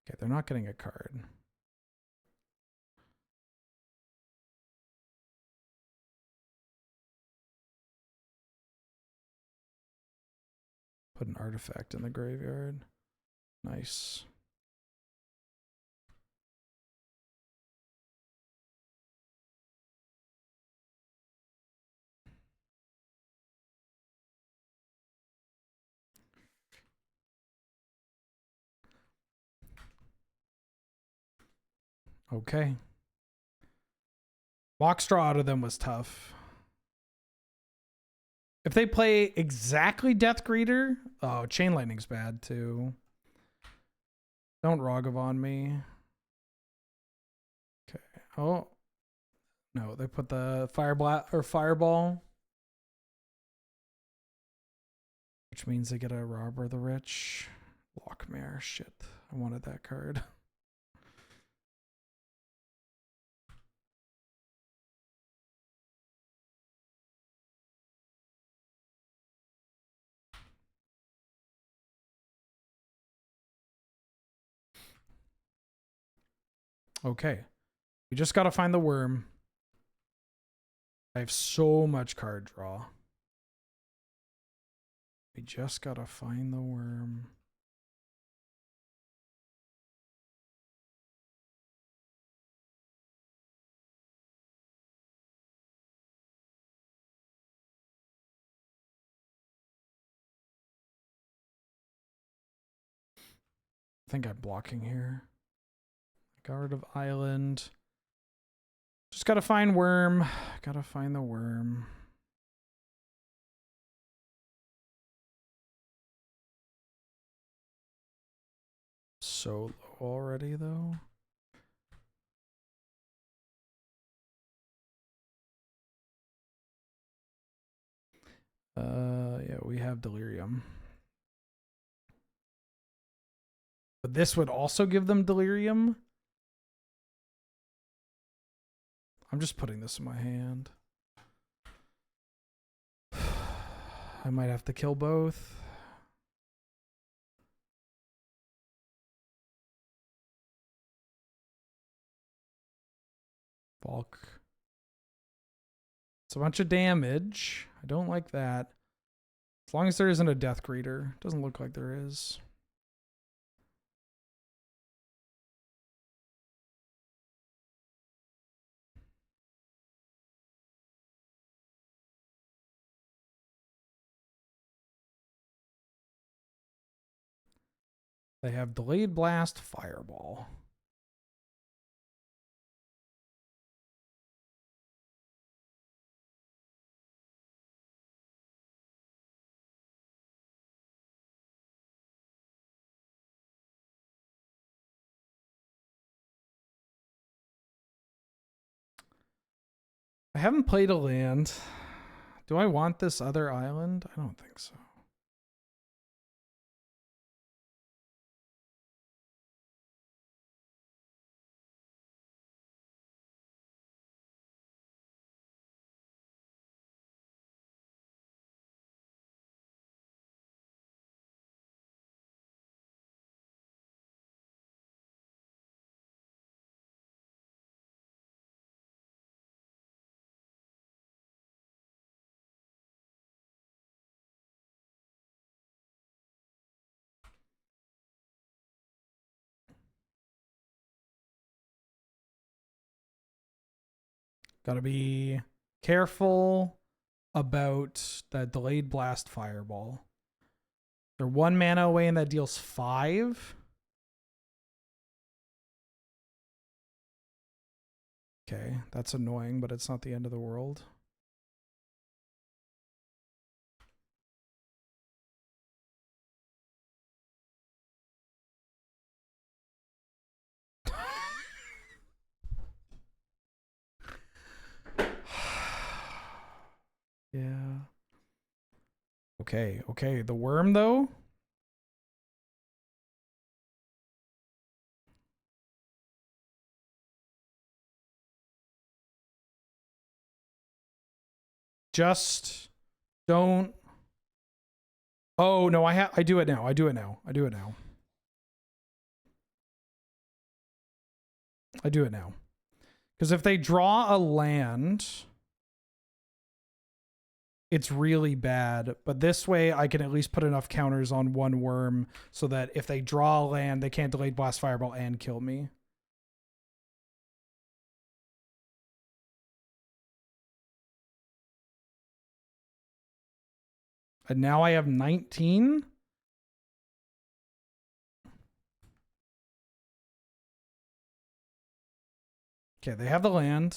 Okay, they're not getting a card. Put an artifact in the graveyard. Nice. Okay. Walk straw out of them was tough. If they play exactly Death Greeter, oh, Chain Lightning's bad too. Don't Ragav on me. Okay. Oh. No, they put the Fireball. Which means they get a Robber the Rich. Lockmare. Shit. I wanted that card. Okay. We just got to find the worm. I have so much card draw. We just got to find the worm. I think I'm blocking here. Guard of Island. Just gotta find worm. Gotta find the worm. So low already though. Yeah, we have Delirium. But this would also give them Delirium. I'm just putting this in my hand. I might have to kill both. Bulk. It's a bunch of damage. I don't like that. As long as there isn't a Death Greeter. Doesn't look like there is. They have Delayed Blast, Fireball. I haven't played a land. Do I want this other island? I don't think so. Gotta be careful about that Delayed Blast Fireball. They're 1 mana away and that deals 5. Okay, that's annoying, but it's not the end of the world. Yeah. Okay, okay. The worm, though? Just don't. Oh, no, I do it now. I do it now. I do it now. I do it now. Because if they draw a land, it's really bad. But this way, I can at least put enough counters on 1 worm so that if they draw a land, they can't Delayed Blast Fireball and kill me. And now I have 19. Okay, they have the land.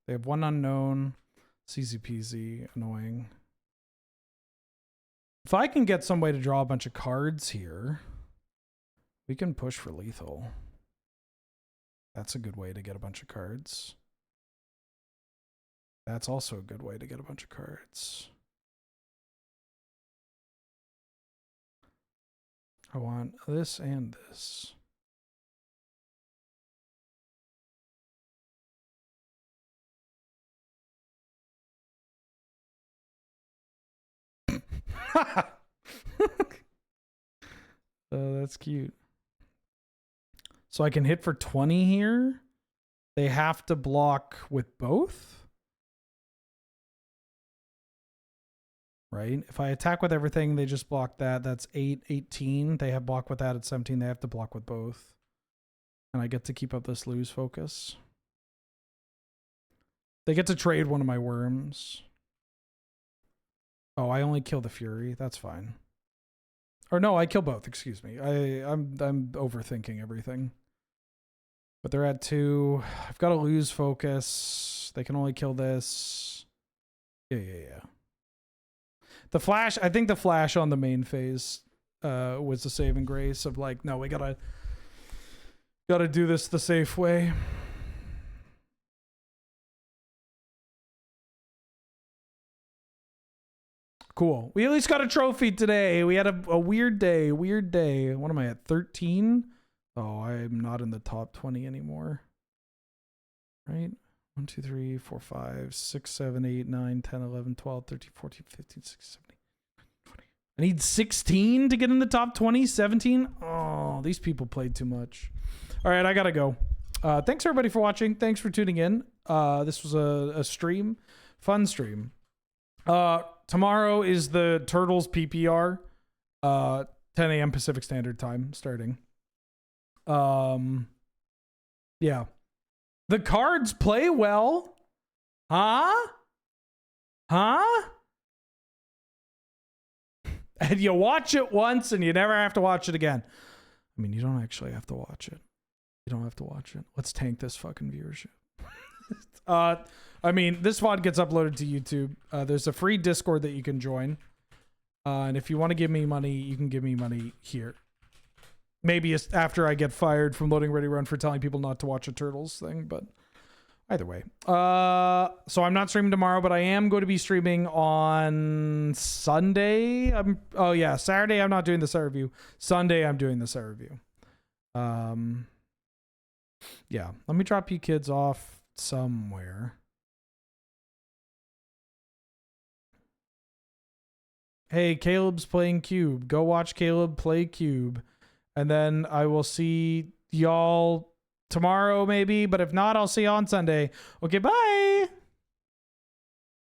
They have one unknown. It's easy peasy, annoying. If I can get some way to draw a bunch of cards here, we can push for lethal. That's a good way to get a bunch of cards. That's also a good way to get a bunch of cards. I want this and this. Oh, that's cute. So I can hit for 20 here. They have to block with both. Right? If I attack with everything, they just block that. That's 8, 18. They have block with that at 17. They have to block with both. And I get to keep up this lose focus. They get to trade one of my worms. Oh, I only kill the Fury. That's fine. Or no, I kill both. Excuse me. I'm overthinking everything. But they're at 2. I've got to lose focus. They can only kill this. Yeah. The flash. I think the flash on the main phase was the saving grace of like, no, we gotta do this the safe way. Cool. We at least got a trophy today. We had a weird day. Weird day. What am I at? 13? Oh, I'm not in the top 20 anymore. Right? 1, 2, 3, 4, 5, 6, 7, 8, 9, 10, 11, 12, 13, 14, 15, 16, 17, 20. I need 16 to get in the top 20. 17? Oh, these people played too much. All right, I gotta go. Thanks everybody for watching. Thanks for tuning in. This was a stream. Fun stream. Tomorrow is the Turtles PPR, 10 a.m. Pacific Standard Time starting. Yeah. The cards play well. Huh? And you watch it once and you never have to watch it again. I mean, you don't actually have to watch it. You don't have to watch it. Let's tank this fucking viewership. I mean, this VOD gets uploaded to YouTube. There's a free Discord that you can join. And if you want to give me money, you can give me money here. Maybe it's after I get fired from Loading Ready Run for telling people not to watch a Turtles thing, but either way. So I'm not streaming tomorrow, but I am going to be streaming on Sunday. Oh yeah, Saturday I'm not doing the set review. Sunday I'm doing the set review. Yeah, let me drop you kids off somewhere. Hey, Caleb's playing Cube. Go watch Caleb play Cube. And then I will see y'all tomorrow maybe, but if not, I'll see you on Sunday. Okay, bye.